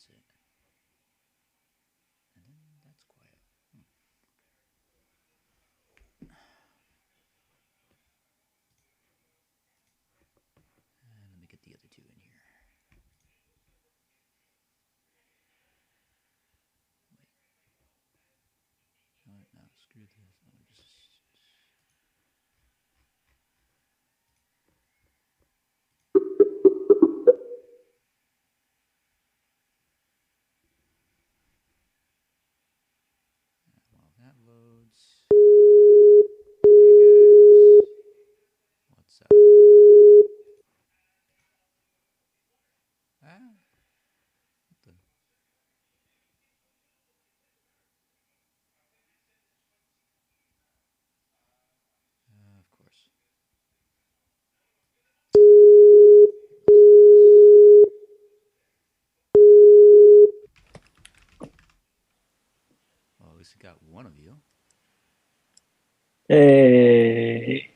that's it. And then that's quiet. And let me get the other two in here. Wait. No, screw this. I'll just... While that loads... Hey guys. What's up? Ah? What the... of course. Well, at least I got one of you. Hey.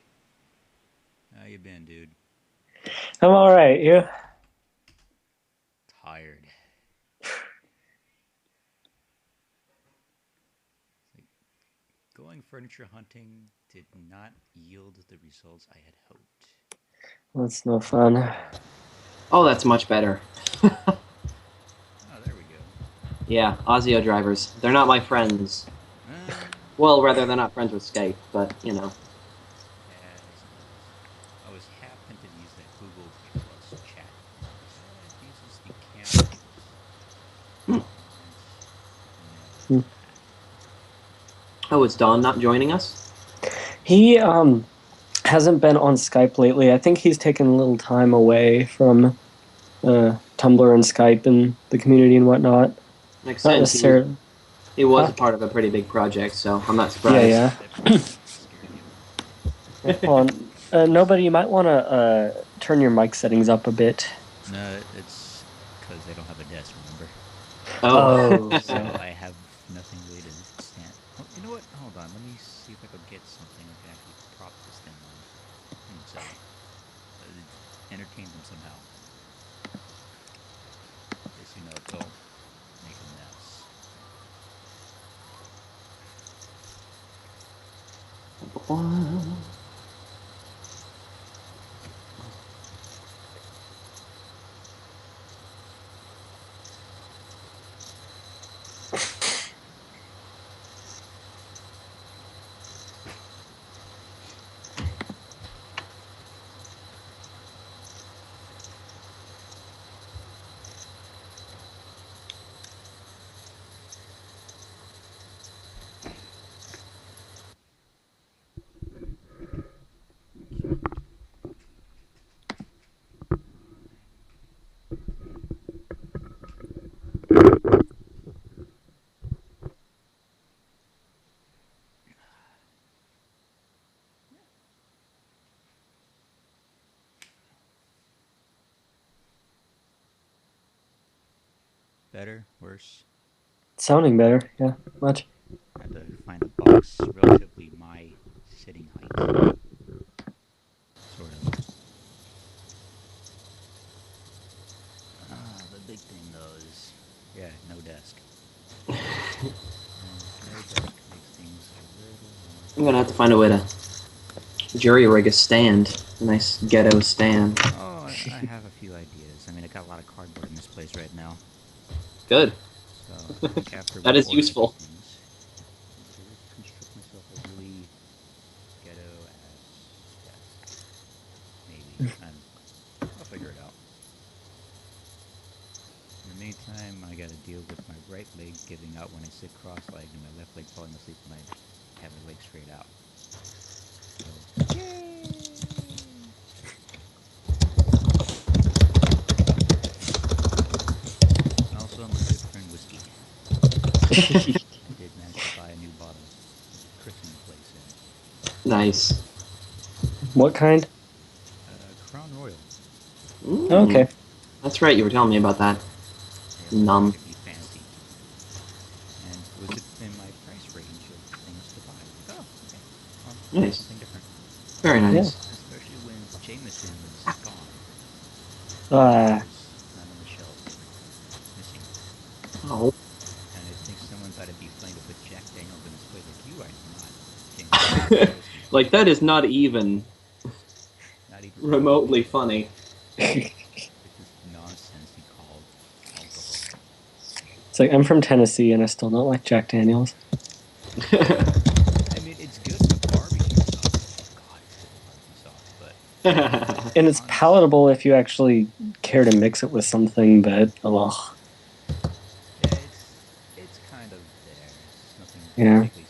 How you been, dude? I'm alright, you? Tired. Like, going furniture hunting did not yield the results I had hoped. That's no fun. Oh, that's much better. Oh, there we go. Yeah, Osio drivers. They're not my friends. Well, rather, they're not friends with Skype, but, you know. I was half tempted to use that Google Plus chat, but it uses the camera Hmm. and no. Oh, is Don not joining us? He hasn't been on Skype lately. I think he's taken a little time away from Tumblr and Skype and the community and whatnot. Makes Not sense. necessarily. He was Huh? a part of a pretty big project, so I'm not surprised. Yeah. Nobody, you might want to turn your mic settings up a bit. No, it's because I don't have a desk, remember? Oh. So I have nothing really to stand. Oh, you know what? Hold on. Let me see if I could get something I can actually prop this thing on. So, entertain them somehow. Because, you know, they'll make a mess. Better? Worse? Sounding better, yeah, much. I had to find a box relatively my sitting height. Sort of. The big thing though is, yeah, no desk. No desk makes things a little more. I'm gonna have to find a way to jury rig a stand. A nice ghetto stand. Oh, I have a few ideas. I mean, I got a lot of cardboard in this place right now. Good. So I think after That we is order useful. things, to reconstruct myself a really ghetto ass desk. Maybe. I'll figure it out. In the meantime, I gotta deal with my right leg giving out when I sit cross-legged and my left leg falling asleep when I have my leg straight out. So, yay! Also, my good friend Whiskey. I did manage to buy a new bottle to christen the place in. Nice. What kind? Crown Royal. Okay. That's right, you were telling me about that. Yeah, Numb. pretty fancy. And it was in my price range of things to buy. Like, oh, okay. Well, Nice. something different. Very nice. Yeah. Especially when Jameson was gone. Ah. It was not on the shelves. Missing. Oh. And I think someone thought it'd be funny to put Jack Daniels in his place. Like, you are not James Bond whiskey. Like, that is not even Not even remotely funny. This is nonsense you call alcohol. It's like, I'm from Tennessee and I still don't like Jack Daniels. I mean, it's good with barbecue sauce. God, it's good with barbecue sauce, but And it's palatable if you actually care to mix it with something, but ugh. yeah, it's kind of there. It's nothing Yeah. particularly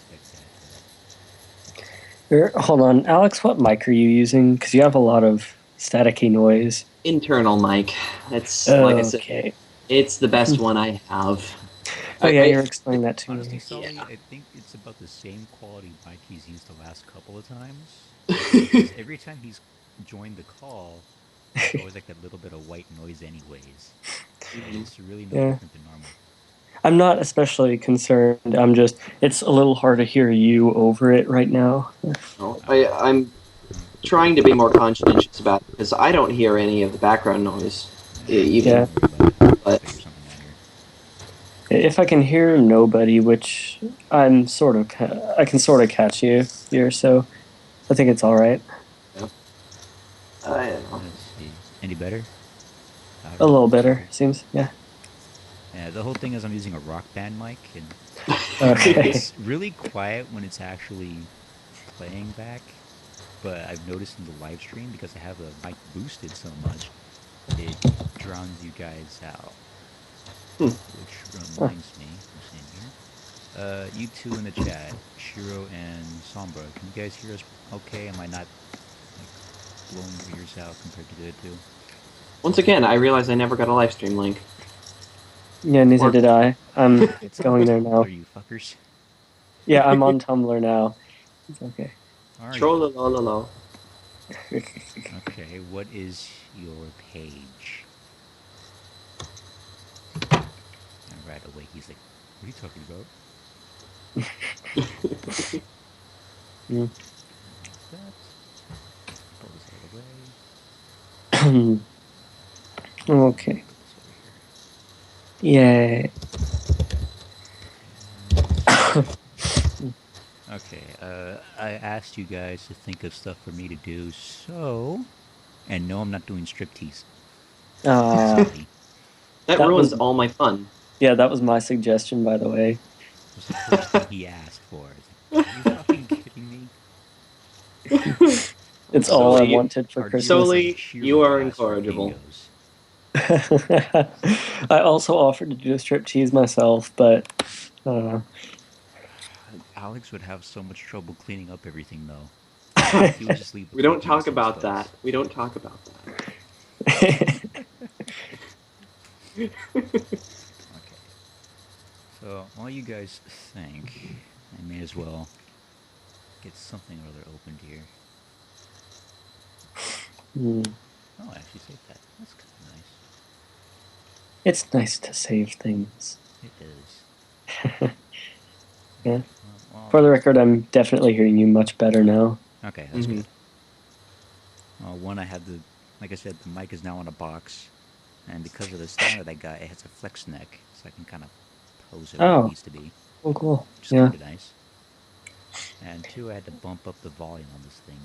spectacular. Hold on, Alex, what mic are you using? Because you have a lot of staticky noise. Internal mic. It's like I said, Okay. it's the best one I have. Oh yeah, you're explaining that to Honestly, me. Sully, Yeah. I think it's about the same quality mic he's used the last couple of times. Because every time he's joined the call, there's always like that little bit of white noise anyways. It's really no Yeah. different than normal. I'm not especially concerned. It's a little hard to hear you over it right now. No, I'm trying to be more conscientious about it because I don't hear any of the background noise. Even, Yeah. but Figure something out here. If I can hear nobody, which I can sort of catch you here, so I think it's all right. I don't know. Let's see. Any better? A little better, seems. Yeah. Yeah, the whole thing is I'm using a rock band mic, and Okay. it's really quiet when it's actually playing back. But I've noticed in the live stream, because I have the mic boosted so much, it drowns you guys out. Which reminds me, who's in here? You two in the chat, Shiro and Sombra, can you guys hear us okay? Am I not like blowing your ears out compared to the other two? Once again, I realize I never got a live stream link. Yeah, neither did I. I'm It's going there now. Are you fuckers? Yeah, I'm on Tumblr now. It's okay. Are you? Trollolololo. Okay, what is your page? And right away he's like, what are you talking about? Mm. That. Pull this out of the way. Okay. Put this over here. Yay. Okay, I asked you guys to think of stuff for me to do, so... And no, I'm not doing striptease. Sorry. That That ruins was- all my fun. Yeah, that was my suggestion, by the way. It was the first thing he asked for. It's like, are you fucking kidding me? It's all I Solely- wanted for Our Christmas. Solely, Shiro you are asked for incorrigible. videos. I also offered to do a striptease myself, but Alex would have so much trouble cleaning up everything, though. He would just leave the We don't floor talk about that. We don't talk about that. Okay. So, while you guys think, I may as well get something or other opened here. Oh, I actually saved that. That's kind of nice. It's nice to save things. It is. Yeah. Well, For the record, I'm definitely hearing you much better now. okay, that's Mhm. good. One, I had the, like I said, the mic is now on a box, and because of the stand that I got, it has a flex neck, so I can kind of pose it where Oh. it needs to be, Oh, cool. which is Yeah. kind of nice. And two, I had to bump up the volume on this thing,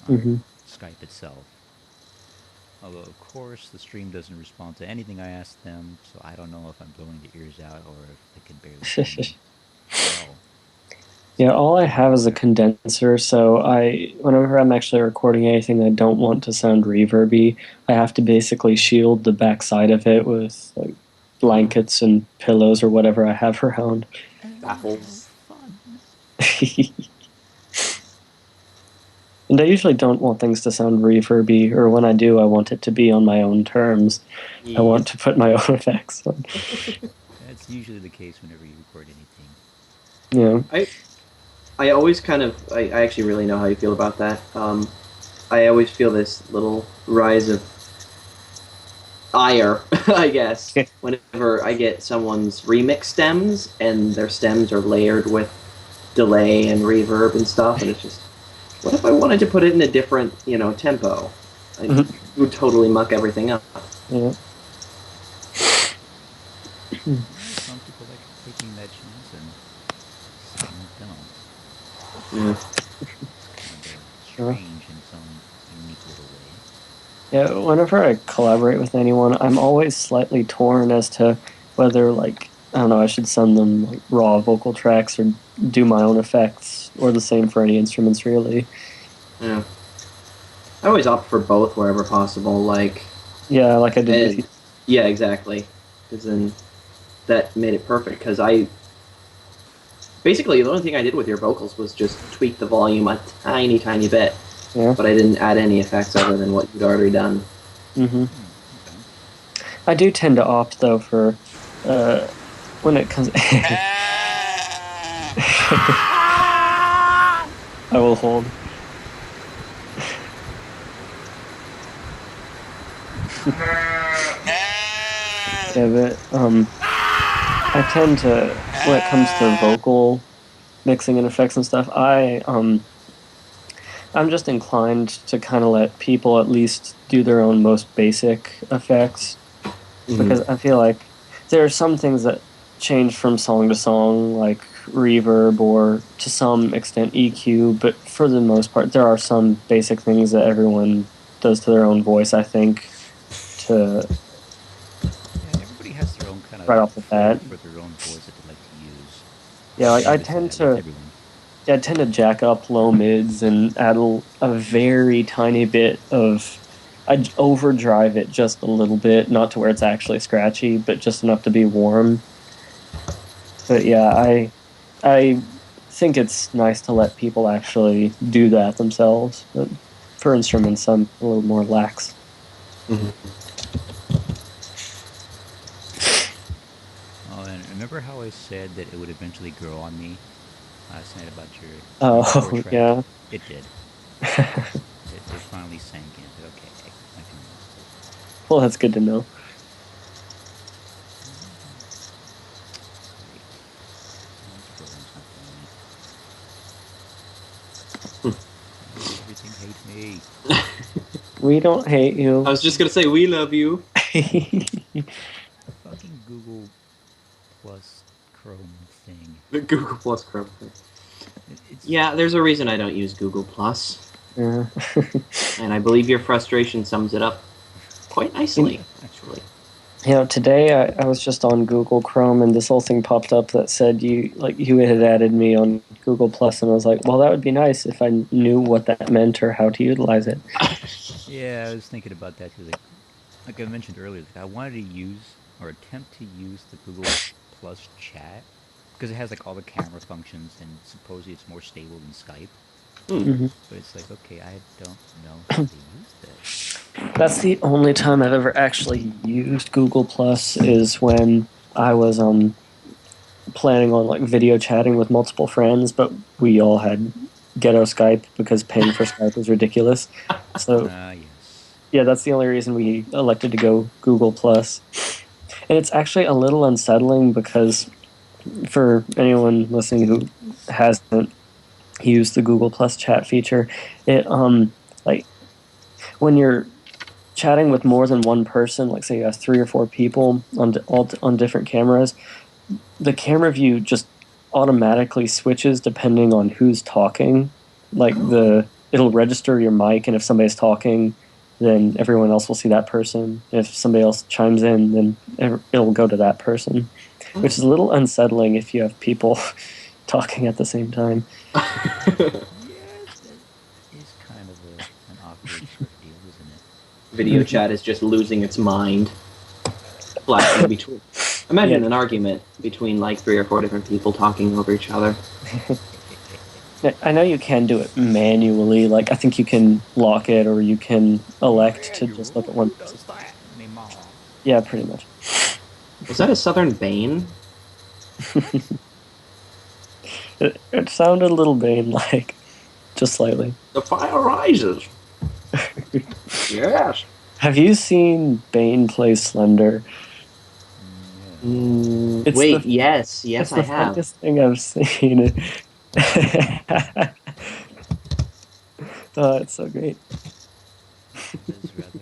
on Mhm. Skype itself. Although, of course, the stream doesn't respond to anything I ask them, so I don't know if I'm blowing the ears out or if they can barely hear me. Well, Yeah, all I have is a condenser, so whenever I'm actually recording anything I don't want to sound reverby, I have to basically shield the backside of it with like blankets and pillows or whatever I have around. Baffles. fun. And I usually don't want things to sound reverby, or when I do, I want it to be on my own terms. I want to put my own effects on. That's usually the case whenever you record anything. Yeah. I always kind of... I actually really know how you feel about that. I always feel this little rise of ire, I guess, whenever I get someone's remix stems, and their stems are layered with delay and reverb and stuff, and it's just... What if I wanted to put it in a different, tempo? It would totally muck everything up. Yeah. Some Yeah. Strange in some unique little way. Yeah, whenever I collaborate with anyone, I'm always slightly torn as to whether, like, I don't know, I should send them like raw vocal tracks or do my own effects, or the same for any instruments, really. Yeah. I always opt for both wherever possible. Like, Yeah, like I did with you. yeah, exactly. Because then that made it perfect. Because basically the only thing I did with your vocals was just tweak the volume a tiny, tiny bit. Yeah. But I didn't add any effects other than what you'd already done. Mm-hmm. Okay. I do tend to opt though for when it comes. I will hold. Yeah, but I tend to, when it comes to vocal mixing and effects and stuff, I'm just inclined to kind of let people at least do their own most basic effects, because I feel like there are some things that change from song to song, like reverb or to some extent EQ, but for the most part, there are some basic things that everyone does to their own voice, I think, to Yeah, everybody has their own kind of right off the bat. for their own voice that they like to use. Yeah, like I Notice tend that with to. everyone. Yeah, I tend to jack up low mids and add a very tiny bit of. I'd overdrive it just a little bit, not to where it's actually scratchy, but just enough to be warm. But yeah, I think it's nice to let people actually do that themselves. But for instruments, I'm a little more lax. Oh, and remember how I said that it would eventually grow on me last night about your Oh, core track? yeah. It did. It finally sank in. Okay, I can. Well, that's good to know. Everything hates me. We don't hate you. I was just gonna say we love you. Fucking Google Plus Chrome thing. The Google Plus Chrome thing. It's, Yeah, there's a reason I don't use Google Plus, Yeah. and I believe your frustration sums it up quite nicely, actually. You know, today I was just on Google Chrome and this whole thing popped up that said you had added me on Google Plus, and I was like, well, that would be nice if I knew what that meant or how to utilize it. Yeah, I was thinking about that too. Like I mentioned earlier, I wanted to use or attempt to use the Google Plus chat because it has like all the camera functions and supposedly it's more stable than Skype. Mm-hmm. But it's like, okay, I don't know how to use this. That's the only time I've ever actually used Google Plus is when I was planning on like video chatting with multiple friends, but we all had ghetto Skype because paying for Skype was ridiculous. So Yes. yeah, that's the only reason we elected to go Google Plus. And it's actually a little unsettling because for anyone listening who hasn't used the Google Plus chat feature, it like when you're chatting with more than one person, like say you have 3 or 4 people on different cameras, the camera view just automatically switches depending on who's talking. Like it'll register your mic, and if somebody's talking, then everyone else will see that person. If somebody else chimes in, then it'll go to that person, which is a little unsettling if you have people talking at the same time. Yes, that is kind of an awkward sort of deal, isn't it? Video chat is just losing its mind. Flashing between. Imagine Yeah. an argument between like 3 or 4 different people talking over each other. I know you can do it manually. Like I think you can lock it, or you can elect to just look at one. Yeah, pretty much. Was that a Southern Bane? It sounded a little Bane-like, just slightly. The fire rises. Yes. Have you seen Bane play Slender? It's Wait, the- yes, It's I the have. funniest thing I've seen. Oh, it's so great. That's rather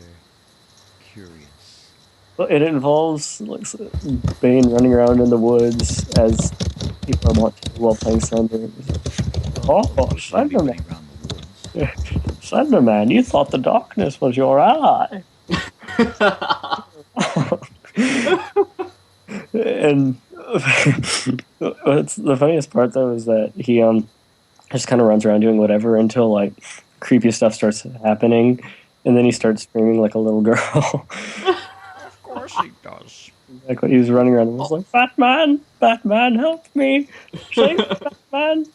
curious. Well, it involves like Bane running around in the woods as people are watching while playing Slender. Oh, with zombie Slenderman. running around the woods. Slenderman, you thought the darkness was your ally. And what's the funniest part though is that he just kind of runs around doing whatever until like creepy stuff starts happening, and then he starts screaming like a little girl. Of course he does. Like when he was running around and was like, Batman, Batman, help me, save me, Batman,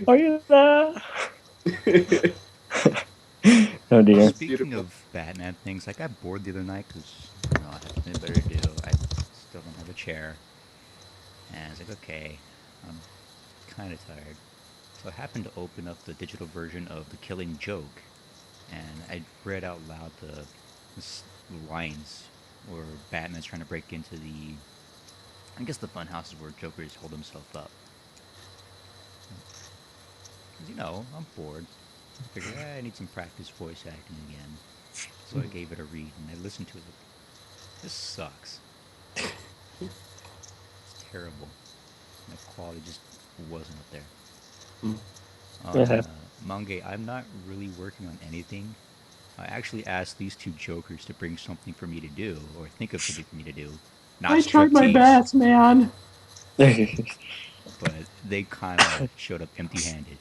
are you there? Oh dear. Speaking beautiful. of Batman things, I got bored the other night because I had nothing better to do. I still don't have a chair, and I was like, okay, I'm kind of tired. So I happened to open up the digital version of The Killing Joke, and I read out loud the lines where Batman's trying to break into I guess the fun houses where Joker's hold himself up. Because, I'm bored. I figured, I need some practice voice acting again. So I gave it a read, and I listened to it. This sucks. It's terrible. The quality just wasn't up there. Yeah. Mange, I'm not really working on anything. I actually asked these two jokers to bring something for me to do, or think of something for me to do. Not I tried my striptease, best, man. but they kind of showed up empty-handed.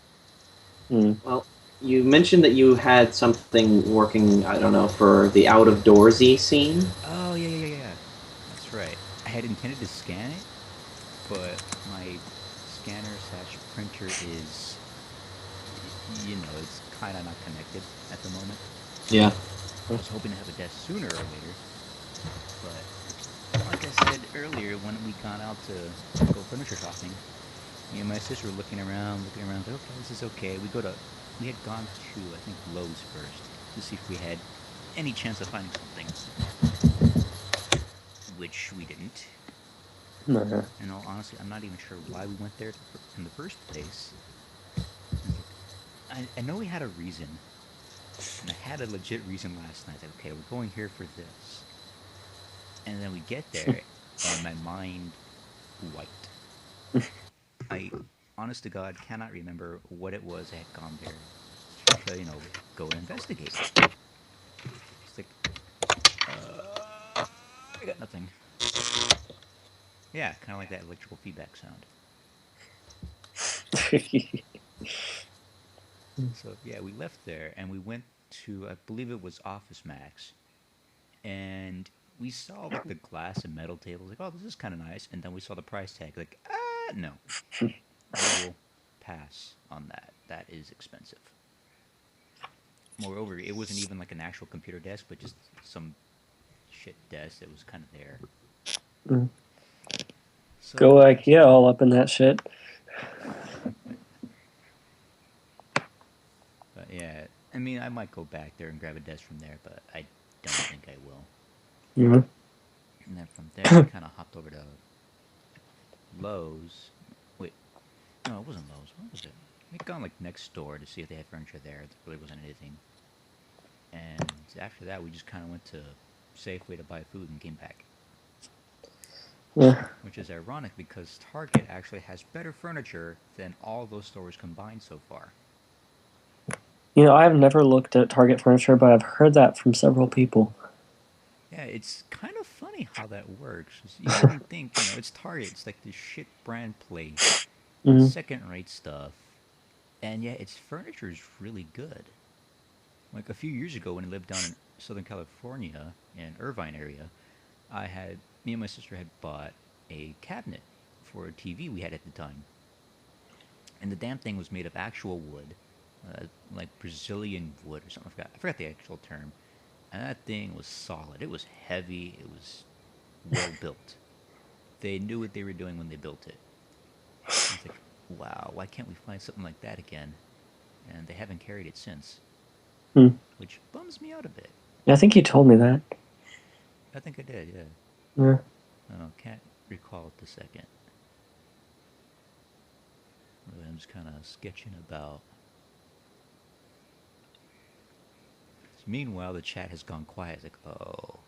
Well, you mentioned that you had something working, I don't know, for the out of doorsy scene. Oh, yeah. That's right. I had intended to scan it, but my scanner/printer is, it's kind of not connected at the moment. Yeah. I was hoping to have a desk sooner or later, but like I said earlier, when we got out to go furniture shopping, me and my sister were looking around, like, okay, this is okay. We had gone to, I think, Lowe's first to see if we had any chance of finding something, which we didn't. In all honesty, I'm not even sure why we went there in the first place. I know we had a reason, and I had a legit reason last night. Like, okay, we're going here for this. And then we get there, and my mind wiped. I, honest to God, cannot remember what it was I had gone there to, go and investigate. It's like, I got nothing. Yeah, kind of like that electrical feedback sound. So, yeah, we left there, and we went to, I believe it was Office Max, and we saw, like, the glass and metal tables, like, oh, this is kind of nice, and then we saw the price tag, like, no. We will pass on that. That is expensive. Moreover, it wasn't even like an actual computer desk, but just some shit desk that was kind of there. So, Go IKEA all up in that shit. but yeah, I mean, I might go back there and grab a desk from there, but I don't think I will. Mm-hmm. And then from there, we kind of hopped over to Lowe's. Wait, no, it wasn't Lowe's. What was it? We'd gone like next door to see if they had furniture there. There really wasn't anything. And after that, we just kind of went to Safeway to buy food and came back. Yeah. Which is ironic because Target actually has better furniture than all those stores combined so far. I've never looked at Target furniture, but I've heard that from several people. Yeah, it's kind of funny how that works. You wouldn't think, it's Target. It's like this shit brand place, second-rate stuff, and yeah, its furniture is really good. Like a few years ago when I lived down in Southern California, in Irvine area, me and my sister had bought a cabinet for a TV we had at the time. And the damn thing was made of actual wood, like Brazilian wood or something. I forgot the actual term. And that thing was solid. It was heavy. It was well built. They knew what they were doing when they built it. I was like, wow, why can't we find something like that again? And they haven't carried it since. Which bums me out a bit. I think you told me that. I think I did, yeah. Yeah. Oh, can't recall at the second. Really, I'm just kind of sketching about. So meanwhile, the chat has gone quiet. It's like, oh,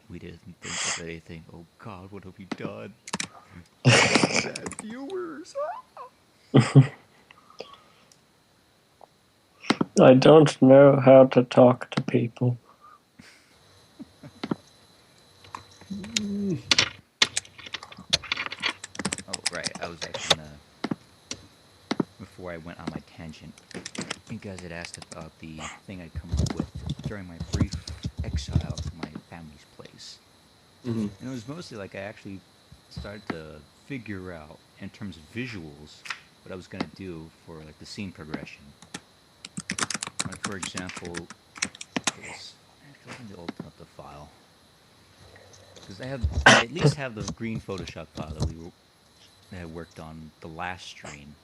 we didn't think of anything. Oh God, what have we done? Bad viewers. I don't know how to talk to people. Oh, right. I was actually gonna, before I went on my tangent, you guys had asked about the thing I'd come up with during my brief exile to my family's place. Hmm. And it was mostly like I actually started to figure out, in terms of visuals, what I was gonna do for like the scene progression. Like for example, this. Actually, let me open up the file because I at least have the green Photoshop file that I worked on the last stream.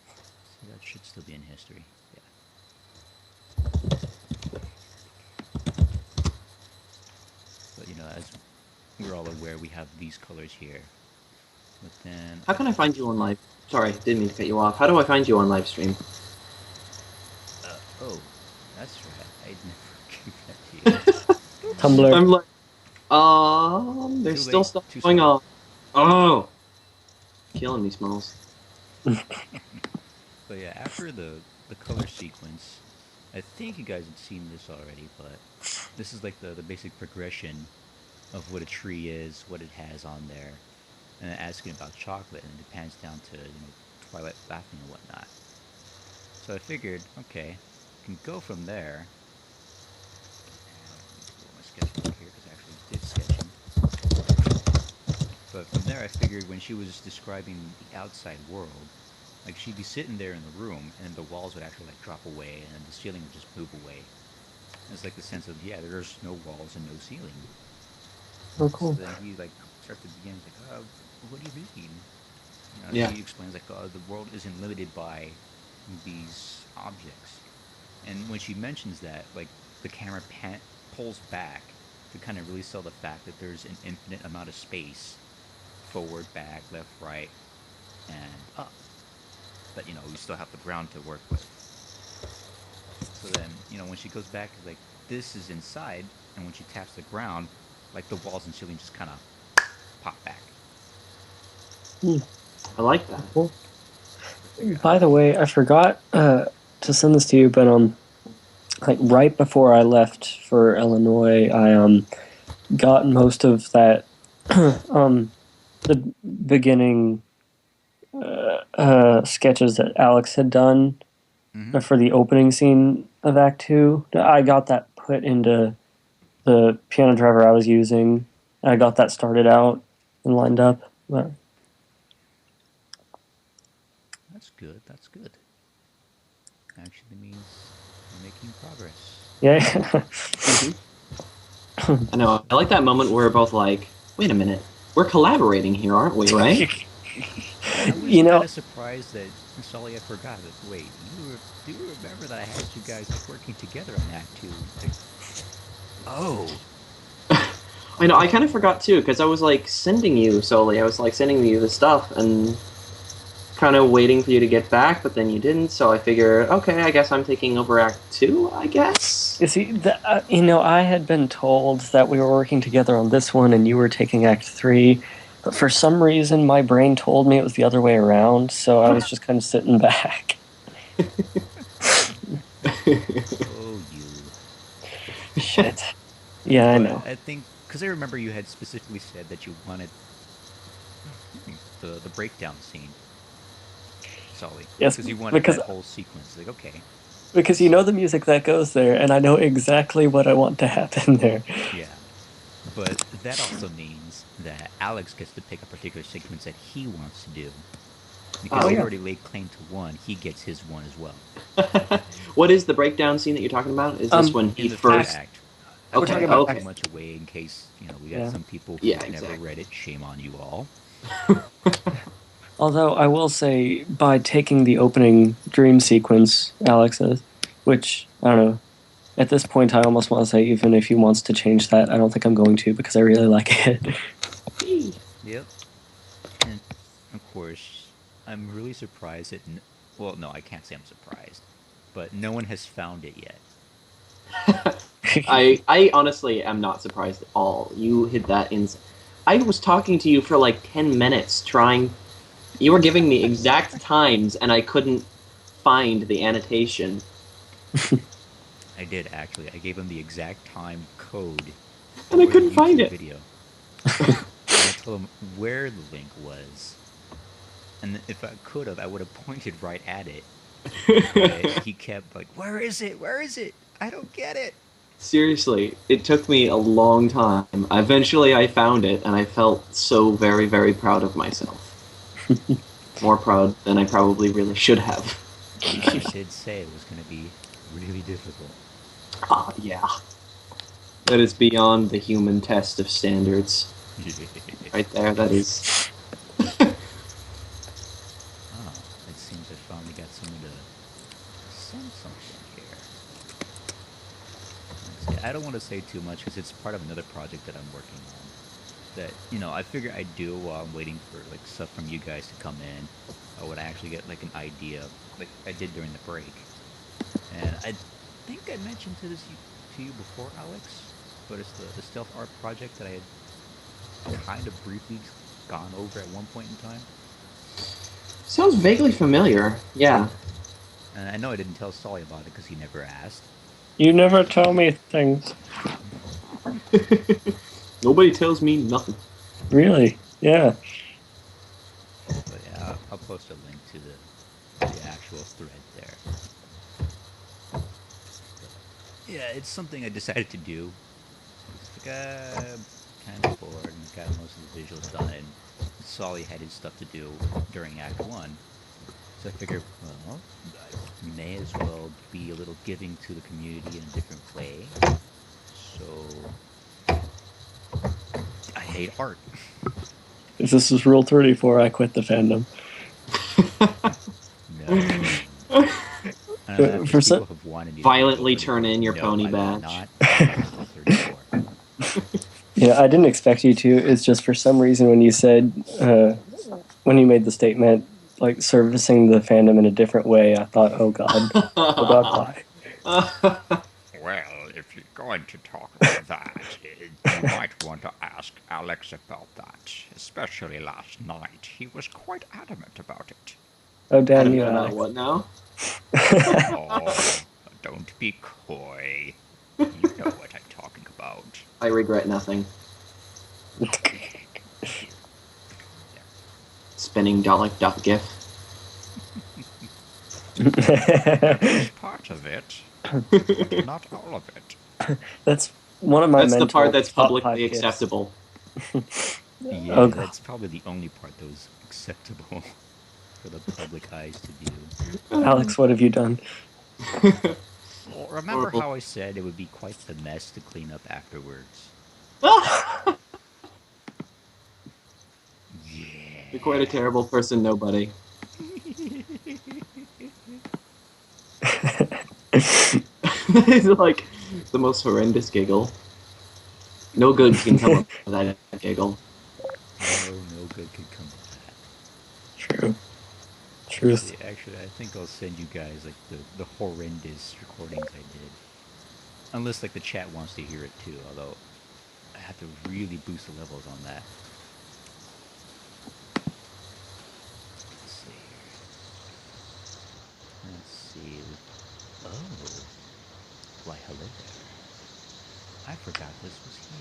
So that should still be in history. Yeah. But as we're all aware, we have these colors here. But then How can I find you on live? Sorry, didn't mean to cut you off. How do I find you on live stream? oh, that's right. I never gave that to you. Tumblr. I'm like, there's Too still late. stuff Too going slow. on. Oh, killing me, Smalls. So yeah, after the color sequence, I think you guys had seen this already, but this is like the basic progression of what a tree is, what it has on there, and then asking about chocolate, and it pans down to Twilight laughing and whatnot. So I figured, okay, I can go from there. And let me pull up my sketchbook here because I actually did sketching. But from there, I figured when she was describing the outside world, like she'd be sitting there in the room, and the walls would actually like drop away, and the ceiling would just move away. And it's like the sense of, yeah, there's no walls and no ceiling. Oh, So cool. then he like starts to begin like, what do you mean? Yeah. She explains like, the world isn't limited by these objects. And when she mentions that, like the camera pulls back to kind of really sell the fact that there's an infinite amount of space, forward, back, left, right, and up. But we still have the ground to work with. So then, when she goes back, like this is inside, and when she taps the ground, like the walls and ceiling just kind of pop back. I like that. Cool. By the way, I forgot to send this to you, but like right before I left for Illinois, I got most of that the beginning sketches that Alex had done Mm-hmm. for the opening scene of Act Two. I got that put into the piano driver I was using. I got that started out and lined up. But That's good. That's good. Actually means we're making progress. yeah, Hmm. I know. I like that moment where we're both like, wait a minute. We're collaborating here, aren't we, right? I was you kind know, of surprised that Sully had forgot it. Wait, do you remember that I had you guys working together on Act Two? Like, oh, I know. I kind of forgot too, because I was like sending you solely. I was like sending you the stuff and kind of waiting for you to get back, but then you didn't. So I figured, okay, I guess I'm taking over Act Two. I guess. you see, I had been told that we were working together on this one, and you were taking Act Three. But for some reason, my brain told me it was the other way around, so I was just kind of sitting back. oh, you. Shit. Yeah, I But know. I think because I remember you had specifically said that you wanted the breakdown scene, Sully, Yes, because you wanted because that whole sequence. Like, okay, because you know the music that goes there, and I know exactly what I want to happen there. yeah. But that also means that Alex gets to pick a particular sequence that he wants to do. Because Oh he yeah. already laid claim to one, he gets his one as well. What is the breakdown scene that you're talking about? Is this when he In the third first? act, I Okay, don't talking want about- to give okay. too much away in case, we got Yeah. some people who Yeah, have never exactly. read it. Shame on you all. Although I will say, by taking the opening dream sequence, Alex says, which I don't know. At this point, I almost want to say, even if he wants to change that, I don't think I'm going to because I really like it. Yep. And of course, I'm really surprised that. Well, no, I can't say I'm surprised, but no one has found it yet. I honestly am not surprised at all. You hit that in. I was talking to you for like 10 minutes trying. You were giving me exact times, and I couldn't find the annotation. I did actually. I gave him the exact time code And I for the couldn't find YouTube it. video. And I told him where the link was. And if I could have, I would have pointed right at it. But he kept like, "Where is it? Where is it? I don't get it." Seriously, it took me a long time. Eventually, I found it, and I felt so very, very proud of myself. More proud than I probably really should have. I did say it was going to be really difficult. Ah, yeah. That is beyond the human test of standards. Right there, that is. Oh, it seems I finally got someone to send something here. Let's see. I don't want to say too much because it's part of another project that I'm working on. That, I figure I'd do while I'm waiting for like stuff from you guys to come in, or when I actually get like an idea, like I did during the break. And I think I mentioned to you before, Alex, but it's the stealth art project that I had kind of briefly gone over at one point in time. Sounds vaguely familiar. Yeah. And I know I didn't tell Solly about it because he never asked. You never tell me things. Nobody tells me nothing. Really? Yeah. But yeah, I'll post a link to the actual thread there. But yeah, it's something I decided to do. It's like, I'm kind of bored and got most of the visuals done. And Solly had his stuff to do during Act 1. So I figured, well, I may as well be a little giving to the community in a different way. So I hate art. If this is Rule 34, I quit the fandom. No. And For people have wanted me to Violently go for turn in your no, pony I will badge. not go for 34. Yeah, I didn't expect you to. It's just for some reason when you said, when you made the statement, like servicing the fandom in a different way, I thought, oh god, oh god, why? Well, if you're going to talk about that, you might want to ask Alex about that. Especially last night. He was quite adamant about it. Oh damn Adamant you, about Alex. what now? Oh, don't be coy. You know what I'm talking about. I regret nothing. Spinning Dalek Duck GIF. That's part of it, but not all of it. That's one of my That's the mental part that's top publicly 5 gifts. acceptable. Yeah, Oh, God. that's probably the only part that was acceptable for the public eyes to view. Alex, what have you done? Well, remember Horrible. how I said it would be quite the mess to clean up afterwards? Yeah. You're quite a terrible person, nobody. It's like the most horrendous giggle. No good can come up with that giggle. No good could come of that. True. Truth. See, actually, I think I'll send you guys like the horrendous recordings I did. Unless like the chat wants to hear it too, although I have to really boost the levels on that. Let's see here. Let's see. Oh. Why, hello there. I forgot this was here.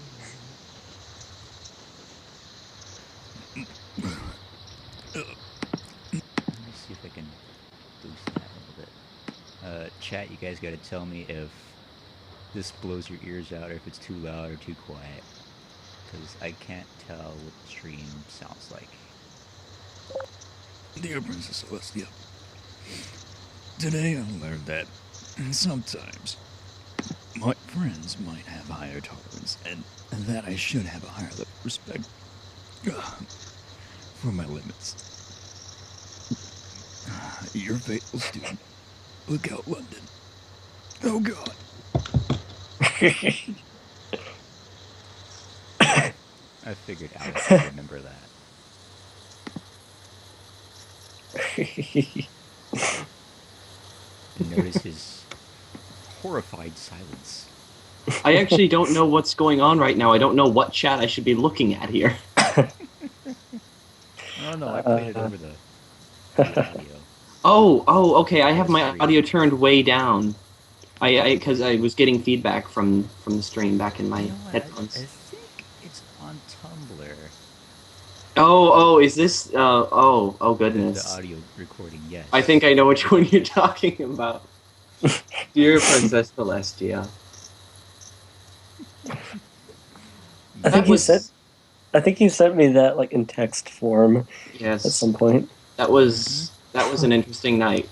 Let me see if I can boost that a little bit. Chat, you guys gotta tell me if this blows your ears out or if it's too loud or too quiet. Because I can't tell what the stream sounds like. Dear Princess Celestia, today I learned that sometimes my friends might have a higher tolerance and that I should have a higher level of respect for my limits. Your faithful student, Lookout London. Oh God. I figured Alex would remember that. And notice his horrified silence. I actually don't know what's going on right now. I don't know what chat I should be looking at here. No, I played it over the audio. Oh, okay. I have my audio turned way down. Because I was getting feedback from the stream back in You my know what? I headphones. think it's on Tumblr. Oh, is this? Oh, The goodness. audio recording, I think yes. I know which one you're talking about. Dear Princess Celestia. I That think you said. was I think you sent me that like in text form at yes. some point. Mm-hmm. That was an interesting night.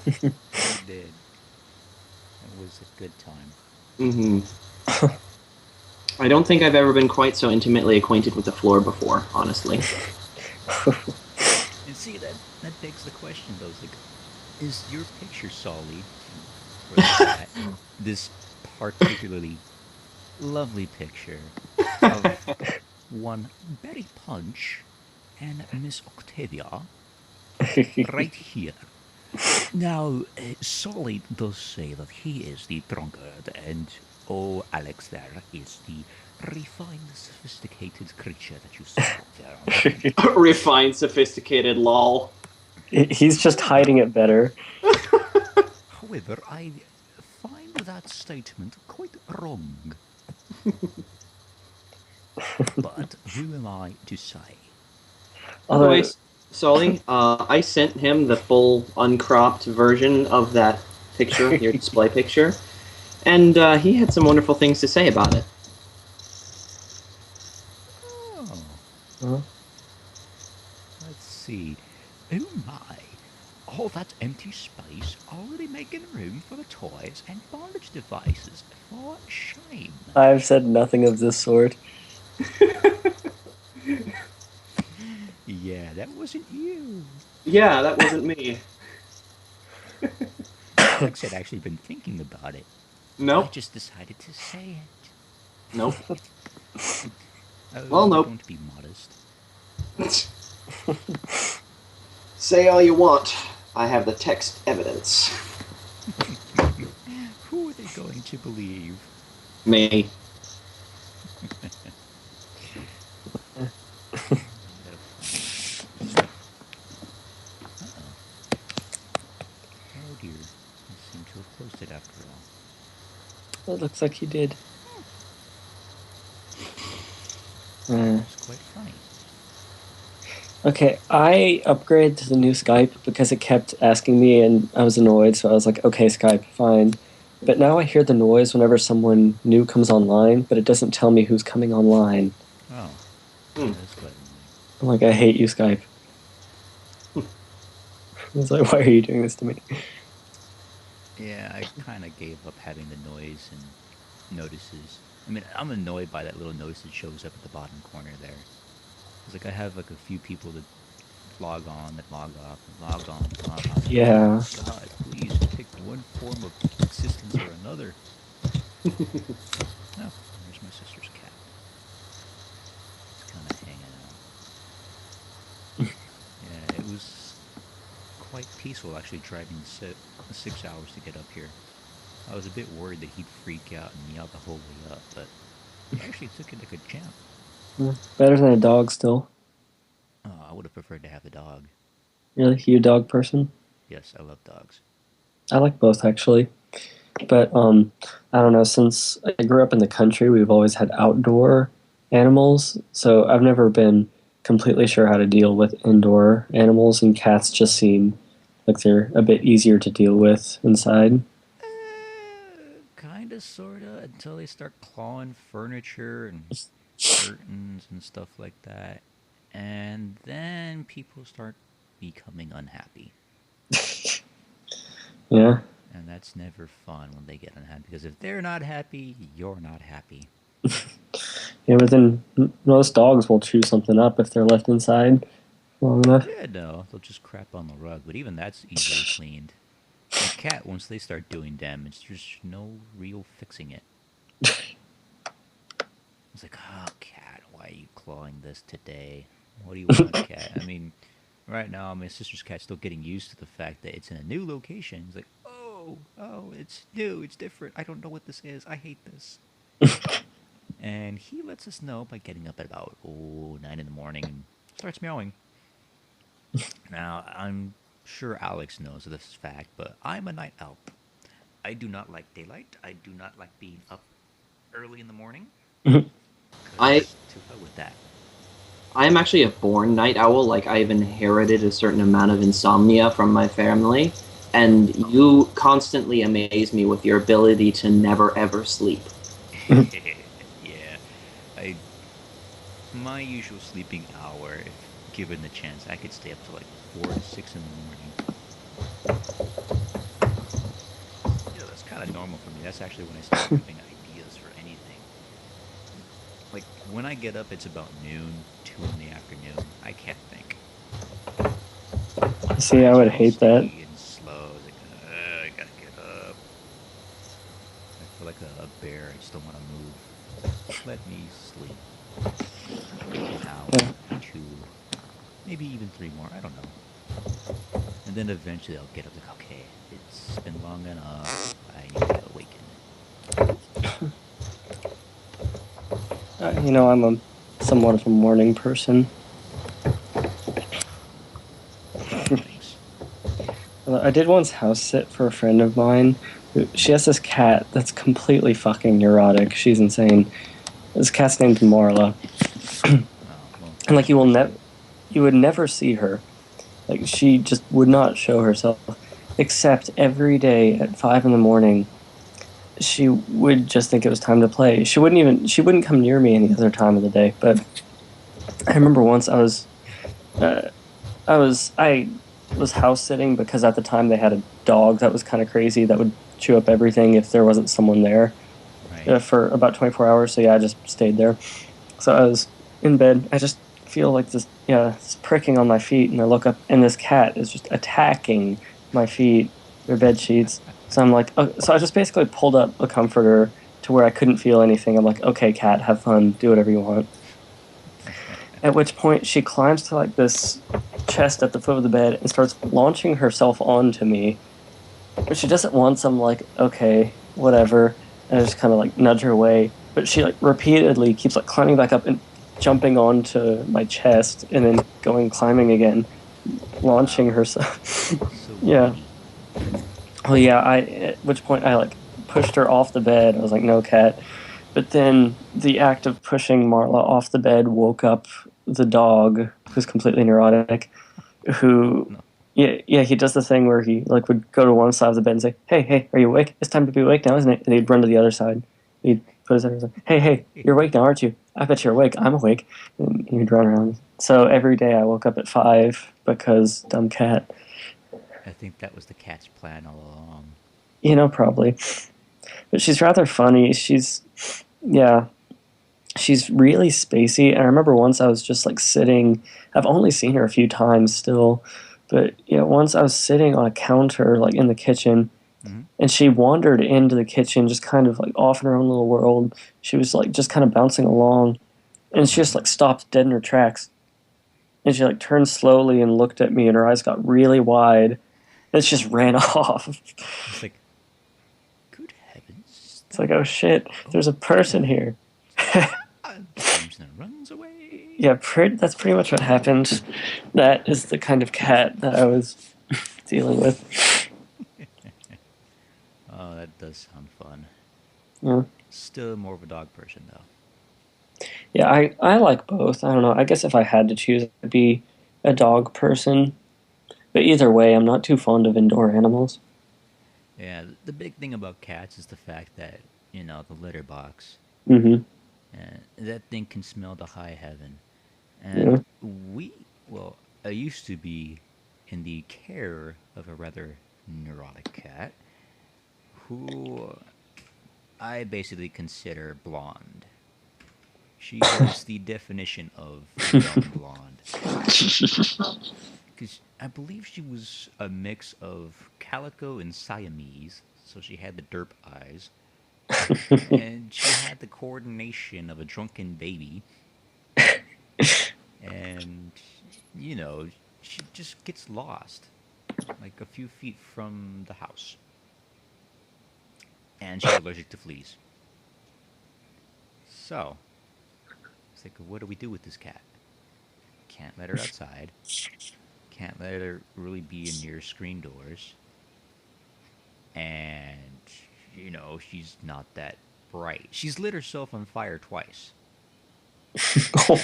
You did. It was a good time. hmm I don't think I've ever been quite so intimately acquainted with the floor before, honestly. And see, that begs the question, though. It's like, is your picture, Solly, for the chat, this particularly lovely picture of one Betty Punch and Miss Octavia right here? Now, Solly does say that he is the drunkard, and oh, Alex there is the refined, sophisticated creature that you saw there on the right. Refined, sophisticated lol. He's just However, hiding it better. however, I find that statement quite wrong. But who am I to say? By the way, Although, Sully, I sent him the full uncropped version of that picture, your display picture, and he had some wonderful things to say about it. Oh, uh, let's see. Oh my! All that empty space already making room for the toys and bondage devices. For shame. I've said nothing of this sort. Yeah, that wasn't you. Yeah, that wasn't me. Alex had actually been thinking about it. I Nope. just decided to say it. Nope. Well, Oh, nope. don't be modest. Say all you want. I have the text evidence. Who are they going to believe? Me. How funny. Uh-oh. Oh dear. He seemed to have closed it after all. It looks like he did. That Uh, was quite funny. okay, I upgraded to the new Skype because it kept asking me, and I was annoyed. So I was like, "Okay, Skype, fine." But now I hear the noise whenever someone new comes online, but it doesn't tell me who's coming online. Oh, Hmm. that is quite annoying. I'm like, I hate you, Skype. It's like, why are you doing this to me? Yeah, I kind of gave up having the noise and notices. I mean, I'm annoyed by that little notice that shows up at the bottom corner there. It's like I have like a few people that log on, that log off, and log on, and log off. It's like, oh Yeah. my god, please pick one form of existence or another. Oh, there's my sister's cat. It's kind of hanging out. Yeah, it was quite peaceful actually driving 6 hours to get up here. I was a bit worried that he'd freak out and meow the whole way up, but he actually took it like a champ. Better than a dog still. Oh, I would have preferred to have a dog. Really? You a dog person? Yes, I love dogs. I like both actually. But I don't know, since I grew up in the country, we've always had outdoor animals, so I've never been completely sure how to deal with indoor animals, and cats just seem like they're a bit easier to deal with inside. Kinda, sorta, until they start clawing furniture and curtains and stuff like that. And then people start becoming unhappy. Yeah. And that's never fun when they get unhappy, because if they're not happy, you're not happy. Yeah, but then most dogs will chew something up if they're left inside long enough. Yeah, no, they'll just crap on the rug, but even that's easily cleaned. A cat, once they start doing damage, there's no real fixing it. It's like, oh, cat, why are you clawing this today? What do you want, cat? I mean, right now, my sister's cat's still getting used to the fact that it's in a new location. It's like, oh, it's new, it's different. I don't know what this is. I hate this. And he lets us know by getting up at about 9 in the morning and starts meowing. Now, I'm sure Alex knows this fact, but I'm a night owl. I do not like daylight. I do not like being up early in the morning. I Cause to hell with that. I'm actually a born night owl. Like I've inherited a certain amount of insomnia from my family, and you constantly amaze me with your ability to never ever sleep. Yeah, I my usual sleeping hour, if given the chance, I could stay up to like 4 to 6 in the morning. That's kind of normal for me. That's actually when I start having ideas for anything. Like when I get up, it's about noon, 2 in the afternoon. I can't think. My See, I eyes would are all hate that. sticky and slow. It's like, I gotta get up. I feel like a bear. I just don't want to move. Just let me sleep. An Yeah. hour, two, maybe even three more. I don't know. And then eventually I'll get up like, okay, it's been long enough. I need to awaken. I'm a somewhat of a morning person. Love mornings. I did once house sit for a friend of mine. She has this cat that's completely fucking neurotic. She's insane. This cat's named Marla, Oh, well, and like unfortunately, you would never see her. Like she just would not show herself, except every day at 5 in the morning. She would just think it was time to play. She wouldn't come near me any other time of the day. But I remember once uh, I was house sitting because at the time they had a dog that was kind of crazy that would chew up everything if there wasn't someone there right. for about 24 hours. So yeah, I just stayed there. So I was in bed. I just feel like this pricking on my feet, and I look up, and this cat is just attacking my feet, their bed sheets. So I'm like, so I just basically pulled up a comforter to where I couldn't feel anything. I'm like, okay, cat, have fun, do whatever you want. At which point she climbs to like this chest at the foot of the bed and starts launching herself onto me. But she does it once. I'm like, okay, whatever. And I just kind of like nudge her away. But she like repeatedly keeps like climbing back up and jumping onto my chest and then going climbing again, launching Wow. herself. So Yeah. greedy. Well, yeah. At which point I like pushed her off the bed. I was like, no, cat. But then the act of pushing Marla off the bed woke up the dog, who's completely neurotic, Oh who no. yeah, he does the thing where he like would go to one side of the bed and say, hey, are you awake? It's time to be awake now, isn't it? And he'd run to the other side. He'd put his head and say, hey, you're awake now, aren't you? I bet you're awake. I'm awake. And he'd run around. So every day I woke up at 5 because dumb cat. I think that was the cat's plan all along. Probably. But she's rather funny. Yeah, she's really spacey. And I remember once I was just like sitting. I've only seen her a few times still, but once I was sitting on a counter like in the kitchen, Mm-hmm. and she wandered into the kitchen, just kind of like off in her own little world. She was like just kind of bouncing along, and she just Mm-hmm. like stopped dead in her tracks. And she like turned slowly and looked at me, and her eyes got really wide. And she just ran off. It's like, good heavens, It's like, oh shit, oh there's a person dear. here. Screams and runs away. Yeah, that's pretty much what happened. That is the kind of cat that I was dealing with. Oh, that does sound fun. Yeah, Still more of a dog person though. yeah, I like both. I don't know. I guess if I had to choose, I'd be a dog person. But either way, I'm not too fond of indoor animals. Yeah, the big thing about cats is the fact that, the litter box, Mm-hmm. that thing can smell the high heaven. Yeah. And well, I used to be in the care of a rather neurotic cat who I basically consider blonde. She was the definition of dumb blonde. Because I believe she was a mix of calico and Siamese, so she had the derp eyes, and she had the coordination of a drunken baby, and you know, she just gets lost like a few feet from the house, and she's allergic to fleas. So it's like, what do we do with this cat? Can't let her outside. Can't let her really be near screen doors. and she's not that bright. She's lit herself on fire twice.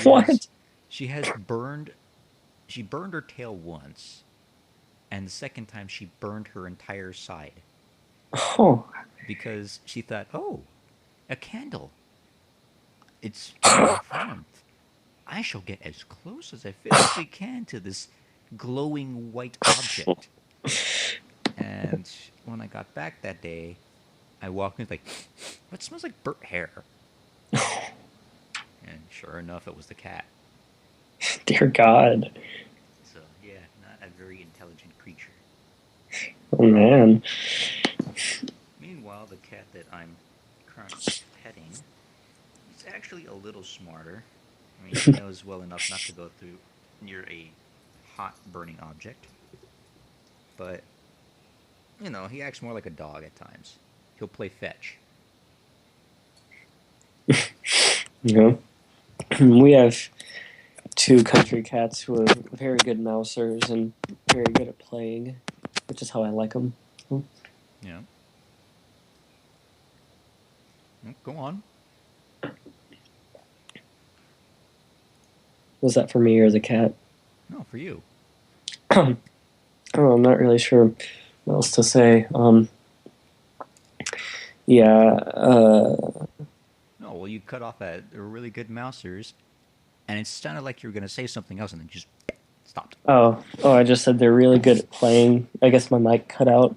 What? She burned her tail once, and the second time she burned her entire side Oh. because she thought, "Oh, a candle. It's warmth. I shall get as close as I physically can to this glowing white object." And when I got back that day, I walked in like, "What smells like burnt hair?" And sure enough, it was the cat. Dear God. So yeah, not a very intelligent creature. Oh, man. Meanwhile, the cat that I'm currently petting is actually a little smarter. I mean, he knows well enough not to go through near a hot burning object. But, he acts more like a dog at times. He'll play fetch. Yeah. We have 2 country cats who are very good mousers and very good at playing, which is how I like them. Yeah. Go on. Was that for me or the cat? No, for you. Oh, I'm not really sure what else to say. Yeah. No, well, you cut off at really good mousers, and it sounded like you were going to say something else, and then just stopped. Oh, I just said they're really good at playing. I guess my mic cut out.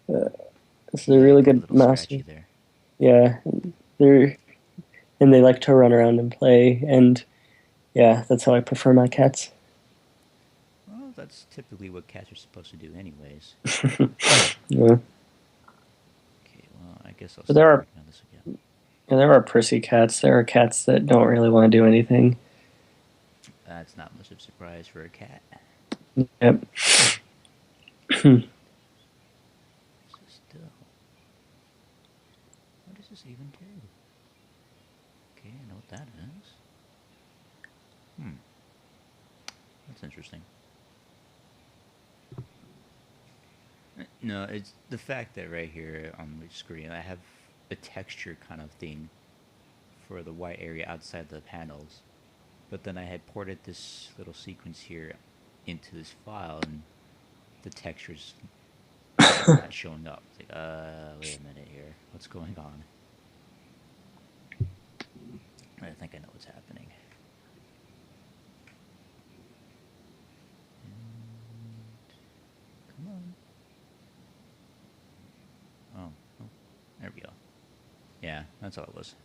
So they're really good mousers. There. Yeah, and they like to run around and play, and yeah, that's how I prefer my cats. Well, that's typically what cats are supposed to do, anyways. Yeah. Okay, well, I guess I'll But start there are- working on this again. And there are prissy cats. There are cats that don't really want to do anything. That's not much of a surprise for a cat. Yep. Still. What does this even do? Okay, I know what that is. That's interesting. No, it's the fact that right here on the screen I have a texture kind of thing for the white area outside the panels. But then I had ported this little sequence here into this file, and the texture's not showing up. It's like, wait a minute here. What's going on? I think I know what's happening. And come on. Oh, there we go. Yeah, that's all it was.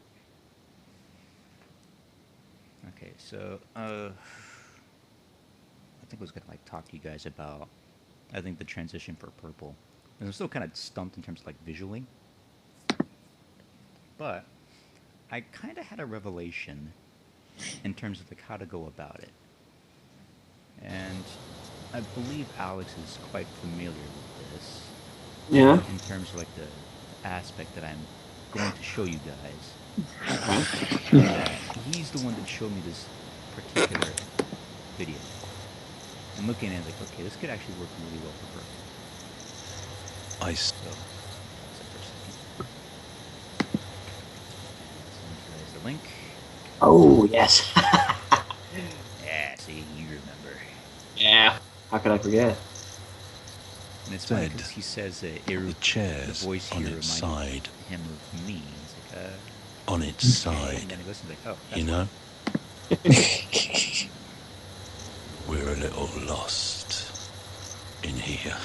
Okay, so I think I was gonna talk to you guys about the transition for purple. And I'm still kind of stumped in terms of visually, but I kind of had a revelation in terms of how to go about it, and I believe Alex is quite familiar with this. Yeah. In terms of the aspect that I'm going to show you guys. He's the one that showed me this particular video. And looking at it, okay, this could actually work really well for her. So, there's the link. Oh, yes. Yeah, see, you remember. Yeah. How could I forget? And it's funny because he says that The chairs the voice on here its reminded side. him of me. It's like, On its and side, then he listens like, oh, that's you know? We're a little lost in here.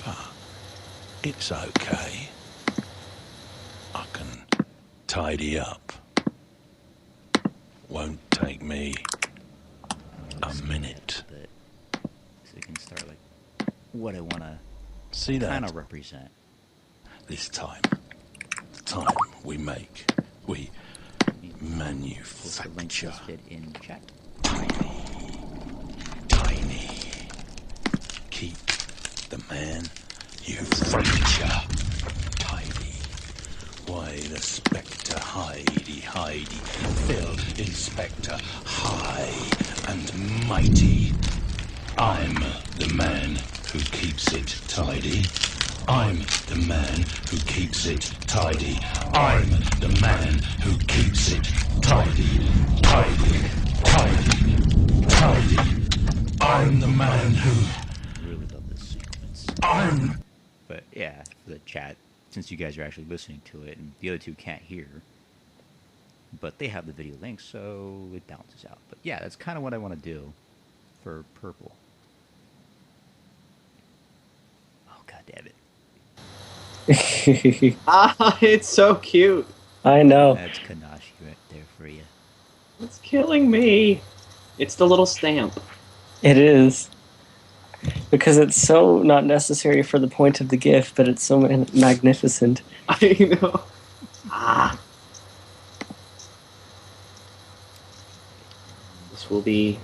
But it's okay. I can tidy up. Won't take me a minute. So we can start what I want to See kind that? of represent. This time. The time we make. We Post the link manufacture. listed in chat. Tiny. Keep the man you fracture. Tidy. Why the spectre hidey. Phil Inspector high and mighty. I'm the man who keeps it tidy. I'm the man who keeps it tidy. I'm the man who keeps it tidy. Tidy, tidy, tidy. I'm the man who... I really love this sequence. I'm... But yeah, for the chat, since you guys are actually listening to it and the other two can't hear, but they have the video link, so it balances out. But yeah, that's kind of what I want to do for purple. Oh, god damn it. Ah, it's so cute. I know. That's Kanashi right there for you. It's killing me. It's the little stamp. It is. Because it's so not necessary for the point of the gift, but it's so magnificent. I know. Ah. This will be...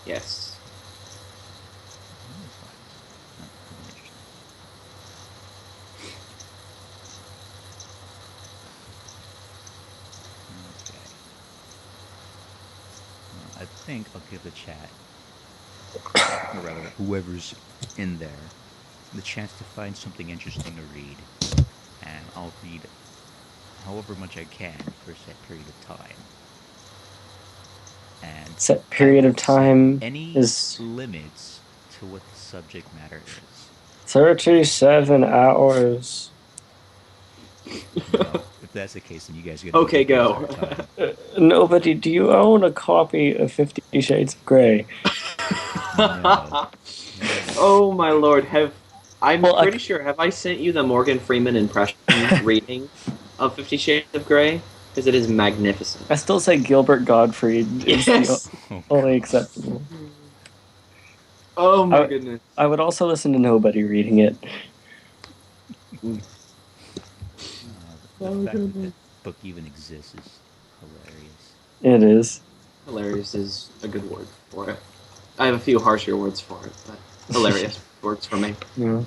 Yes. I think I'll give the chat, or rather whoever's in there, the chance to find something interesting to read. And I'll read however much I can for a set period of time. And Set period of time any is limits to what the subject matter is. 37 hours. Well, if that's the case, then you guys get Okay, go. Nobody, do you own a copy of 50 Shades of Grey? No. Oh my lord, I'm Well, pretty sure, have I sent you the Morgan Freeman impression reading of 50 Shades of Grey? Because it is magnificent. I still say Gilbert Gottfried is Yes! the only acceptable. Oh my goodness. I would also listen to nobody reading it. The fact that that book even exists is hilarious. It is. Hilarious is a good word for it. I have a few harsher words for it, but hilarious works for me. Yeah.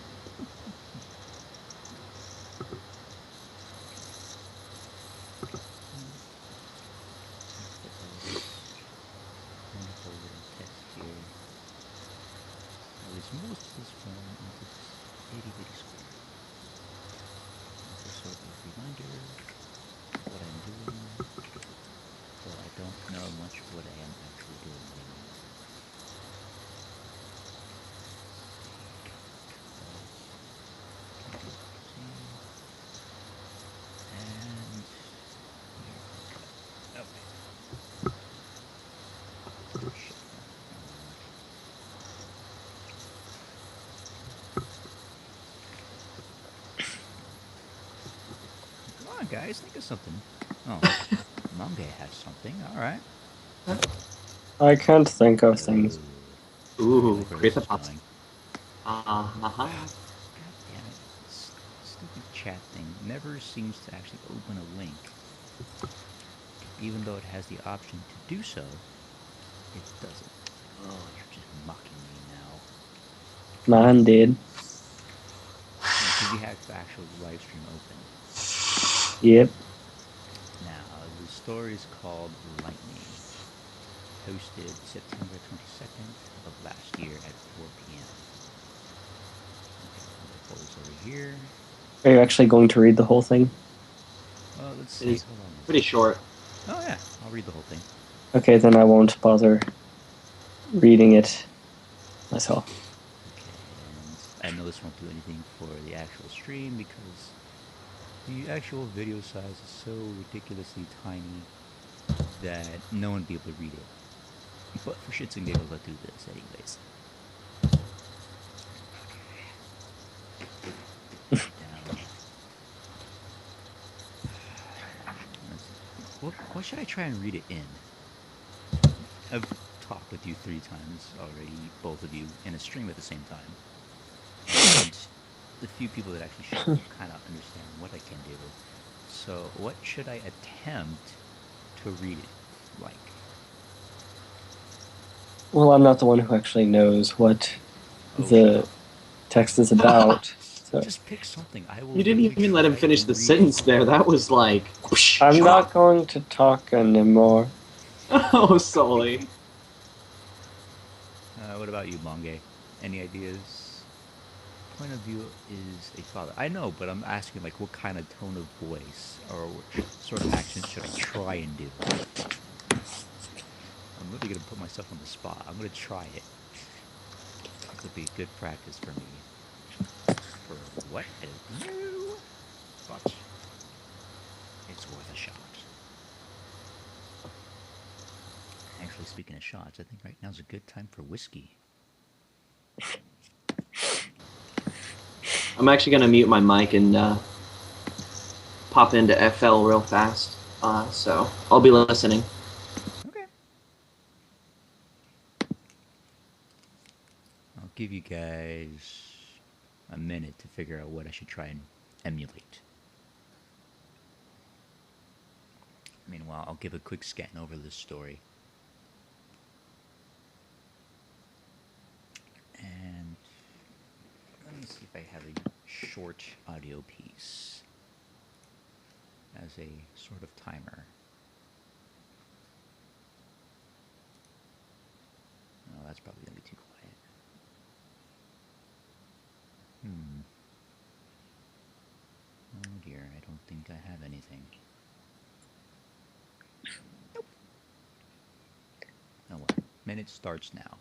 Wonderful little text here. At least most of this form into this itty bitty square. It's a sort of reminder of what I'm doing, though I don't know much what I am actually doing anymore. And okay. Shit. Come on, guys, think of something. Oh, Mange has something. All right. I can't think of things. Ooh, Like where create this the is pots. going. Uh-huh. God damn it. This stupid chat thing never seems to actually open a link. Even though it has the option to do so, it doesn't. Oh, you're just mocking me now. Man did. Because you have the actual live stream open. Yep. Now, the story is called Lightning. Posted September 22nd of last year at 4 p.m. Okay, the photos over here. Are you actually going to read the whole thing? Well, let's It see. is Hold on. pretty short. Oh, yeah. I'll read the whole thing. Okay, then I won't bother reading it myself. Okay, and I know this won't do anything for the actual stream because the actual video size is so ridiculously tiny that no one will be able to read it. But for shits and giggles, I'll do this anyways. Down. What should I try and read it in? I've talked with you 3 times already, both of you, in a stream at the same time. And the few people that actually show kind of understand what I can do. So what should I attempt to read it like? Well, I'm not the one who actually knows what the text is about. So Just pick something. I will. You didn't really even let him try finish to the read sentence it. there. That was like... I'm shut not up. going to talk anymore. Oh, Sully. What about you, Mange? Any ideas? point of view is a father? I know, but I'm asking like what kind of tone of voice or what sort of actions should I try and do? I'm really gonna put myself on the spot. I'm gonna try it. This will be good practice for me. For what? I don't know. But it's worth a shot. Actually, speaking of shots, I think right now's a good time for whiskey. I'm actually gonna mute my mic and pop into FL real fast. So I'll be listening. Okay. I'll give you guys a minute to figure out what I should try and emulate. Meanwhile, I'll give a quick scan over this story. And let me see if I have a short audio piece as a sort of timer. Oh, that's probably going to be too quiet. Oh dear, I don't think I have anything. Nope. Oh well. Minute starts now.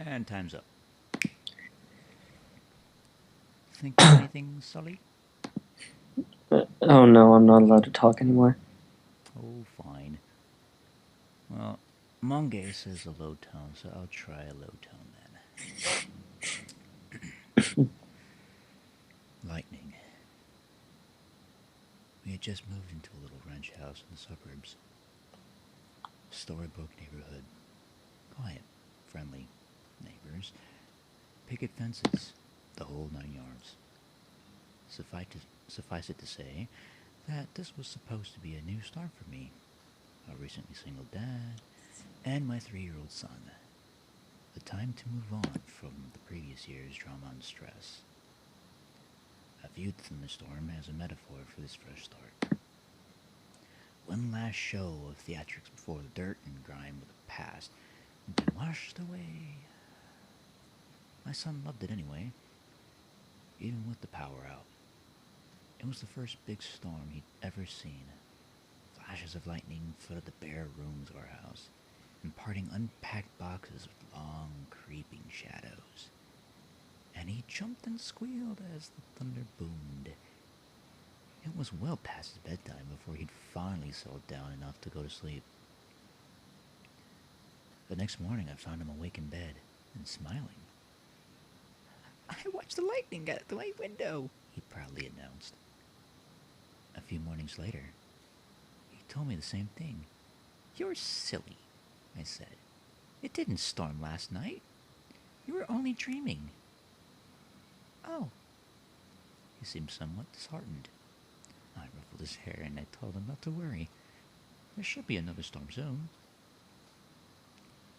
And time's up. Think of anything, Sully? Oh no, I'm not allowed to talk anymore. Oh, fine. Well, Monge says a low tone, so I'll try a low tone then. Lightning. We had just moved into a little ranch house in the suburbs. Storybook neighborhood. Quiet, friendly neighbors. Picket fences, the whole 9 yards. Suffice it to say that this was supposed to be a new start for me. A recently single dad, and my 3-year-old son. The time to move on from the previous year's drama and stress. I viewed the thunderstorm as a metaphor for this fresh start. One last show of theatrics before the dirt and grime of the past would be washed away. My son loved it anyway, even with the power out. It was the first big storm he'd ever seen. Flashes of lightning flooded the bare rooms of our house, imparting unpacked boxes with long, creeping shadows. And he jumped and squealed as the thunder boomed. It was well past his bedtime before he'd finally settled down enough to go to sleep. The next morning I found him awake in bed and smiling. "I watched the lightning out the window," he proudly announced. A few mornings later, he told me the same thing. "You're silly," I said. "It didn't storm last night. You were only dreaming." "Oh." He seemed somewhat disheartened. I ruffled his hair and I told him not to worry. There should be another storm soon.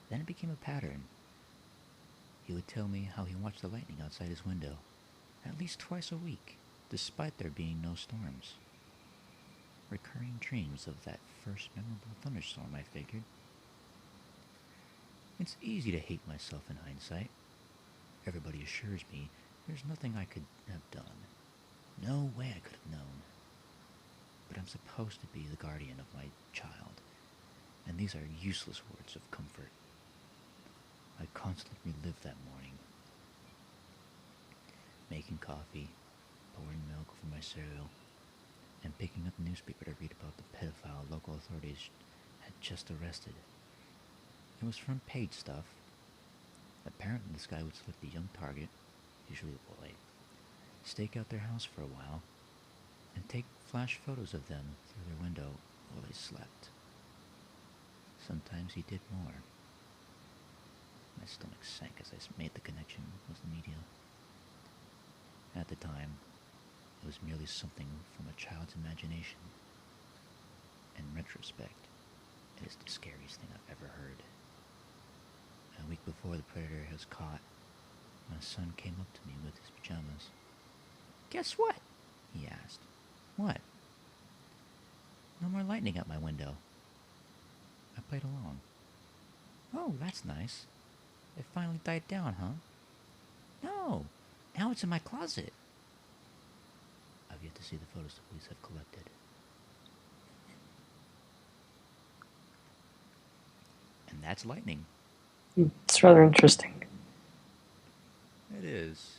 Then it became a pattern. He would tell me how he watched the lightning outside his window, at least twice a week, despite there being no storms. Recurring dreams of that first memorable thunderstorm, I figured. It's easy to hate myself in hindsight. Everybody assures me there's nothing I could have done. No way I could have known. But I'm supposed to be the guardian of my child, and these are useless words of comfort. I constantly relived that morning. Making coffee, pouring milk for my cereal, and picking up the newspaper to read about the pedophile local authorities had just arrested. It was front page stuff. Apparently this guy would select a young target, usually a boy, stake out their house for a while, and take flash photos of them through their window while they slept. Sometimes he did more. My stomach sank as I made the connection with the media. At the time, it was merely something from a child's imagination. In retrospect, it is the scariest thing I've ever heard. A week before the predator was caught, my son came up to me with his pajamas. "Guess what?" he asked. "What?" "No more lightning out my window." I played along. "Oh, that's nice. It finally died down, huh?" "No, now it's in my closet." I've yet to see the photos the police have collected. And that's lightning. It's rather interesting. It is,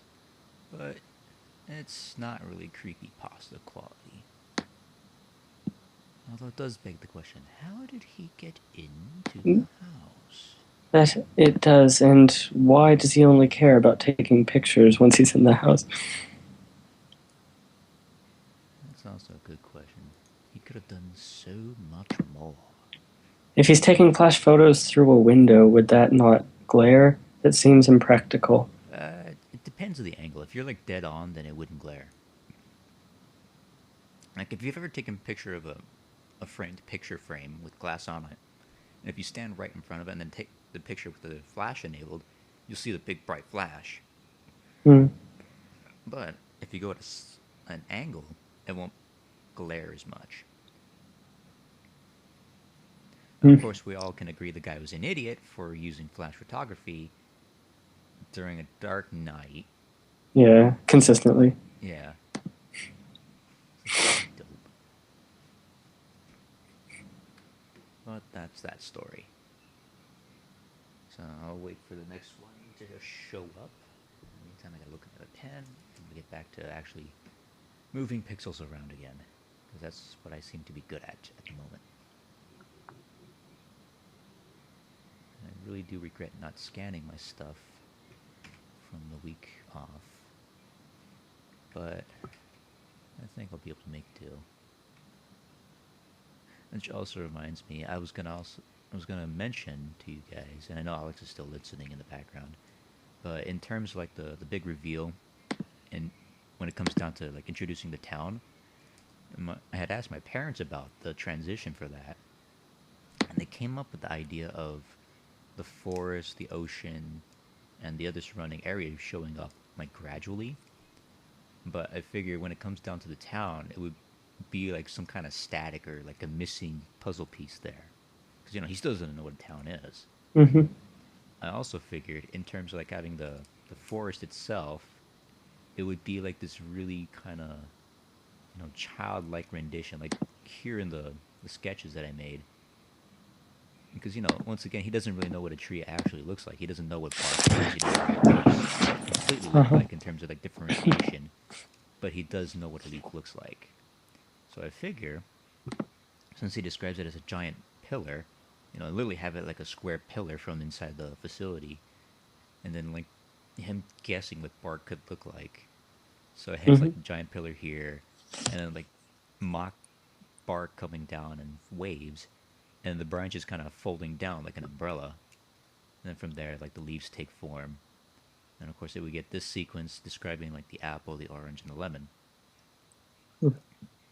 but it's not really creepy pasta quality. Although it does beg the question, how did he get into the house? That it does, and why does he only care about taking pictures once he's in the house? That's also a good question. He could have done so much more. If he's taking flash photos through a window, would that not glare? It seems impractical. It depends on the angle. If you're like dead on, then it wouldn't glare. Like if you've ever taken a picture of a framed picture frame with glass on it, and if you stand right in front of it and then take the picture with the flash enabled, you'll see the big bright flash. But if you go at an angle, it won't glare as much. Of course, we all can agree the guy was an idiot for using flash photography during a dark night. Yeah, consistently. Yeah. Dope. But that's that story. So I'll wait for the next one to show up. In the meantime, I gotta look at a pen and get back to actually moving pixels around again, because that's what I seem to be good at the moment. I really do regret not scanning my stuff from the week off, but I think I'll be able to make do. Which also reminds me, I was gonna mention to you guys, and I know Alex is still listening in the background, but in terms of like the big reveal, and when it comes down to like introducing the town, I had asked my parents about the transition for that, and they came up with the idea of the forest, the ocean, and the other surrounding areas showing up like gradually. But I figure when it comes down to the town, it would be like some kind of static or like a missing puzzle piece there, because he still doesn't know what a town is. I also figured in terms of like having the forest itself, it would be like this really kind of childlike rendition, like here in the sketches that I made. Because once again, he doesn't really know what a tree actually looks like. He doesn't know what bark is. He doesn't know what leaves completely look like in terms of like differentiation. But he does know what a leaf looks like. So I figure, since he describes it as a giant pillar, literally have it like a square pillar from inside the facility, and then like him guessing what bark could look like. So it has like a giant pillar here, and then like mock bark coming down in waves, and the branches kind of folding down like an umbrella. And then from there, like the leaves take form. And of course, we get this sequence describing like the apple, the orange, and the lemon.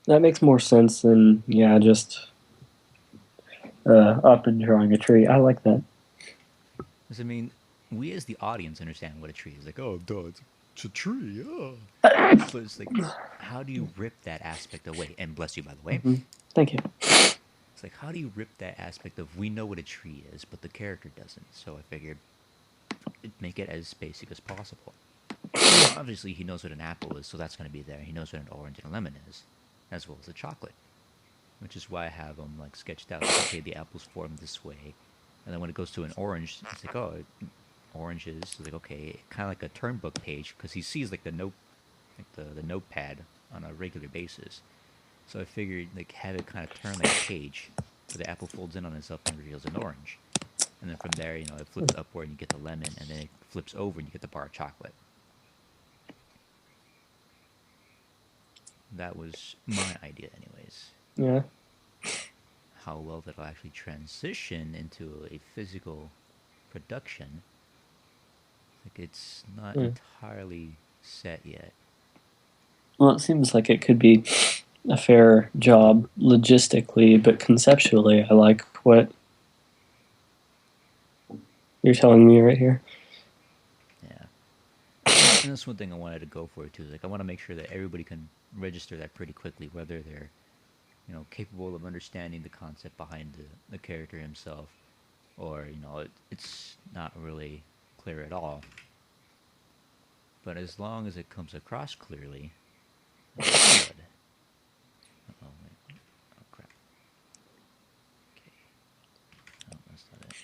That makes more sense than just up and drawing a tree. I like that. Because I mean, we as the audience understand what a tree is. Like, oh, duh, it's a tree, yeah. But it's like, how do you rip that aspect away? And bless you, by the way. Thank you. It's like, how do you rip that aspect of we know what a tree is, but the character doesn't? So I figured make it as basic as possible. Obviously, he knows what an apple is, so that's going to be there. He knows what an orange and a lemon is, as well as a chocolate. Which is why I have them like sketched out. Like, okay, the apple's formed this way, and then when it goes to an orange, it's like, oh, oranges. It's like, okay, kind of like a turn book page, because he sees like the notepad on a regular basis. So I figured like have it kind of turn like a page where the apple folds in on itself and reveals an orange. And then from there, it flips upward and you get the lemon, and then it flips over and you get the bar of chocolate. That was my idea, anyways. Yeah. How well that'll actually transition into a physical production, like it's not entirely set yet. Well, it seems like it could be a fair job logistically, but conceptually, I like what you're telling me right here. Yeah. And that's one thing I wanted to go for too. Is like I want to make sure that everybody can register that pretty quickly, whether they're capable of understanding the concept behind the character himself, or it's not really clear at all. But as long as it comes across clearly, that's good. Oh wait, oh crap. Okay, no, that's not it.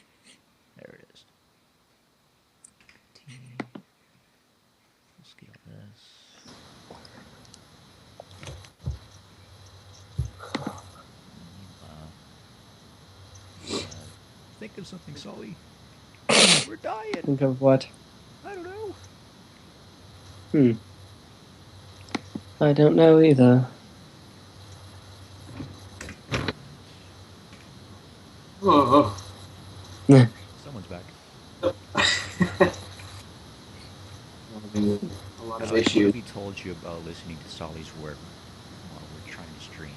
There it is. Scale this. Think of something, Sully. We're dying. Think of what? I don't know. I don't know either. Oh. Someone's back. A lot of Like, issues. we told you about listening to Sully's work while we're trying to stream.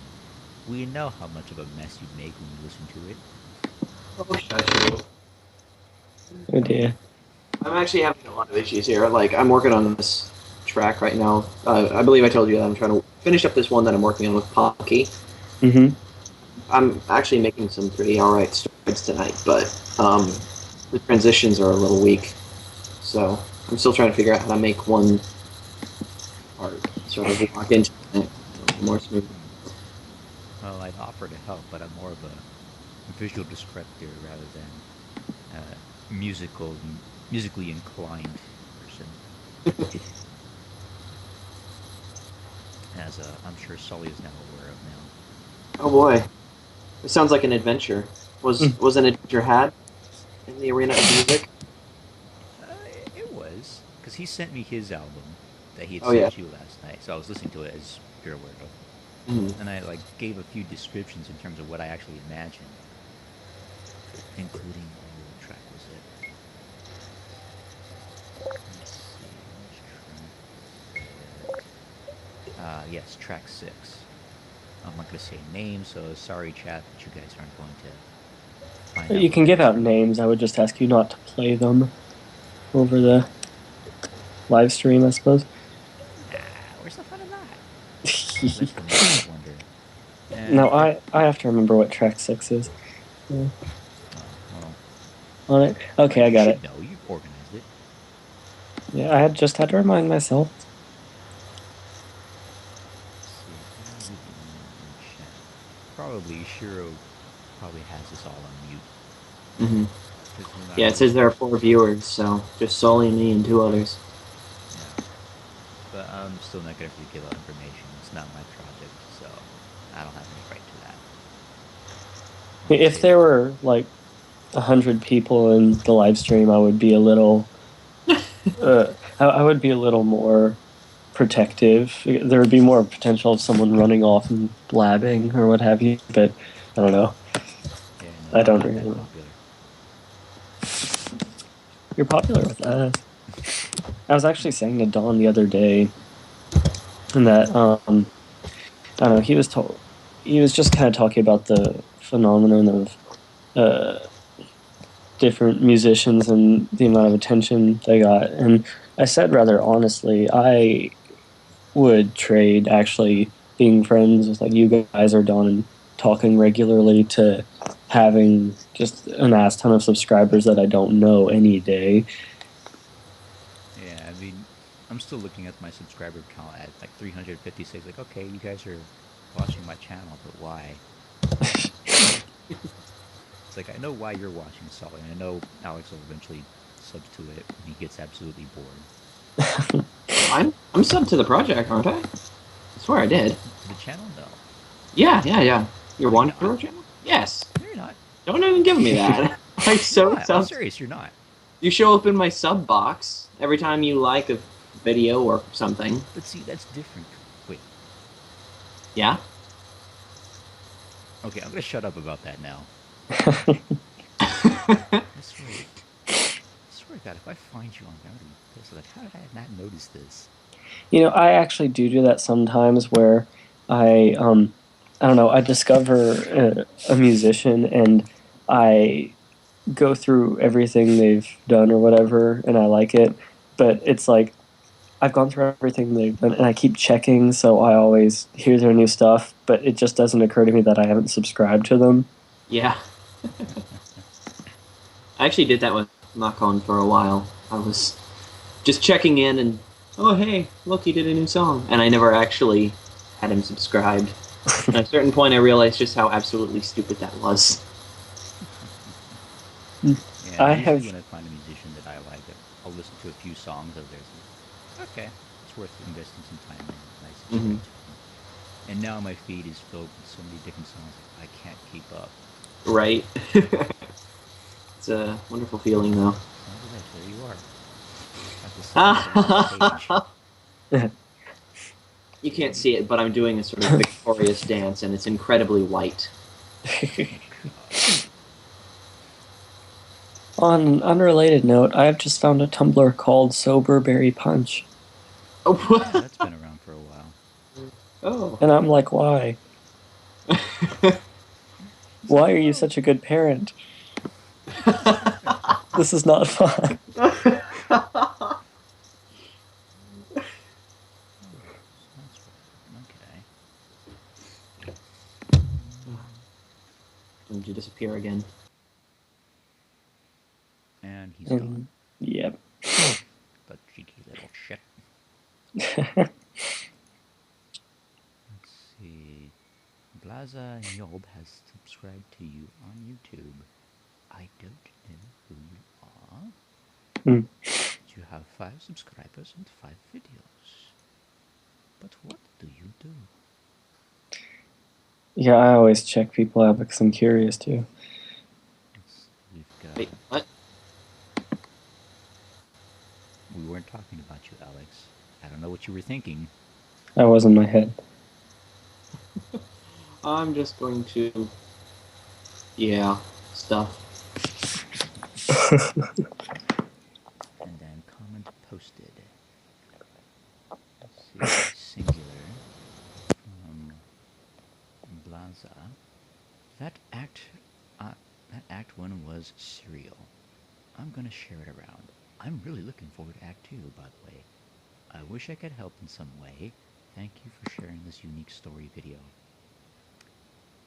We know how much of a mess you make when you listen to it. Oh, shut you. Oh dear. I'm actually having a lot of issues here. Like, I'm working on this track right now. I believe I told you that I'm trying to finish up this one that I'm working on with Pocky. Mm-hmm. I'm actually making some pretty alright strides tonight, but the transitions are a little weak. So I'm still trying to figure out how to make one part sort of lock into it more smooth. Well, I'd offer to help, but I'm more of a visual descriptor rather than musically inclined person. As I'm sure Sully is now aware of now. Oh boy. It sounds like an adventure. Was an adventure had in the arena of music? It was, because he sent me his album that he had Oh, sent yeah. you last night, so I was listening to it as you're aware of. Mm-hmm. And I gave a few descriptions in terms of what I actually imagined, including what track was it? Let's see, which track? Yes, track 6. I'm not going to say names, so sorry, chat, that you guys aren't going to find out. You can give out names. I would just ask you not to play them over the live stream, I suppose. Nah, where's the fun of that? Let the most wonder. No, I have to remember what track 6 is. Yeah. Well, On it? Okay, I got you it. should know, you organized it. Yeah, I had to remind myself. Probably Shiro probably has us all on mute. Mm-hmm. Yeah, it says there are 4 viewers, so just Sully, me, and 2 others. Yeah. But I'm still not going to give out information. It's not my project, so I don't have any right to that. If there were 100 people in the live stream, I would be a little. I would be a little more protective. There would be more potential of someone running off and blabbing or what have you. But I don't know. Yeah, no, I don't I'm not really that know. popular. You're popular with us. I was actually saying to Don the other day that I don't know. He was just kind of talking about the phenomenon of different musicians and the amount of attention they got, and I said rather honestly, I would trade actually being friends with you guys or Don and talking regularly to having just an ass ton of subscribers that I don't know any day. Yeah, I mean, I'm still looking at my subscriber count at 356. Okay, you guys are watching my channel, but why? It's I know why you're watching Sully, and I know Alex will eventually sub to it when he gets absolutely bored. I'm subbed to the project, aren't I? I swear I did. To the channel? No. Yeah. Your Wanderer channel? Yes. There Don't even give me that. I'm so What? I'm serious. You're not. You show up in my sub box every time you like a video or something. But see, that's different. Wait. Yeah? Okay, I'm gonna shut up about that now. I swear to God, if I find you on there, I'm gonna be pissed. Like, how did I not notice this? You know, I actually do that sometimes where I don't know, I discover a musician and I go through everything they've done or whatever and I like it, but it's like I've gone through everything they've done and I keep checking, so I always hear their new stuff, but it just doesn't occur to me that I haven't subscribed to them. Yeah. I actually did that with Makon for a while. I was just checking in and, oh hey, look, he did a new song. And I never actually had him subscribed. At a certain point I realized just how absolutely stupid that was. Yeah, I usually have- when I find a musician that I like, I'll listen to a few songs of theirs. And, okay, it's worth investing some time in. And I subscribe to them. And now my feed is filled with so many different songs I can't keep up. Right? It's a wonderful feeling, though. Look at that, there you are. At the center of the page. You can't see it, but I'm doing a sort of victorious dance, and it's incredibly white. On an unrelated note, I've just found a Tumblr called Sober Berry Punch. Oh, Yeah, that's been around for a while. oh. And I'm like, why? Why are you such a good parent? This is not fun. Okay. Did you disappear again? And he's gone. Yep. The cheeky little shit. Mm. Let's see. Blaza Yob has subscribed to you on YouTube. I don't know who you are. Mm. You have 5 subscribers and 5 videos. But what do you do? Yeah, I always check people out because I'm curious too. We've got... Wait, what? We weren't talking about you, Alex. I don't know what you were thinking. That was in my head. I'm just going to... Yeah, stuff. And then comment posted. Let's see, singular from Blaza. That act 1 was serial. I'm gonna share it around. I'm really looking forward to Act 2, by the way. I wish I could help in some way. Thank you for sharing this unique story video.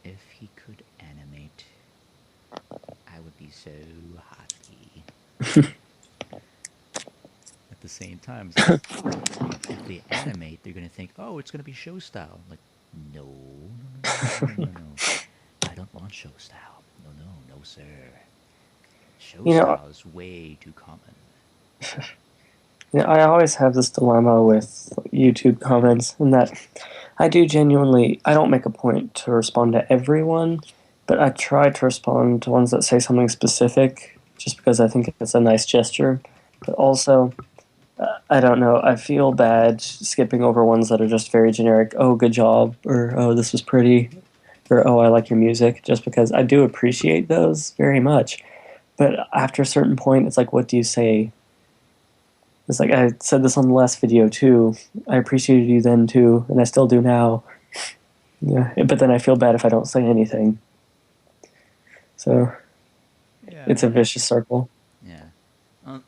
If he could animate, I would be so happy. At the same time, it's like, if they animate, they're gonna think, oh, it's gonna be show style. I'm like, no, no. I don't want show style. No, sir. Show style is way too common. Yeah, I always have this dilemma with YouTube comments, in that I don't make a point to respond to everyone, but I try to respond to ones that say something specific, just because I think it's a nice gesture. But also, I don't know, I feel bad skipping over ones that are just very generic, oh, good job, or oh, this was pretty, or oh, I like your music, just because I do appreciate those very much. But after a certain point, it's like, what do you say? It's like, I said this on the last video too. I appreciated you then too, and I still do now. Yeah, but then I feel bad if I don't say anything. So, Yeah. it's a vicious circle. Yeah.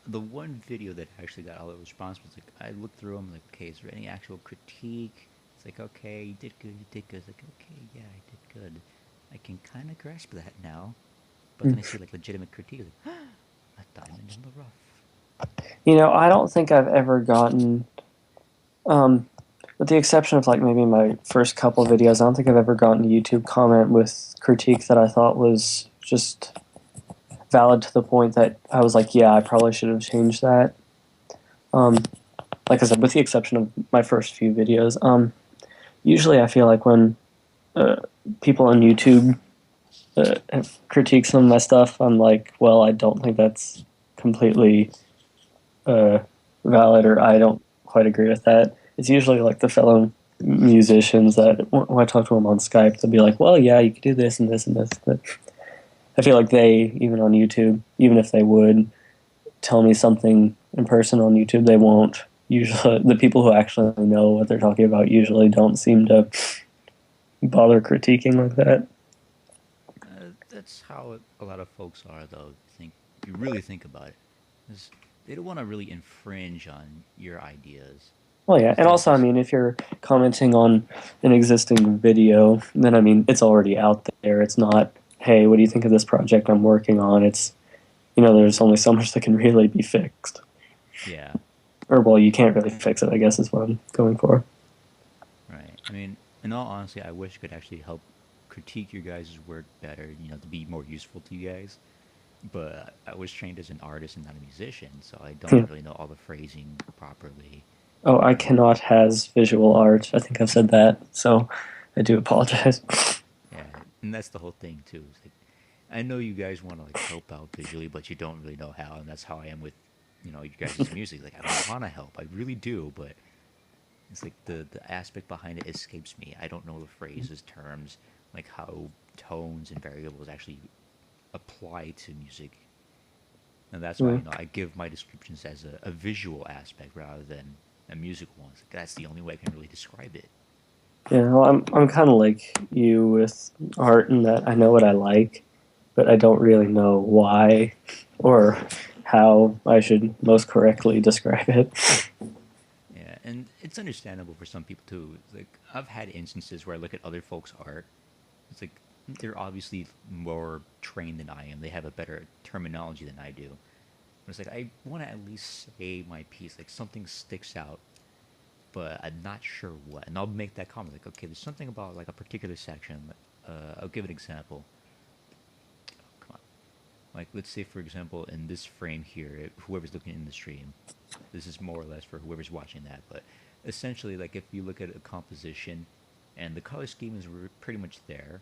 The one video that actually got all the response was like, I looked through them, like, okay, is there any actual critique? It's like, okay, you did good. It's like, okay, yeah, I did good. I can kind of grasp that now. But then I see, like, legitimate critique, like, a diamond in the rough. You know, I don't think I've ever gotten, with the exception of like maybe my first couple videos, I don't think I've ever gotten a YouTube comment with critique that I thought was just valid to the point that I was like, yeah, I probably should have changed that. Like I said, with the exception of my first few videos, usually I feel like when people on YouTube critique some of my stuff, I'm like, well, I don't think that's completely valid, or I don't quite agree with that. It's usually like the fellow musicians that when I talk to them on Skype, they'll be like, well, yeah, you could do this and this and this. But I feel like they, even on YouTube, even if they would tell me something in person on YouTube, they won't. Usually, the people who actually know what they're talking about usually don't seem to bother critiquing like that. That's how a lot of folks are, though. Think you really think about it, 'cause they don't want to really infringe on your ideas. Well, yeah, 'Cause and they're also, I just mean, if you're commenting on an existing video, then I mean, it's already out there. It's not, hey, what do you think of this project I'm working on? It's, there's only so much that can really be fixed. yeah, Or, well, you can't really fix it, I guess is what I'm going for. right. I mean, in all honesty, I wish I could actually help critique your guys' work better. To be more useful to you guys. But I was trained as an artist and not a musician, so I don't really know all the phrasing properly. Oh, I cannot has visual art. I think I've said that, so I do apologize. Yeah, and that's the whole thing too. It's like, I know you guys want to like help out visually, but you don't really know how, and that's how I am with, you guys' music. Like I don't want to help, I really do, but it's like the aspect behind it escapes me. I don't know the phrases, terms, like how tones and variables actually apply to music. And that's why, Yeah. I give my descriptions as a visual aspect rather than a musical one. It's like, that's the only way I can really describe it. Yeah, well, I'm kind of like you with art in that I know what I like, but I don't really know why or how I should most correctly describe it. Yeah, and it's understandable for some people too. It's like I've had instances where I look at other folks' art. It's like they're obviously more trained than I am. They have a better terminology than I do. But it's like I want to at least say my piece. Like something sticks out, but I'm not sure what. And I'll make that comment. Like, okay, there's something about like a particular section. I'll give an example. Oh, come on. Like, let's say, for example, in this frame here, whoever's looking in the stream, this is more or less for whoever's watching that. But essentially, like, if you look at a composition and the color scheme is pretty much there,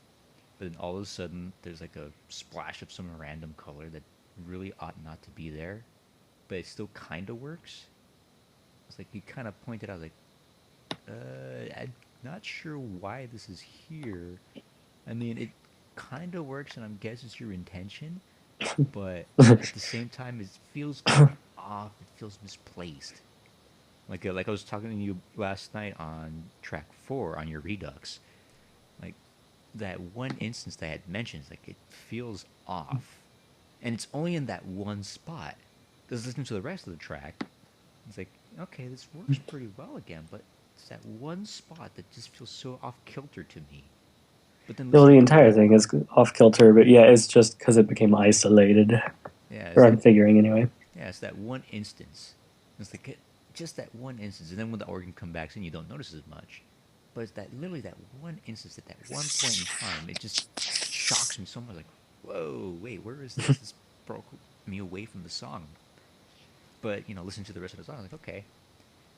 but then all of a sudden there's like a splash of some random color that really ought not to be there, but it still kind of works. It's like you kind of pointed out, like, I'm not sure why this is here. I mean, it kind of works, and I guess it's your intention, but at the same time, it feels kind of off. It feels misplaced. Like I was talking to you last night on track 4 on your Redux. Like that one instance that I had mentioned, like it feels off, and it's only in that one spot. Because listening to the rest of the track, it's like, okay, this works pretty well again, but it's that one spot that just feels so off kilter to me. But then Well, the listening to entire thing is off kilter, but yeah, it's just because it became isolated. yeah, Or I'm figuring anyway. yeah, it's that one instance. It's like just that one instance, and then when the organ comes back in, you don't notice as much. But it's that literally that one instance at that one point in time, it just shocks me so much. Like, whoa, wait, where is this? This broke me away from the song. But listen to the rest of the song. I'm like, okay.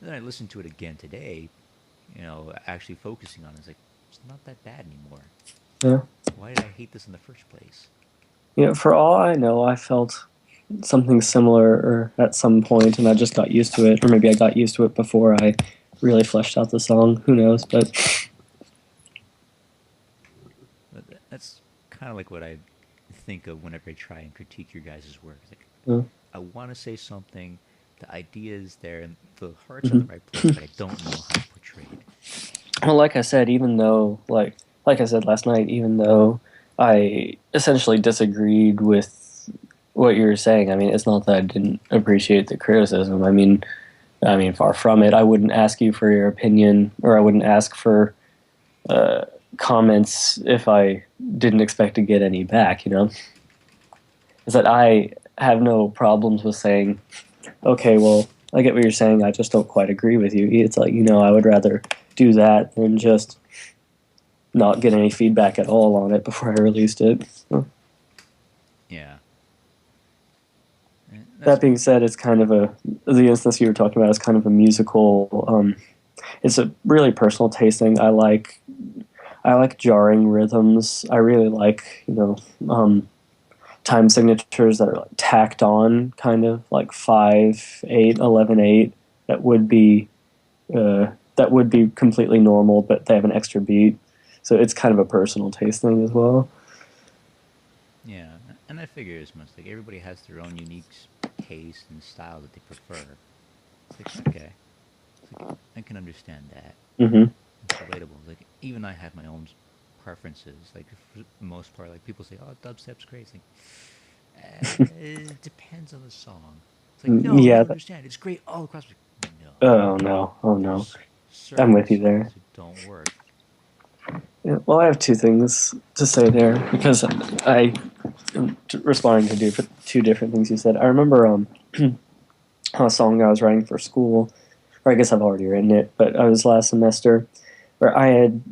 And then I listened to it again today. Actually focusing on it. It's like it's not that bad anymore. Yeah. Why did I hate this in the first place? For all I know, I felt something similar or at some point, and I just got used to it. Or maybe I got used to it before I really fleshed out the song. Who knows? But That's kind of like what I think of whenever I try and critique your guys' work. It's like, yeah. I want to say something, the idea is there, and the heart's on the right place, but I don't know how to portray it. Well, like I said, even though, like I said last night, even though I essentially disagreed with what you were saying, I mean, it's not that I didn't appreciate the criticism. I mean, far from it. I wouldn't ask you for your opinion, or I wouldn't ask for comments if I didn't expect to get any back. Is that I have no problems with saying, okay, well, I get what you're saying. I just don't quite agree with you. It's like, I would rather do that than just not get any feedback at all on it before I released it. Yeah. That being said, it's kind of the instance you were talking about is kind of a musical, it's a really personal taste thing. I I like jarring rhythms. I really like, time signatures that are like tacked on, kind of like 5/8, 11/8. That would be completely normal, but they have an extra beat. So it's kind of a personal taste thing as well. Yeah, and I figure as much. Like everybody has their own unique taste and style that they prefer. It's like okay, it's like I can understand that. Hmm. It's relatable. Like even I have my own preferences. Like for the most part, like people say, "Oh, dubstep's great." It's like it depends on the song. It's like no, you Yeah. don't understand. It's great all across. Like, no, Oh no. Oh no. there's I'm certain with you there. songs that don't work. Yeah, well, I have two things to say there because I am responding to two different things you said. I remember a song I was writing for school, or I guess I've already written it, but I was last semester where I had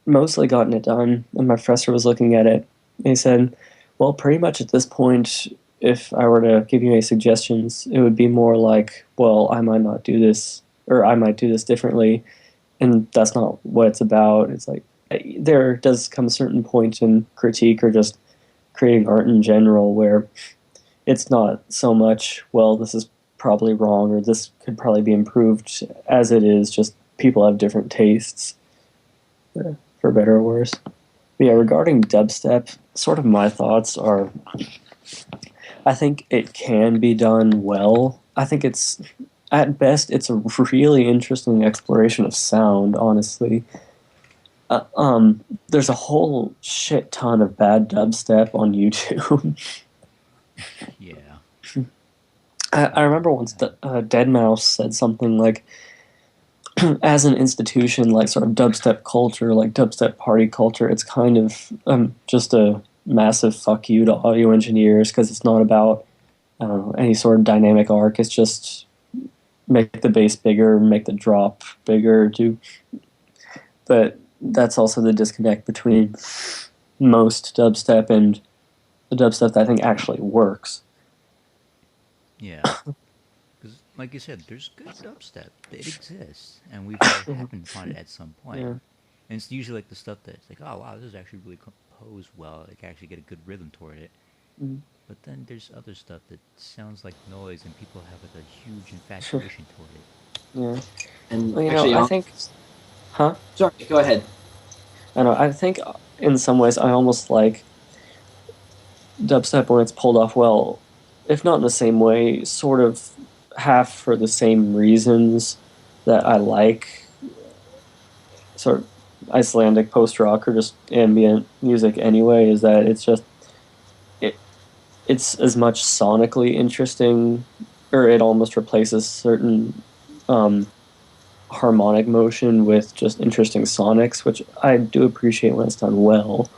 mostly gotten it done, and my professor was looking at it. And he said, "Well, pretty much at this point, if I were to give you any suggestions, it would be more like, well, I might not do this, or I might do this differently." And that's not what it's about. It's like there does come a certain point in critique or just creating art in general where it's not so much, well, this is probably wrong or this could probably be improved, as it is just people have different tastes, for better or worse. But yeah, regarding dubstep, sort of my thoughts are I think it can be done well. I think it's, at best, it's a really interesting exploration of sound, honestly. There's a whole shit ton of bad dubstep on YouTube. Yeah, I remember once Dead Mouse said something like, as an institution, like sort of dubstep culture, like dubstep party culture, it's kind of just a massive fuck you to audio engineers because it's not about any sort of dynamic arc. It's just make the bass bigger, make the drop bigger, but that's also the disconnect between most dubstep and the dubstep that I think actually works. yeah. Because, like you said, there's good dubstep. It exists, and we've all happened upon it at some point. Yeah. And it's usually like the stuff that's like, oh wow, this is actually really composed well. Like, actually get a good rhythm toward it. Mhm. But then there's other stuff that sounds like noise, and people have like a huge infatuation toward it. Yeah. And Well, actually, I think, huh? sorry, go ahead. I don't know. I think in some ways I almost like dubstep when it's pulled off well, if not in the same way, sort of half for the same reasons that I like sort of Icelandic post rock or just ambient music anyway, is that it's just it's as much sonically interesting, or it almost replaces certain harmonic motion with just interesting sonics, which I do appreciate when it's done well.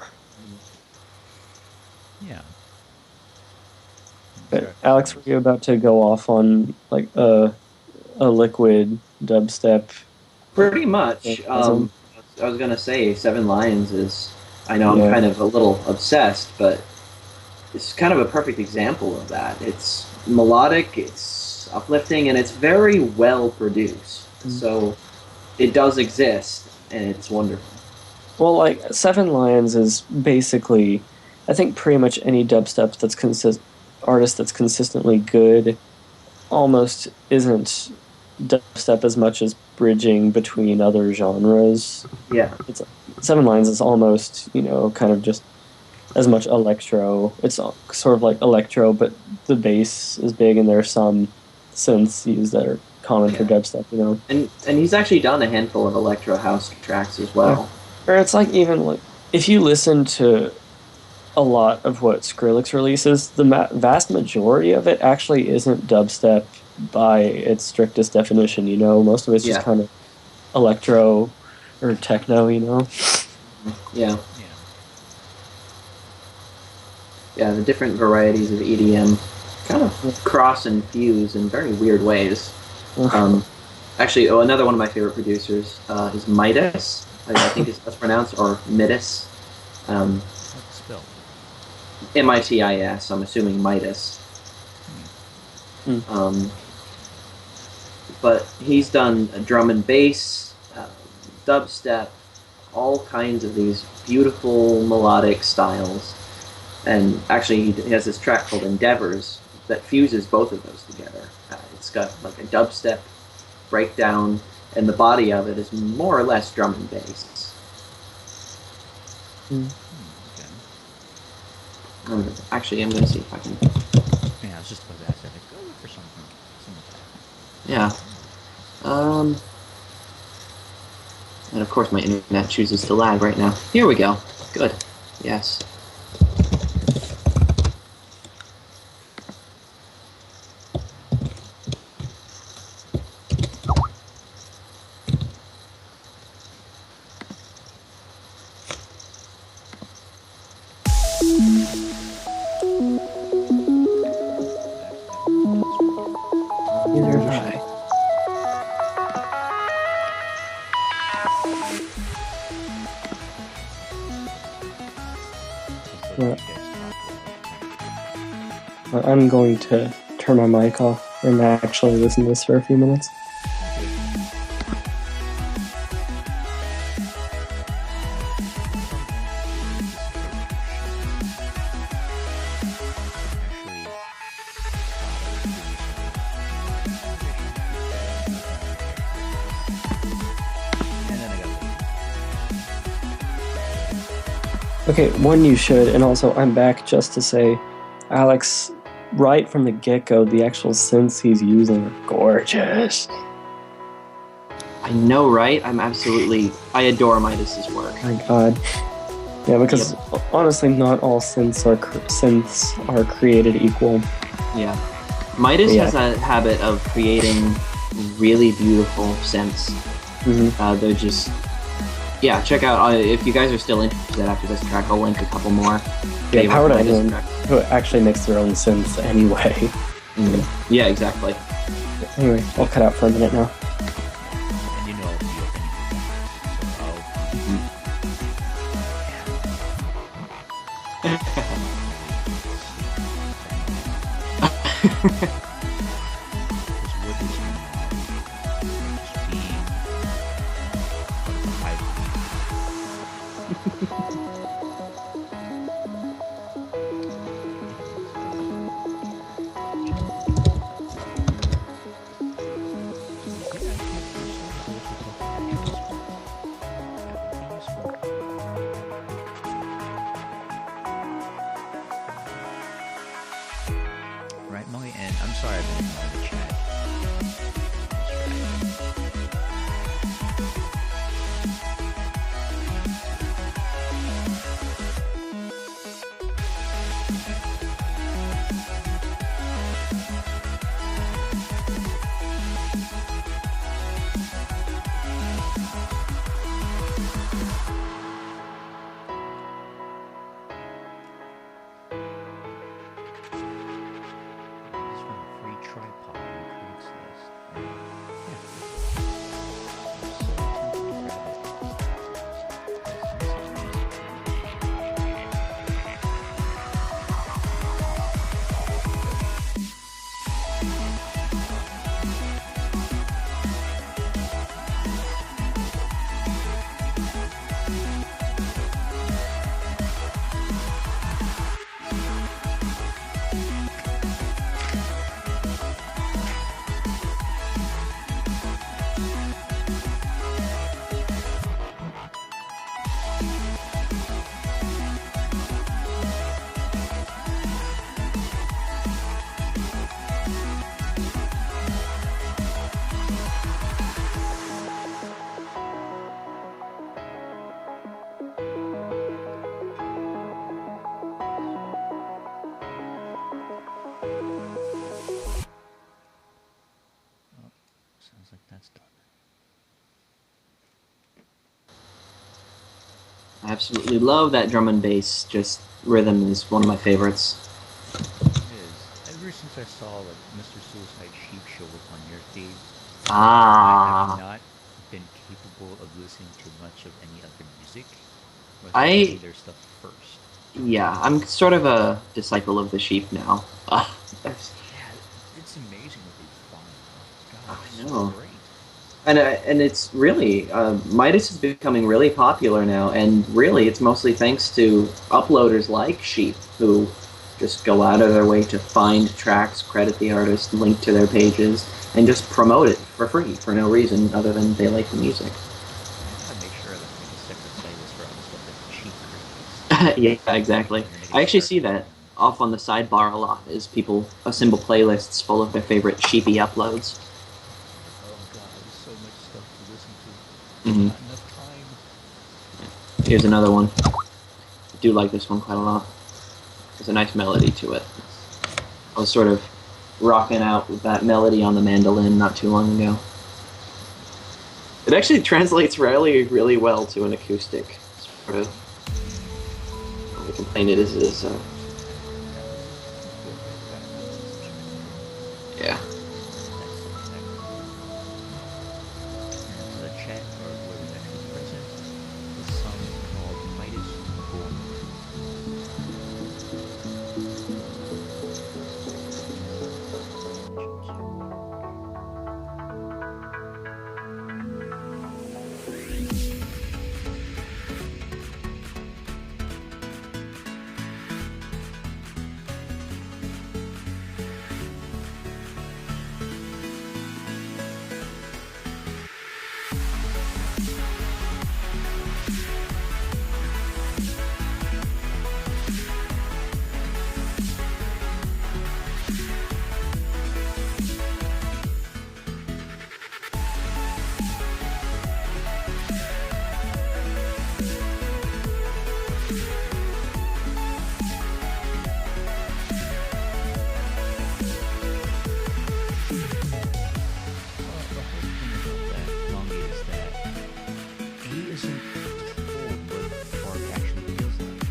Yeah. But Alex, were you about to go off on like a liquid dubstep? Pretty much. Awesome. I was gonna say Seven Lions is. I know I'm Yeah. kind of a little obsessed, but it's kind of a perfect example of that. It's melodic, it's uplifting, and it's very well produced. So it does exist, and it's wonderful. Well, like Seven Lions is basically, I think pretty much any dubstep artist that's consistently good almost isn't dubstep as much as bridging between other genres. Yeah. Seven Lions is almost, kind of just as much electro. It's sort of like electro, but the bass is big, and there are some synths used that are common for dubstep. And he's actually done a handful of electro house tracks as well. Or it's like even like if you listen to a lot of what Skrillex releases, the vast majority of it actually isn't dubstep by its strictest definition. Most of it's just kind of electro or techno. Yeah. Yeah, the different varieties of EDM kind of cross and fuse in very weird ways. Actually, another one of my favorite producers is Midas. I think that's pronounced, or Midas. What's it spelled? Mitis. I'm assuming Midas. But he's done drum and bass, dubstep, all kinds of these beautiful melodic styles. And actually, he has this track called Endeavors that fuses both of those together. It's got like a dubstep breakdown, and the body of it is more or less drum and bass. Mm. Okay. Actually, I'm going to see if I can. Yeah, I was just about to ask that. Like, go look for something. Yeah. And of course, my internet chooses to lag right now. Here we go. Good. Yes. Neither have I. Just let you guys talk about it. I'm going to turn my mic off and actually listen to this for a few minutes. And then I got Okay, one you should, and also I'm back just to say, Alex, right from the get-go, the actual synths he's using are gorgeous. I know, right? I adore Midas's work. My God. Yeah, because honestly, not all synths are created equal. Yeah. Midas Yeah. has a habit of creating really beautiful synths. Mm-hmm. They're just... Yeah, check out... if you guys are still interested after this track, I'll link a couple more. Yeah, favorite Power Midas Island, tracks. who actually makes their own synths anyway. Mhm. Yeah, exactly. Anyway, I'll cut out for a minute now. and you know I'll be open. So right, Molly? And I'm sorry I've been ignoring the chat. This one, free tripod on Craigslist. Sounds like that's done. I absolutely love that drum and bass. Just rhythm is one of my favorites. It is. Ever since I saw like Mr. Suicide Sheep show up on your feed, I have not been capable of listening to much of any other music. I- their stuff first. Yeah, I'm sort of a disciple of the sheep now. Yeah, it's amazing what they find. God, I it's know. so great. And it's really Midas is becoming really popular now, and really it's mostly thanks to uploaders like Sheep who just go out of their way to find tracks, credit the artist, link to their pages, and just promote it for free for no reason other than they like the music. I gotta make sure that I make a separate playlist for all the stuff that Cheap creates. Yeah, exactly. And then I can I actually start. see that off on the sidebar a lot. Is people assemble playlists full of their favorite Sheepy uploads. Oh god, there's so much stuff to listen to. There's Hmm not enough time. Here's another one. I do like this one quite a lot. There's a nice melody to it. I was sort of rocking out with that melody on the mandolin not too long ago. It actually translates really well to an acoustic. Sort of. The complaint it is Feel free to background musician. yeah. That's so technical. And to the chat, or whoever's actually present, this song is called Midas Born. Revelations. Well, the whole thing about that Longy is that he isn't told what Bark actually feels like.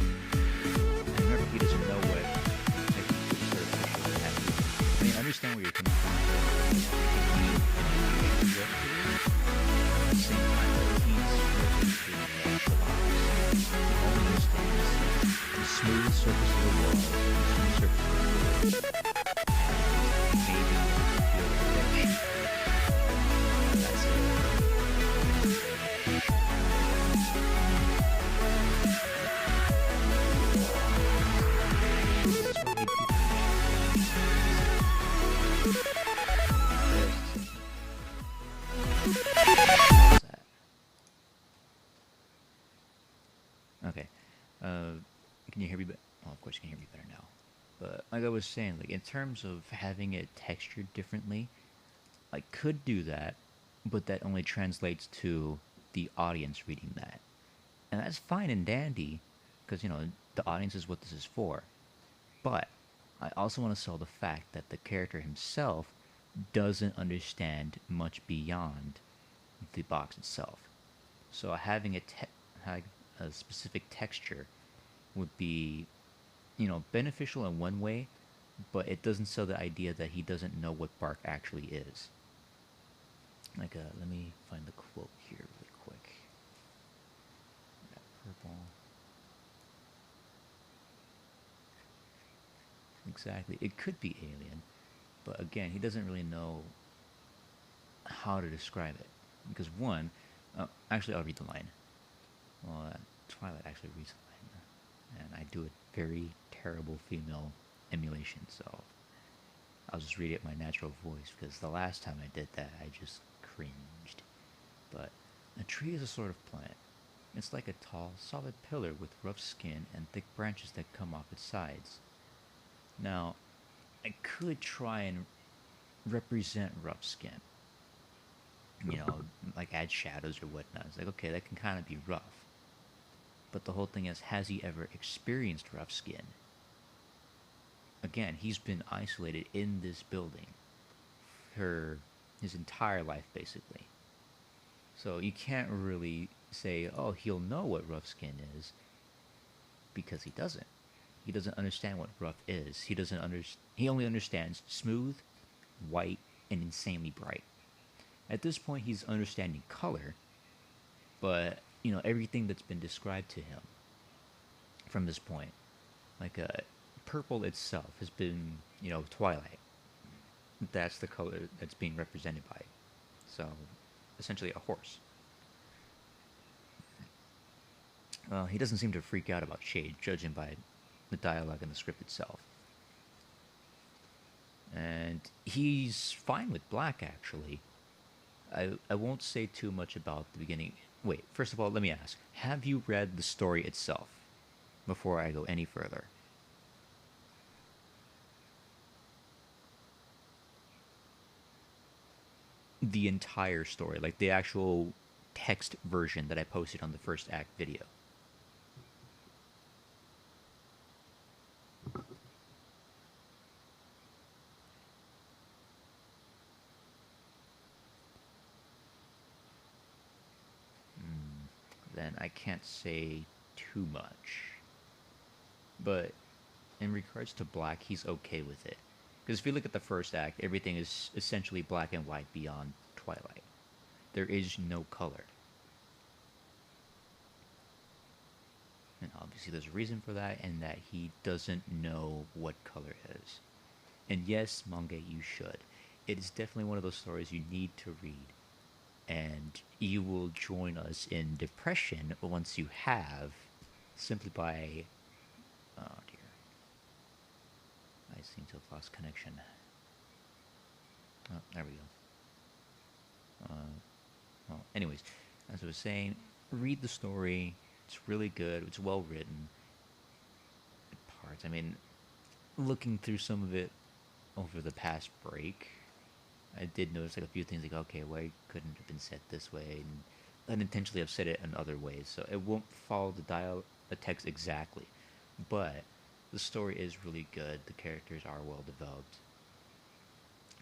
And remember, he doesn't know what like sort of actually is happening. I mean, I understand where you're coming from. He initiations of it. At the same time, like, he's struggling to intellectualize. He only understands the smooth surface of the world, the smooth surface of the world, and maybe feel rich. That's it. This is what he How's that? Okay. Can you hear me better? Well, of course you can hear me better now. But like I was saying, like in terms of having it textured differently, I could do that, but that only translates to the audience reading that. And that's fine and dandy, because, the audience is what this is for. But I also want to sell the fact that the character himself doesn't understand much beyond the box itself. So having a specific texture would be, beneficial in one way, but it doesn't sell the idea that he doesn't know what bark actually is. Like, let me find the quote here really quick. That purple. Exactly. It could be alien, but again, he doesn't really know how to describe it. Because one, actually, I'll read the line. Well, Twilight actually reads the line, and I do a very terrible female emulation, so I'll just read it in my natural voice because the last time I did that, I just cringed. But a tree is a sort of plant. It's like a tall, solid pillar with rough skin and thick branches that come off its sides. Now, I could try and represent rough skin, you know, like add shadows or whatnot. It's like, okay, that can kind of be rough. But the whole thing is, has he ever experienced rough skin? Again, he's been isolated in this building for his entire life, basically. So you can't really say, oh, he'll know what rough skin is, because he doesn't. He doesn't understand what rough is. He only understands smooth, white, and insanely bright. At this point, he's understanding color, but everything that's been described to him from this point, like purple itself, has been twilight. That's the color that's being represented by. So essentially a horse. He doesn't seem to freak out about shade, judging by the dialogue in the script itself. And he's fine with black, actually. I won't say too much about the beginning. Wait, first of all, let me ask. Have you read the story itself before I go any further? The entire story, like the actual text version that I posted on the first act video. Then I can't say too much. But in regards to black, he's okay with it. Because if you look at the first act, everything is essentially black and white beyond Twilight. There is no color. And obviously there's a reason for that, and that he doesn't know what color is. And yes, manga, you should. It is definitely one of those stories you need to read. And you will join us in depression once you have, simply by... Oh dear. I seem to have lost connection. Oh, there we go. Well, anyways, as I was saying, read the story. It's really good. It's well written. Parts. I mean, looking through some of it over the past break, I did notice like a few things like, okay, why couldn't it have been said this way? And unintentionally I've said it in other ways, so it won't follow the text exactly. But the story is really good. The characters are well developed.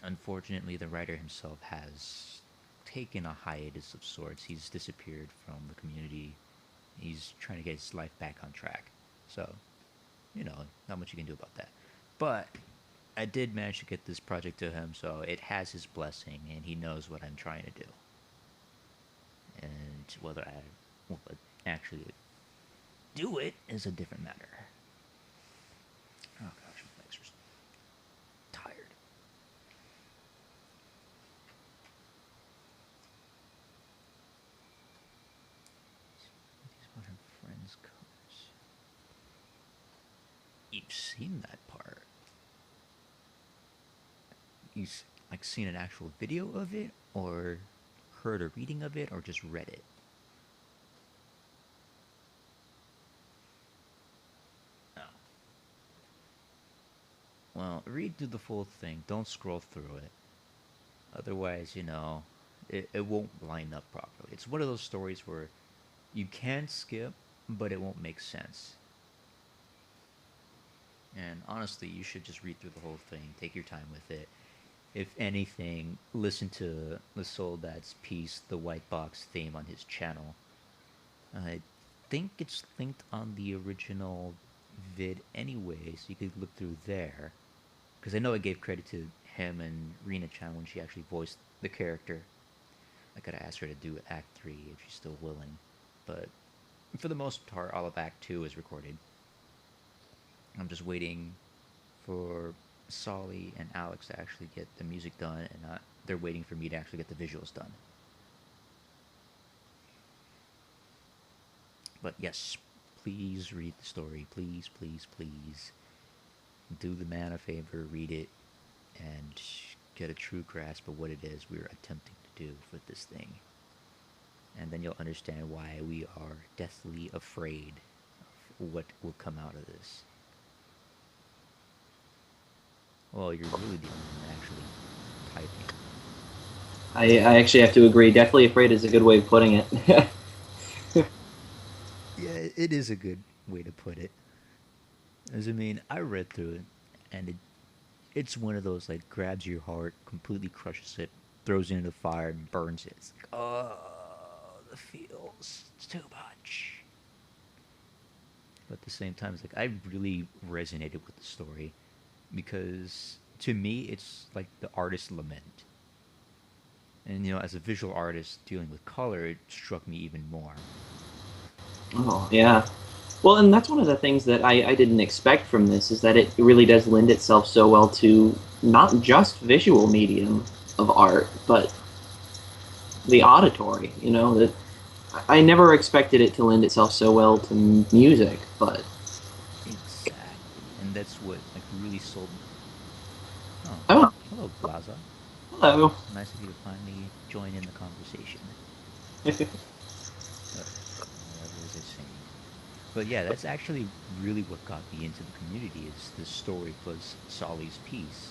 Unfortunately, the writer himself has taken a hiatus of sorts. He's disappeared from the community. He's trying to get his life back on track. So, not much you can do about that. But I did manage to get this project to him, so it has his blessing, and he knows what I'm trying to do. And whether I will actually do it is a different matter. Oh gosh, my legs are tired. These modern friends colors. You've seen that part. You've like seen an actual video of it, or heard a reading of it, or just read it? Oh. Well, read through the full thing. Don't scroll through it. Otherwise, it won't line up properly. It's one of those stories where you can skip, but it won't make sense. And honestly, you should just read through the whole thing. Take your time with it. If anything, listen to the Soul Dad's piece, the White Box theme, on his channel. I think it's linked on the original vid anyway, so you could look through there. Because I know I gave credit to him and Rina-chan when she actually voiced the character. I gotta ask her to do Act 3 if she's still willing. But for the most part, all of Act 2 is recorded. I'm just waiting for Solly and Alex to actually get the music done, and they're waiting for me to actually get the visuals done. But yes, please read the story. Please, please, please. Do the man a favor, read it, and get a true grasp of what it is we're attempting to do with this thing. And then you'll understand why we are deathly afraid of what will come out of this. Well, you're really the only one actually typing. I actually have to agree. Deathly afraid is a good way of putting it. Yeah, it is a good way to put it. As I mean, I read through it, and it's one of those, like, grabs your heart, completely crushes it, throws it into the fire, and burns it. It's like, oh, the feels. It's too much. But at the same time, it's like, I really resonated with the story. Because to me, it's like the artist's lament. And as a visual artist dealing with color, it struck me even more. Oh, yeah. Well, and that's one of the things that I didn't expect from this, is that it really does lend itself so well to not just visual medium of art, but the auditory. You know that I never expected it to lend itself so well to music, but Exactly, and that's what like really sold. Oh, oh, hello, Blaza. hello. Nice of you to finally join in the conversation. But what was I saying? But yeah, that's actually really what got me into the community is the story plus Solly's piece.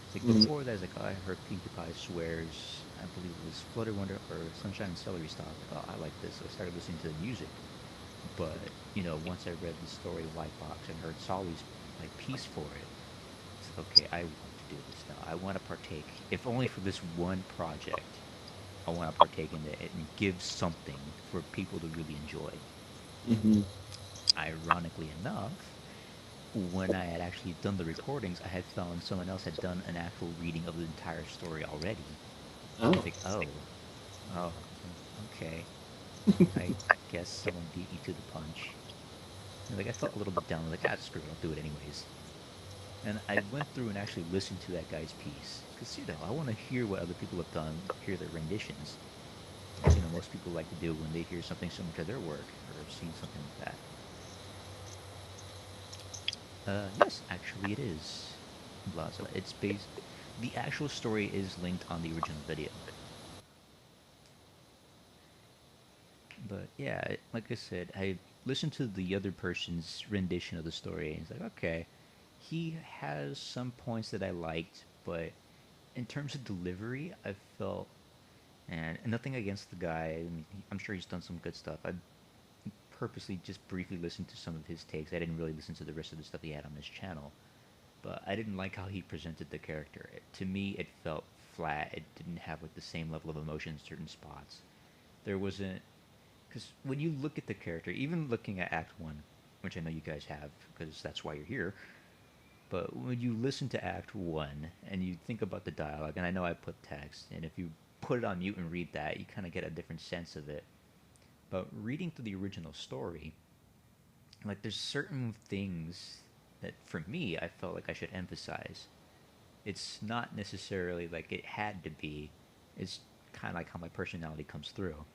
It's like Mhm. before that, it's like, oh, I heard Pinkie Pie swears. I believe it was Flutter Wonder or Sunshine and Celery Star. I was like, oh, I like this. So I started listening to the music. But once I read the story of White Box and heard Solly's like piece for it, it's like, okay, I want to do this now. I want to partake, if only for this one project. I want to partake in it and give something for people to really enjoy. Mhm. Ironically enough, when I had actually done the recordings, I had found someone else had done an actual reading of the entire story already. Oh. It's like, oh, okay. I guess someone beat me to the punch. And like I felt a little bit down. Like, screw it, I'll do it anyways. And I went through and actually listened to that guy's piece because I want to hear what other people have done, hear their renditions, as most people like to do when they hear something similar to their work or have seen something like that. Yes, actually, it is. Blaza. It's based. The actual story is linked on the original video. But yeah, like I said, I listened to the other person's rendition of the story, and it's like, okay, he has some points that I liked, but in terms of delivery, I felt, and nothing against the guy. I mean, I'm sure he's done some good stuff. I purposely just briefly listened to some of his takes. I didn't really listen to the rest of the stuff he had on his channel, but I didn't like how he presented the character. To me, it felt flat. It didn't have like the same level of emotion in certain spots. There wasn't because when you look at the character, even looking at Act One, which I know you guys have because that's why you're here. But when you listen to Act One and you think about the dialogue, and I know I put text, and if you put it on mute and read that, you kind of get a different sense of it. But reading through the original story, like there's certain things that for me I felt like I should emphasize. It's not necessarily like it had to be. It's kind of like how my personality comes through.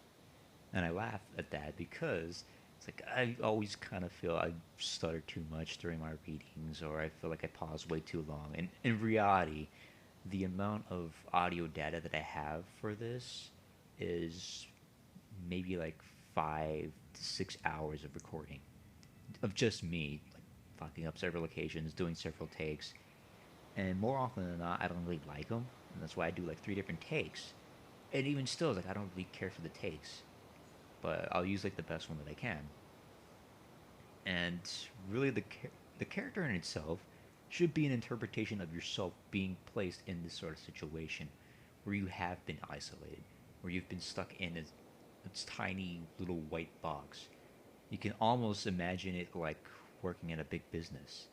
And I laugh at that because it's like I always kind of feel I stutter too much during my readings or I feel like I pause way too long. And in reality, the amount of audio data that I have for this is maybe like 5 to 6 hours of recording of just me, like fucking up several occasions, doing several takes. And more often than not, I don't really like them. And that's why I do like 3 different takes. And even still, like I don't really care for the takes, but I'll use like the best one that I can. And really, the character in itself should be an interpretation of yourself being placed in this sort of situation where you have been isolated, where you've been stuck in a tiny little white box. You can almost imagine it like working in a big business,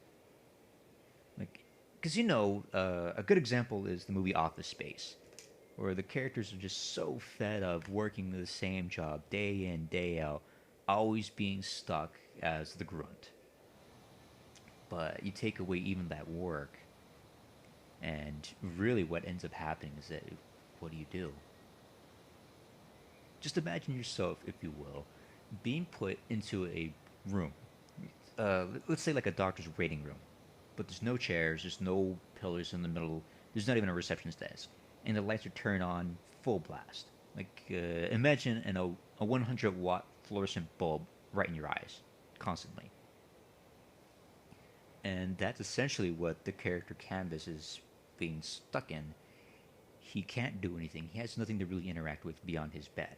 like because a good example is the movie Office Space, where the characters are just so fed up working the same job day in, day out, always being stuck as the grunt. But you take away even that work, and really what ends up happening is that what do you do? Just imagine yourself, if you will, being put into a room. Let's say like a doctor's waiting room, but there's no chairs, there's no pillars in the middle, there's not even a receptionist desk, and the lights are turned on full blast. Like imagine a 100-watt fluorescent bulb right in your eyes, constantly. And that's essentially what the character Canvas is being stuck in. He can't do anything. He has nothing to really interact with beyond his bed.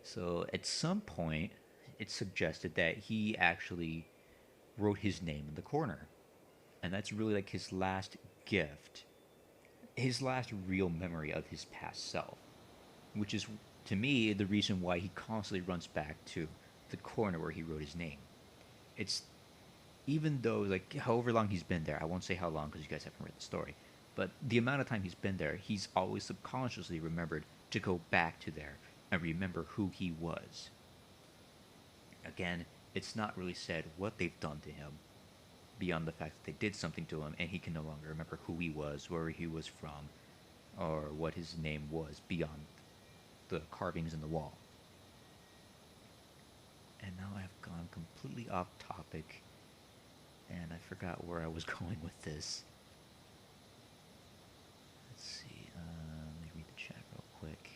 So at some point, it's suggested that he actually wrote his name in the corner. And that's really like his last gift, his last real memory of his past self, which is, to me, the reason why he constantly runs back to the corner where he wrote his name. It's even though, like, however long he's been there, I won't say how long because you guys haven't read the story, but the amount of time he's been there, he's always subconsciously remembered to go back to there and remember who he was. Again, it's not really said what they've done to him beyond the fact that they did something to him and he can no longer remember who he was, where he was from, or what his name was beyond. the carvings in the wall. And now I've gone completely off topic, and I forgot where I was going with this. Let's see. Let me read the chat real quick.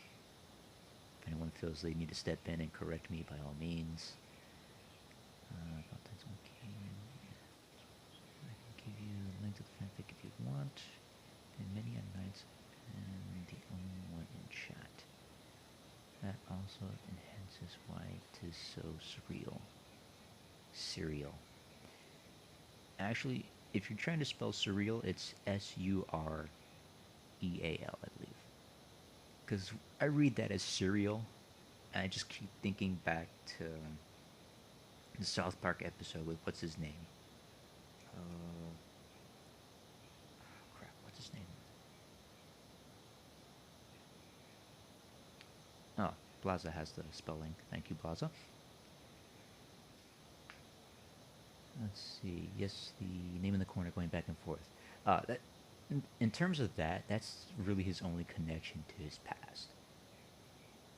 If anyone feels they need to step in and correct me, by all means. That's okay. I can give you a link to the fanfic if you want. And many a nights, and the only one in chat. That also enhances why it is so surreal. Surreal. Actually, if you're trying to spell surreal, it's S-U-R-E-A-L, I believe. Because I read that as cereal, and I just keep thinking back to the South Park episode with what's his name? Crap, what's his name? Oh, Blaza has the spelling. Thank you, Blaza. Let's see. Yes, the name in the corner going back and forth. That, in terms of that, that's really his only connection to his past.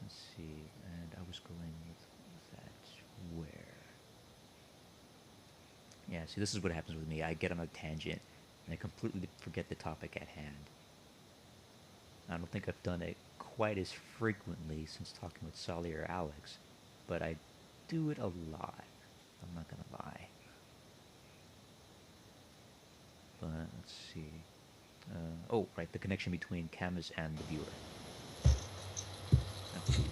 Let's see. And I was going with that where? Yeah, see, this is what happens with me. I get on a tangent, and I completely forget the topic at hand. I don't think I've done it quite as frequently since talking with Sally or Alex, but I do it a lot. I'm not gonna lie. But let's see. Oh, right, the connection between Camus and the viewer. Okay.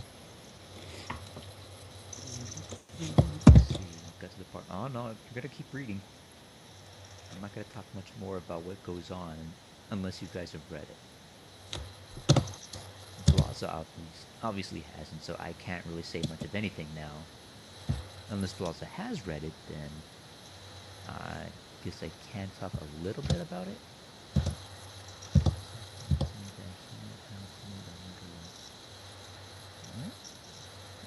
Let's see. Got to the part. Oh no, you gotta keep reading. I'm not gonna talk much more about what goes on unless you guys have read it. Blaza obviously hasn't, so I can't really say much of anything now. Unless Blaza has read it, then I guess I can talk a little bit about it.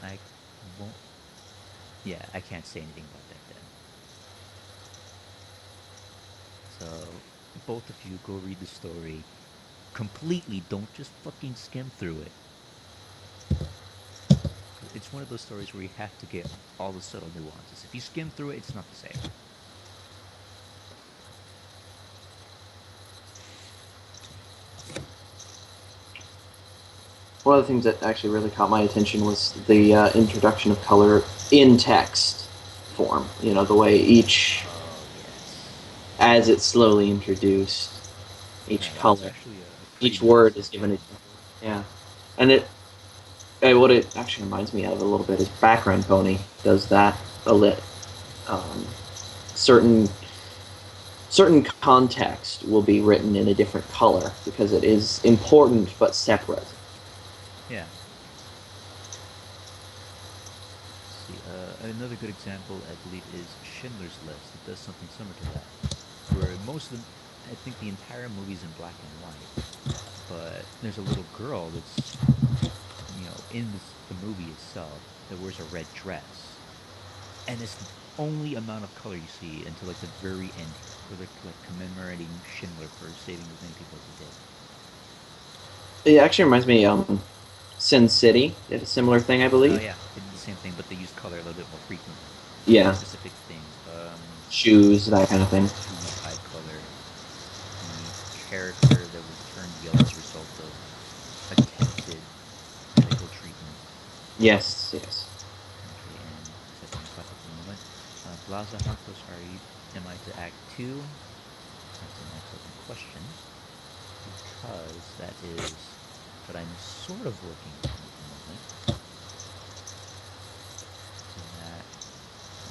I won't. Yeah, I can't say anything about that then. So, both of you go read the story completely. Don't just fucking skim through it. It's one of those stories where you have to get all the subtle nuances. If you skim through it, it's not the same. One of the things that actually really caught my attention was the introduction of color in text form. You know, the way each, as it's slowly introduced, each color, each word is given a yeah, and what it actually reminds me of a little bit is Background Pony does that a lit. Certain context will be written in a different color because it is important but separate. Yeah. See, another good example, I believe, is Schindler's List. It does something similar to that, where most of I think the entire movie's in black and white, but there's a little girl that's, in the movie itself that wears a red dress, and it's the only amount of color you see until like the very end, where they're like commemorating Schindler for saving as many people as he did. It actually reminds me, Sin City did a similar thing, I believe. Oh yeah, they did the same thing, but they used color a little bit more frequently. Yeah. Specific things. Shoes, that kind of thing. Shoes, eye color. The character that was turned yellow as a result of attempted medical treatment. Yes, yes. Okay, and set on topic for a moment. Blaza, how close am I to Act 2? That's an excellent question. Because that is what I'm sort of working on at the moment. So that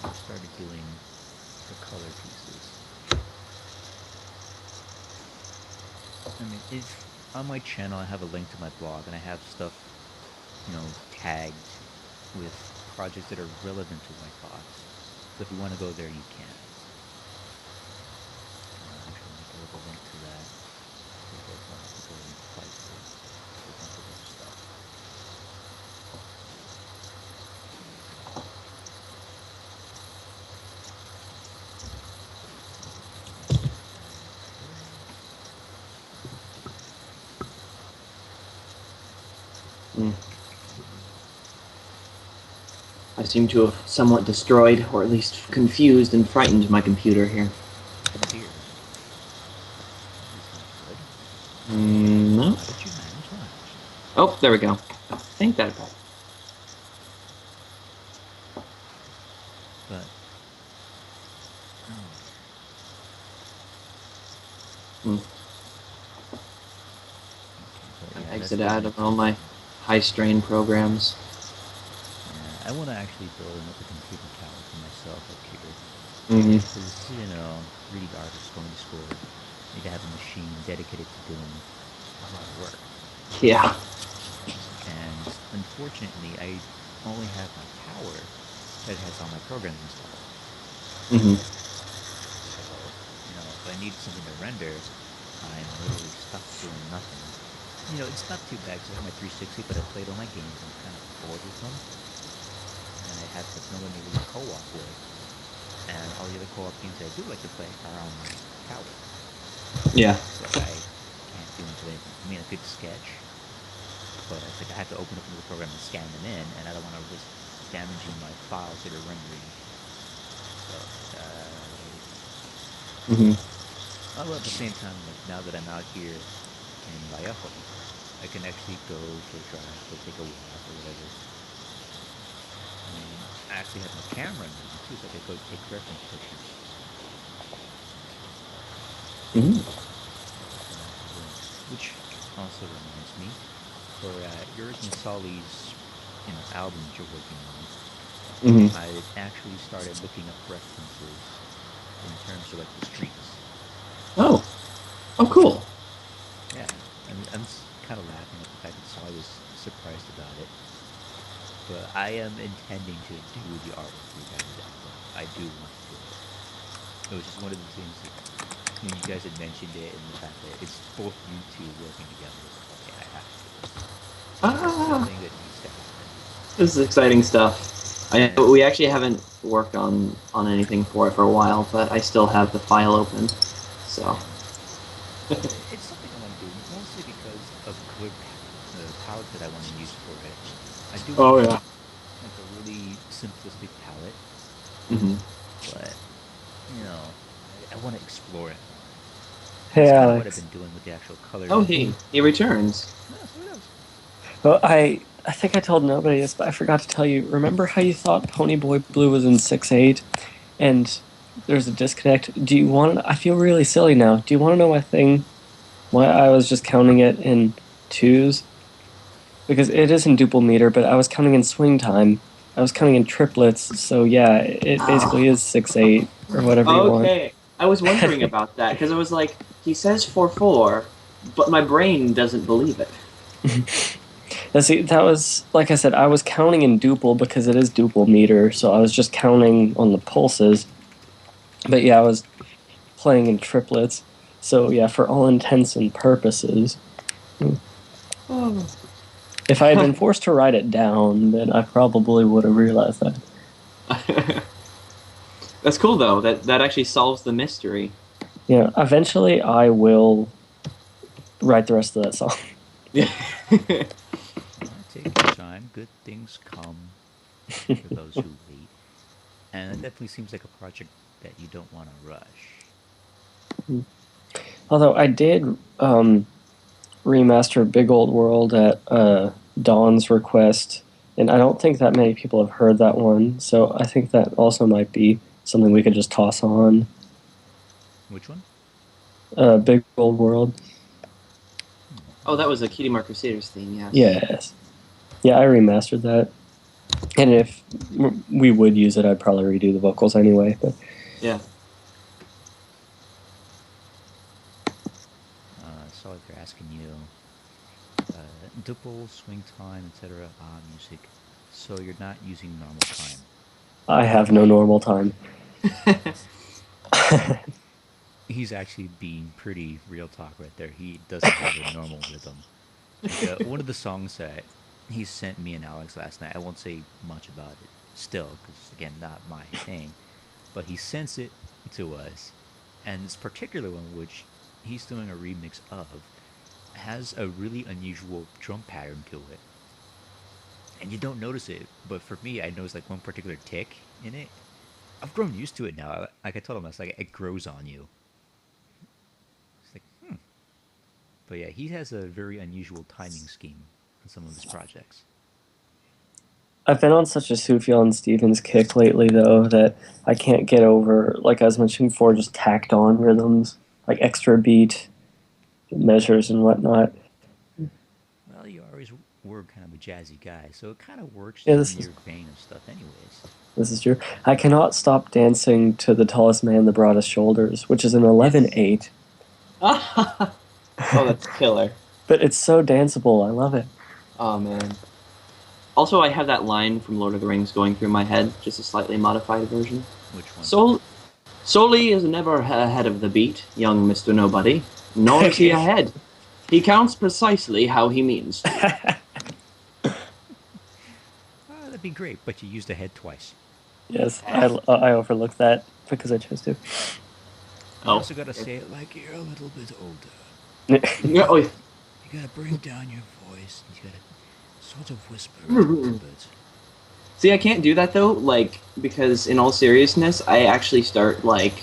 I started doing the color pieces. I mean, if on my channel I have a link to my blog and I have stuff, tagged with projects that are relevant to my thoughts. So if you want to go there, you can. Actually, I'll make a little link to that. So you guys don't have to go and fight for a bunch of other stuff. I seem to have somewhat destroyed, or at least confused and frightened my computer here. Oh dear. This is not good. No. How did you manage that? Oh, there we go. I think that got it. But oh, Hmm. okay, but I yeah, that's exited out of definitely all my something. high-strain programs. Yeah, I want to actually build another computer tower for myself up here. Mm-hmm. Because, you know, 3D artists going to school need to have a machine dedicated to doing a lot of work. Yeah. And unfortunately, I only have my tower that has all my programs installed. Mm-hmm. So, you know, if I need something to render, I'm literally stuck doing nothing. You know, it's not too bad because I have my 360, but I played all my games. I'm kind of bored with them. And I have like no one to really co-op with. And all the other co-op games that I do like to play are on my tower. Yeah. So I can't do much of anything. I mean, I could sketch, but it's like I have to open up another program and scan them in, and I don't want to risk damaging my files that are rendering. So, Mm-hmm. although at the same time, like now that I'm out here in Vallejo, I can actually go for a drive, go take a walk or whatever. I mean, I actually have my camera now too, so I could go take reference pictures. Mm-hmm. Which also reminds me, for yours and Solly's, you know, album that you're working on, Mm-hmm. I actually started looking up references in terms of like the streets. Oh. Oh, cool. Yeah, I'm kind of laughing at the fact that Solly was surprised about it, but I am intending to do the artwork for you guys' album. I do want to do it. It was just one of the things that when you guys had mentioned it and the fact that it's both you two working together, it's like, okay, I have to do this. This is a Ah. thing that needs to happen. This is exciting stuff. And We actually haven't worked on anything for it for a while, but I still have the file open. So. yeah, it's something I want to do mostly because of the palette that I want to use for it. I do want Oh to yeah. make like a really simplistic palette, Mm-hmm. but you know, I want to explore it more. And Hey, that's kind of what I've Alex. been doing with the actual colors. Oh, he returns. No, so it is. Well, I think I told nobody this, but I forgot to tell you. Remember how you thought Ponyboy Blue was in 6/8, and there's a disconnect? Do you want? I feel really silly now. Do you want to know my thing? Why I was just counting it in twos? Because it is in duple meter, but I was counting in swing time. I was counting in triplets, so yeah, it basically is 6/8 or whatever you want. Okay. I was wondering about that because I was like, he says 4/4, but my brain doesn't believe it. Now, see, that was like I said. I was counting in duple because it is duple meter, so I was just counting on the pulses. But yeah, I was playing in triplets. So yeah, for all intents and purposes, Oh. if I had been forced to write it down, then I probably would have realized that. That's cool though. That actually solves the mystery. Yeah, eventually I will write the rest of that song. Yeah. Take your time. Good things come for those who wait. And it definitely seems like a project that you don't want to rush. Although I did remaster Big Old World at Dawn's request, and I don't think that many people have heard that one. So I think that also might be something we could just toss on. Which one? Big Old World. Oh, that was a Cutie Mark Crusaders theme. Yes. Yes. Yeah, I remastered that. And if we would use it, I'd probably redo the vocals anyway. But Yeah. So if they're asking you, duple, swing time, etc. Music. So you're not using normal time. I have no normal time. He's actually being pretty real talk right there. He doesn't have a normal rhythm. Like, one of the songs that he sent me and Alex last night, I won't say much about it still, because again, not my thing. But he sends it to us, and this particular one, which he's doing a remix of, has a really unusual drum pattern to it. and you don't notice it. But for me, I noticed like one particular tick in it. I've grown used to it now. Like I told him, it's like it grows on you. It's like, But yeah, he has a very unusual timing scheme on some of his projects. I've been on such a Sufjan Stevens kick lately, though, that I can't get over, like I was mentioning before, just tacked on rhythms, like extra beat measures and whatnot. Well, you always were kind of a jazzy guy, so it kind of works Yeah, in your vein of stuff, anyways. this is true. I cannot stop dancing to The Tallest Man, the Broadest Shoulders, which is an 11/8. Oh, that's killer. But it's so danceable. I love it. Oh man. Also, I have that line from Lord of the Rings going through my head, just a slightly modified version. Which one? Soli is never ahead of the beat, young Mr. Nobody, nor is he ahead. He counts precisely how he means to. That'd be great, but you used the head twice. Yes, I overlooked that because I chose to. You Oh. also gotta say it like you're a little bit older. Oh, You gotta bring down your voice. You gotta sort of whisper a little bit. see, I can't do that though, like, because in all seriousness, I actually start, like,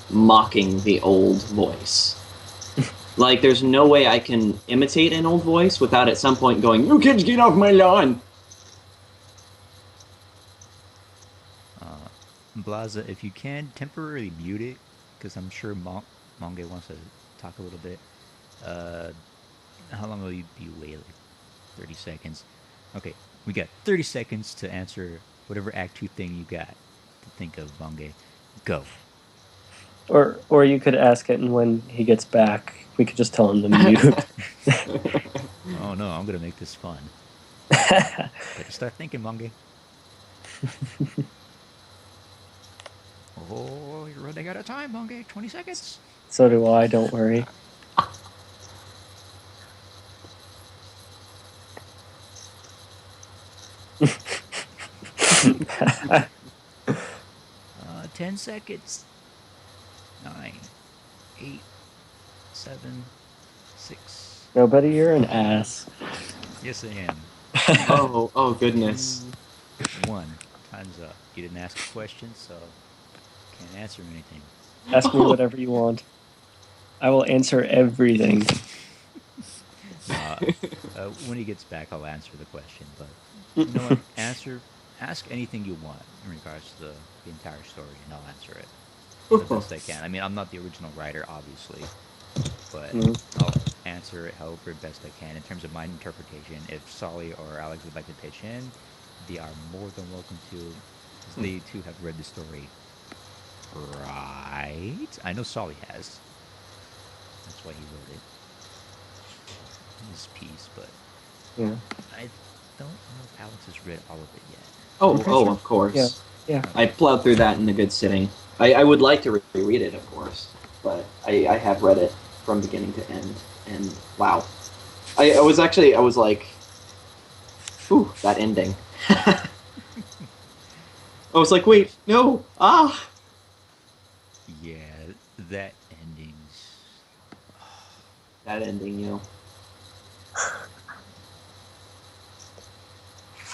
mocking the old voice. Like, there's no way I can imitate an old voice without at some point going, "You kids get off my lawn!" Blaza, if you can, temporarily mute it, because I'm sure Monge wants to talk a little bit. How long will you be away? Like 30 seconds. Okay, we got 30 seconds to answer whatever Act 2 thing you got to think of, Monge. Go. Or you could ask it, and when he gets back, we could just tell him to mute. Oh no, I'm gonna make this fun. Better start thinking, Monge. Oh, you're running out of time, Monge. 20 seconds. So do I. Don't worry. 10 seconds. 9, 8, 7, 6. Nobody, you're an ass. Yes, I am. Oh goodness. 1. Time's up. You didn't ask a question, so can't answer anything. Ask me whatever you want. I will answer everything. When he gets back, I'll answer the question. But you know what? Ask anything you want in regards to the entire story, and I'll answer it the best I can. I mean, I'm not the original writer, obviously, but I'll answer it however best I can in terms of my interpretation. If Solly or Alex would like to pitch in, they are more than welcome to. 'Cause they too have read the story, right? I know Solly has. That's why he wrote it. His piece, but Yeah. I don't know if Alex has read all of it yet. Oh, of course. Yeah. I plowed through that in a good sitting. I would like to reread it, of course, but I have read it from beginning to end, and wow. I was like, ooh, that ending. I was like, wait, no, Yeah, that ending's. that ending, you know.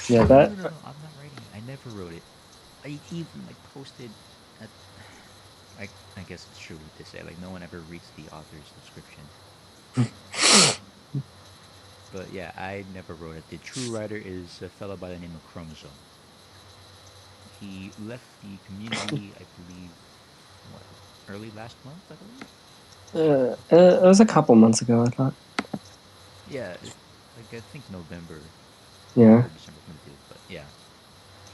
Yeah, No, that. I'm not writing it. I never wrote it. I even posted. I guess it's true what they say. Like no one ever reads the author's description. But yeah, I never wrote it. The true writer is a fellow by the name of Chromosome. He left the community, I believe, early last month, I believe. It was a couple months ago, I thought. Yeah, I think November. Yeah. Or December 22, but yeah.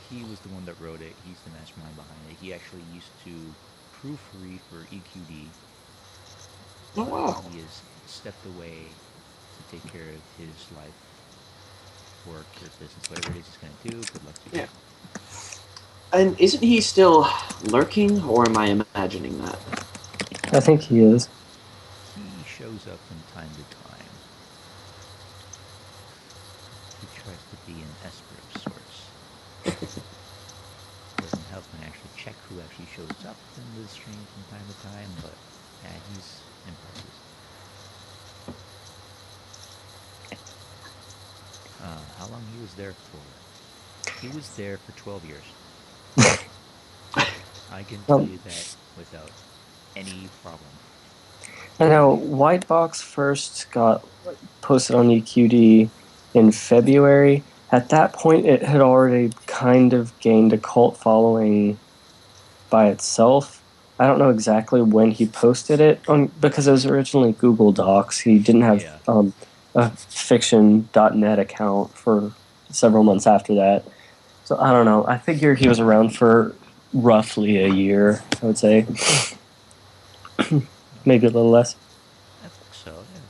He was the one that wrote it. He's the mastermind behind it. He actually used to proofread for EQD. Oh wow. He has stepped away to take care of his life, work, or business, whatever it is he's going to do. Good luck to you. Yeah. And isn't he still lurking, or am I imagining that? I think he is. He shows up from time to time. He tries to be an Esper of sorts. Doesn't help when I actually check who actually shows up in the stream from time to time, but yeah, he's impressive. How long he was there for, He was there for 12 years. I can tell Um, you that without any problem. I know White Box first got posted on EQD in February. At that point, it had already kind of gained a cult following by itself. I don't know exactly when he posted it on because it was originally Google Docs. He didn't have Yeah. a fiction.net account for several months after that. So I don't know. I figure he was around for roughly a year, I would say. Maybe a little less. I think so, yeah.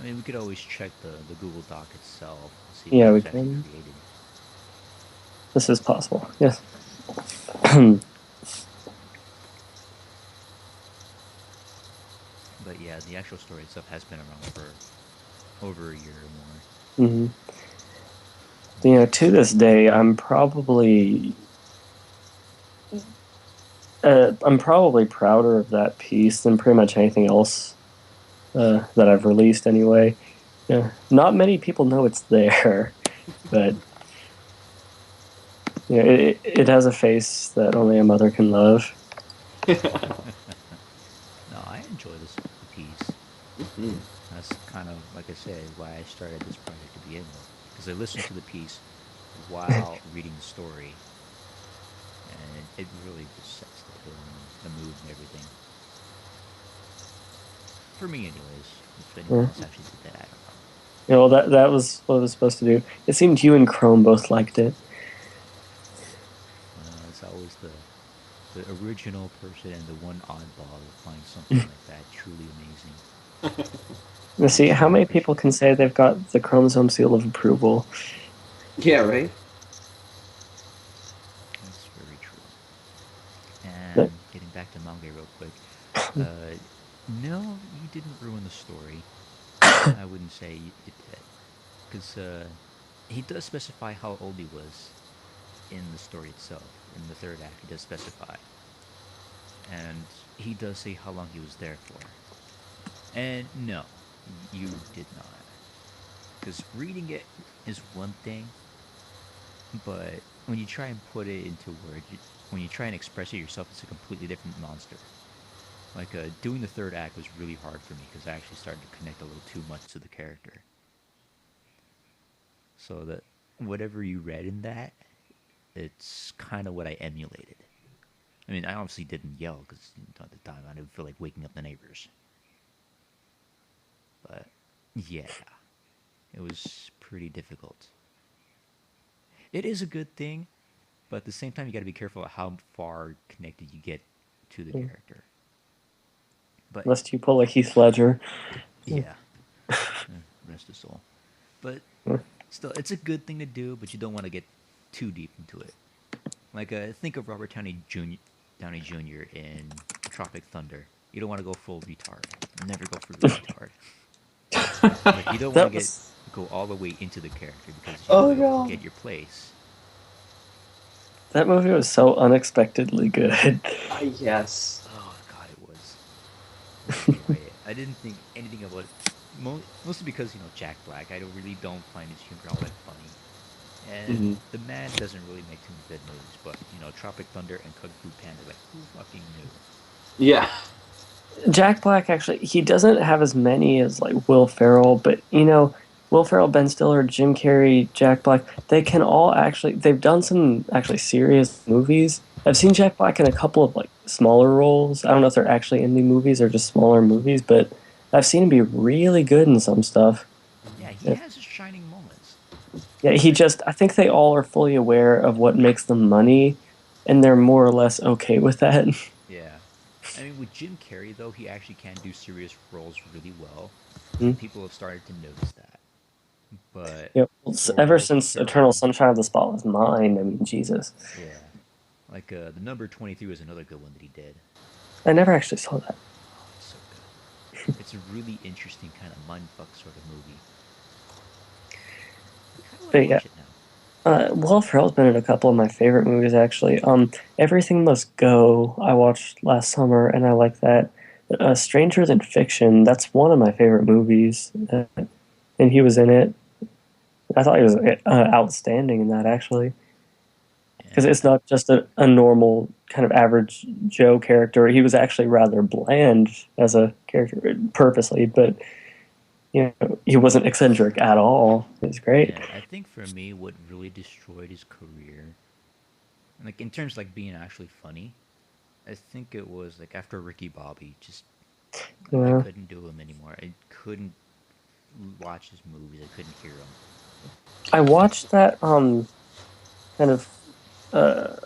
I mean, we could always check the Google Doc itself to see when Yeah, it we was actually can. created. This is possible. Yes. But yeah, the actual story itself has been around for over a year or more. hmm to this day, I'm probably prouder of that piece than pretty much anything else that I've released. Anyway, yeah, not many people know it's there, but it has a face that only a mother can love. No, I enjoy the piece. Mhm. That's kind of, like I said, why I started this project to begin with. Because I listened to the piece while reading the story, and it really just sets the tone and the mood and everything. For me, anyways. If anyone Yeah. else actually did that, I don't know. That was what it was supposed to do. It seemed you and Chrome both liked it. It's always the original person and the one oddball that finds something like that truly amazing. Let's see, how So I many people appreciate can that. say they've got the chromosome seal of approval? Yeah, right. That's very true. That- And getting back to manga real quick, no, you didn't ruin the story. I wouldn't say it did, because he does specify how old he was in the story itself. In the third act, he does specify, and he does say how long he was there for. And no, you did not, because reading it is one thing, but when you try and put it into words, when you try and express it yourself, it's a completely different monster. Like doing the third act was really hard for me because I actually started to connect a little too much to the character. So that whatever you read in that, it's kind of what I emulated. I mean, I obviously didn't yell because at the time I didn't feel like waking up the neighbors. But yeah, it was pretty difficult. It is a good thing, but at the same time, you got to be careful of how far connected you get to the character. But Lest you pull a Heath Ledger. yeah, rest his soul. But still, it's a good thing to do, but you don't want to get too deep into it. Like, think of Robert Downey Jr. in Tropic Thunder. You don't want to go full retard. Never go full retard. Like, you don't want to That get was go all the way into the character because you Oh will no. forget your place. that movie was so unexpectedly good. Yes. Oh God, it was. I don't know why. I didn't think anything about it. Mostly because Jack Black. I really don't find his humor all that funny. And hmm the man doesn't really make too many good movies, but Tropic Thunder and Kung Fu Panda, like who fucking knew? Yeah. Jack Black actually he doesn't have as many as like Will Ferrell, but Will Ferrell, Ben Stiller, Jim Carrey, Jack Black, they can all actually they've done some actually serious movies. I've seen Jack Black in a couple of like smaller roles. I don't know if they're actually indie movies or just smaller movies, but I've seen him be really good in some stuff. Yeah, he Yeah, has his shining moments. yeah, he just I think they all are fully aware of what makes them money and they're more or less okay with that. Yeah. I mean, with Jim Carrey, though, he actually can do serious roles really well, and Mhm. people have started to notice that. But Yep. for Ever Will since Eternal Ferrell, Sunshine of the Spotless Mind, I mean, Jesus. yeah, like the number 23 was another good one that he did. I never actually saw that. Oh, it's so good. It's a really interesting kind of mindfuck sort of movie. I kind of want to But yeah, watch it now. Will Ferrell's been in a couple of my favorite movies, actually. Everything Must Go, I watched last summer, and I like that. Stranger Than Fiction, that's one of my favorite movies, and he was in it. I thought he was outstanding in that, actually. Because Yeah, it's not just a normal kind of average Joe character. He was actually rather bland as a character purposely, but he wasn't eccentric at all. It was great. yeah. I think for me, what really destroyed his career, like in terms of like being actually funny, I think it was like after Ricky Bobby. Just I Yeah. couldn't do him anymore. I couldn't watch his movies. I couldn't hear him. I watched that kind of uh,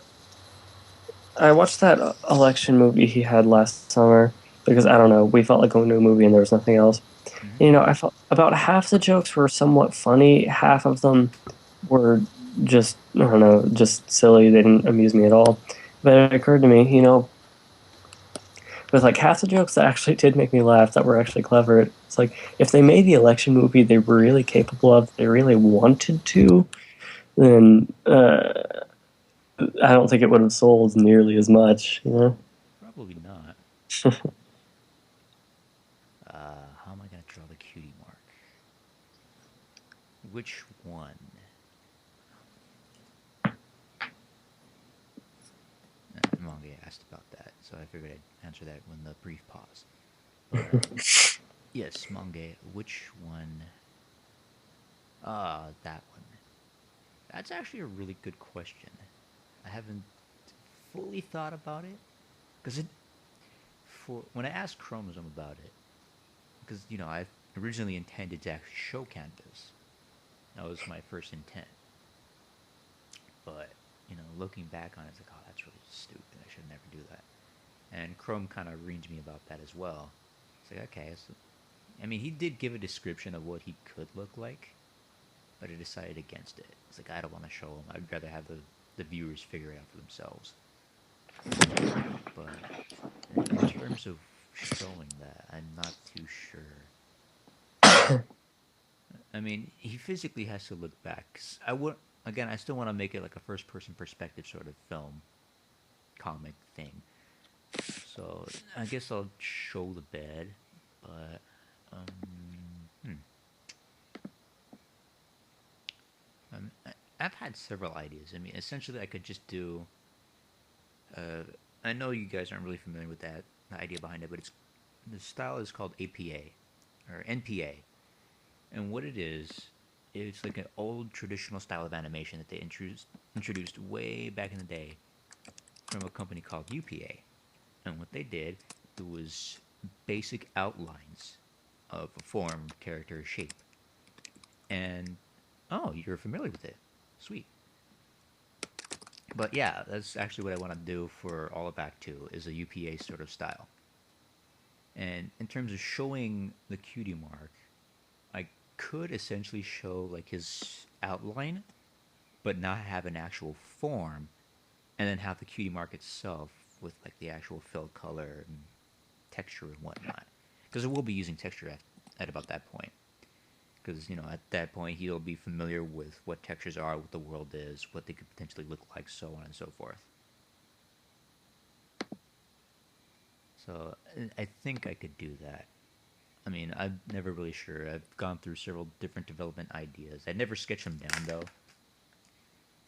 I watched that election movie he had last summer because I don't know, we felt like going to a movie and there was nothing else. Hmm. I felt about half the jokes were somewhat funny, half of them were just I don't know, just silly. They didn't amuse me at all. But it occurred to me, with like half the jokes that actually did make me laugh, that were actually clever. It's like if they made the election movie they were really capable of, they really wanted to, then I don't think it would have sold nearly as much. Probably not. How am I gonna draw the cutie mark? Which one? Mange asked about that, so I figured I'd answer that when the brief pause. But yes, Mange, which one? That one. That's actually a really good question. I haven't fully thought about it because it for when I asked Chromosome about it, because I originally intended to actually show Canvas. That was my first intent. But looking back on it, it's like, oh, that's really stupid. I should never do that. And Chrome kind of reamed me about that as well. It's like, okay, so, I mean, he did give a description of what he could look like, but I decided against it. It's like, I don't want to show him. I'd rather have the viewers figure it out for themselves. But in terms of showing that, I'm not too sure. I mean, he physically has to look back. 'Cause I would, again, I still want to make it like a first-person perspective sort of film, comic thing. So I guess I'll show the bed, but hmm. I've had several ideas. I mean, essentially, I could just do. Uh, I know you guys aren't really familiar with that the idea behind it, but the style is called APA or NPA, and what it is, it's like an old traditional style of animation that they introduced way back in the day from a company called UPA. And what they did, it was basic outlines of a form, character, shape. And oh, you're familiar with it. Sweet. But yeah, that's actually what I want to do for all of Act 2 is a UPA sort of style. And in terms of showing the cutie mark, I could essentially show like his outline, but not have an actual form, and then have the cutie mark itself with like the actual filled color and texture and whatnot. Because it will be using texture at about that point. Because at that point he'll be familiar with what textures are, what the world is, what they could potentially look like, so on and so forth. So I think I could do that. I mean, I'm never really sure. I've gone through several different development ideas. I never sketch them down though,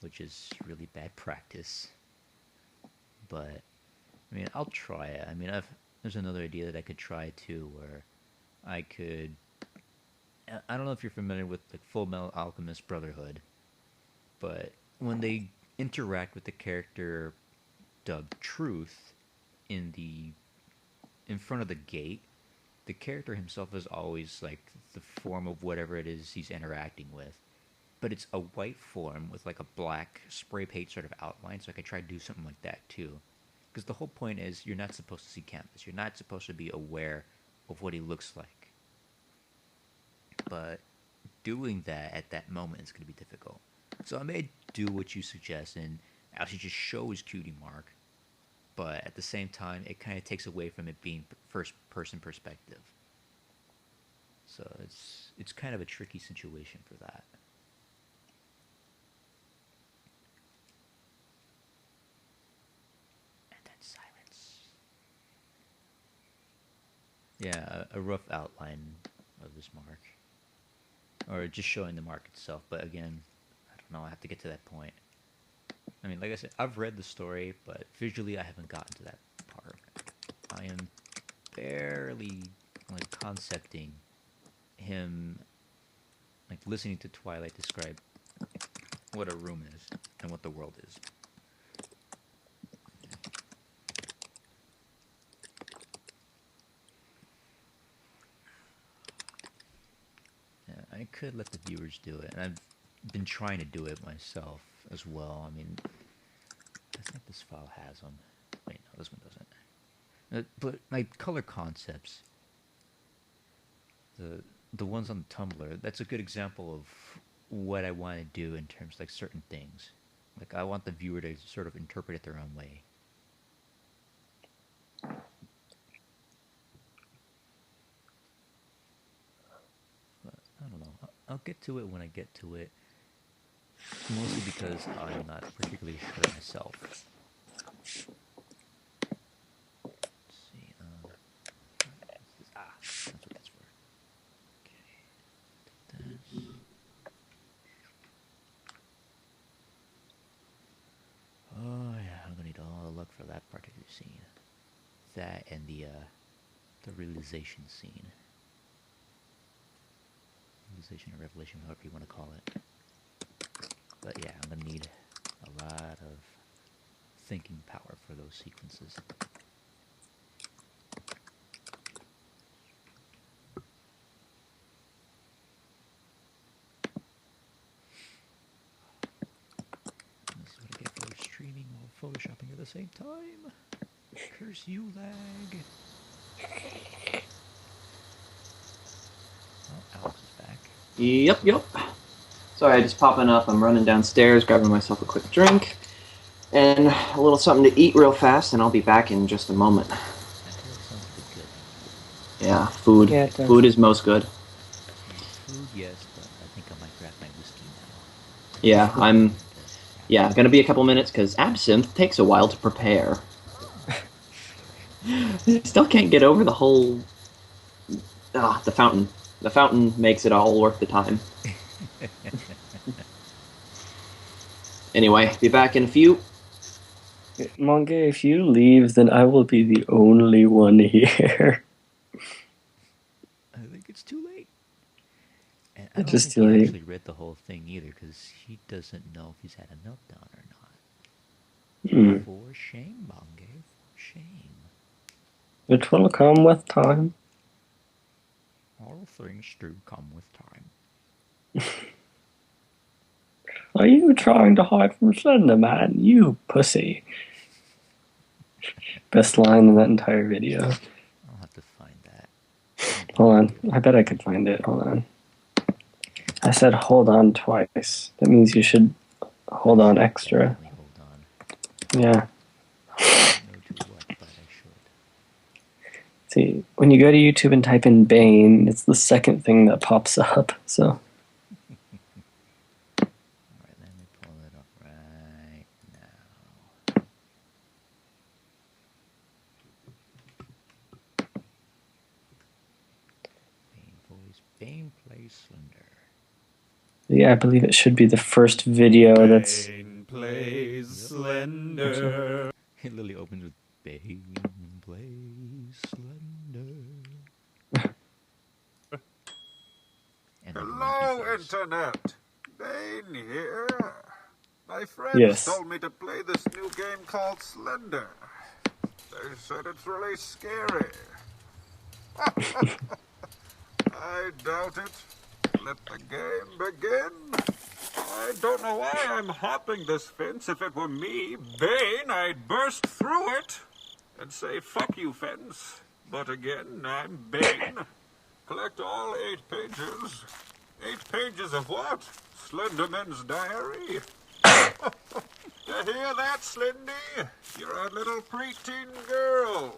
which is really bad practice. But I mean, I'll try it. I mean, there's another idea that I could try too, where I could. I don't know if you're familiar with like Full Metal Alchemist Brotherhood, but when they interact with the character dubbed Truth in the in front of the gate, the character himself is always like the form of whatever it is he's interacting with. But it's a white form with like a black spray paint sort of outline, so I could try to do something like that too. Because the whole point is you're not supposed to see Canvas. You're not supposed to be aware of what he looks like. But doing that at that moment is going to be difficult. So I may do what you suggest and actually just show his cutie mark, but at the same time, it kind of takes away from it being first person perspective. So it's kind of a tricky situation for that. And then silence. Yeah, a rough outline of this mark. or just showing the mark itself. But again, I don't know. I have to get to that point. I mean, like I said, I've read the story, but visually, I haven't gotten to that part. I am barely like concepting him, like listening to Twilight describe what a room is and what the world is. Yeah, I could let the viewers do it, and I've been trying to do it myself as well. I mean, I think this file has them. Wait, no, this one doesn't. But my color concepts, the ones on Tumblr, that's a good example of what I want to do in terms of like certain things. Like I want the viewer to sort of interpret it their own way. But I don't know. I'll get to it when I get to it. Mostly because I'm not particularly sure myself. Let's see. What's this? Ah, that's what that's for. Okay. Take this. Oh yeah, I'm gonna need all the luck for that particular scene. That and the realization scene. Realization or revelation, however you want to call it. But yeah, I'm gonna need a lot of thinking power for those sequences. This is what I get for streaming while photoshopping at the same time. Curse you, lag. Oh, Alex is back. Yep. Sorry, just popping up. I'm running downstairs, grabbing myself a quick drink, and a little something to eat real fast, and I'll be back in just a moment. That sounds pretty good. Yeah, food. Yeah, Food is most good. Food, yes, but I think I might grab my whiskey now. Yeah, Yeah, gonna be a couple minutes, because absinthe takes a while to prepare. Still can't get over the whole... the fountain. The fountain makes it all worth the time. Anyway, be back in a few. Manga, if you leave, then I will be the only one here. I think it's too late. And I It's don't just think too he late. actually read the whole thing either, because he doesn't know if he's had a meltdown or not. For shame, Mange, for shame. It will come with time. All things do come with time. Are you trying to hide from Slender Man? You pussy. Best line in that entire video. I'll have to find that. Hold on. I bet I could find it. Hold on. I said hold on twice. That means you should hold on extra. Definitely hold on. Yeah. I don't know to what, but I should. See, when you go to YouTube and type in Bane, it's the second thing that pops up. So. Alright, let me pull it up right now. Bane voice, Bane plays Slender. Yeah, I believe it should be the first video that's... Bane plays Slender. It literally opens with Bane plays Slender. And then the Hello, monkey voice. Internet. Bane here. My friends Yes. told me to play this new game called Slender. They said it's really scary. I doubt it. Let the game begin. I don't know why I'm hopping this fence. If it were me, Bane, I'd burst through it and say, fuck you, fence. But again, I'm Bane. Collect all 8 pages. 8 pages of what? Slenderman's diary? You hear that, Slendy? You're a little preteen girl.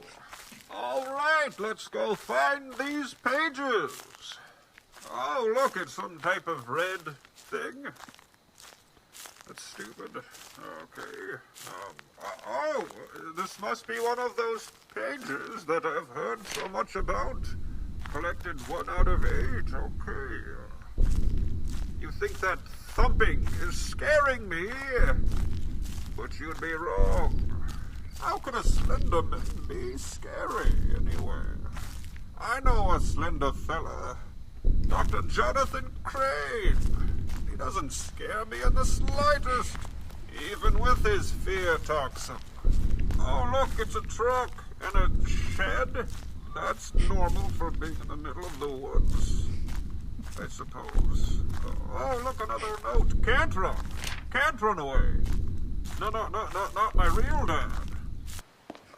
All right, let's go find these pages. Oh, look, it's some type of red thing. That's stupid. Okay. Oh, this must be one of those pages that I've heard so much about. Collected 1 out of 8. Okay. You think that thumping is scaring me? But you'd be wrong. How can a slender man be scary, anyway? I know a slender fella. Dr. Jonathan Crane. He doesn't scare me in the slightest, even with his fear toxin. Oh, look, it's a truck and a shed. That's normal for being in the middle of the woods, I suppose. Oh, look, another note. Can't run. Can't run away. No, not my real dad.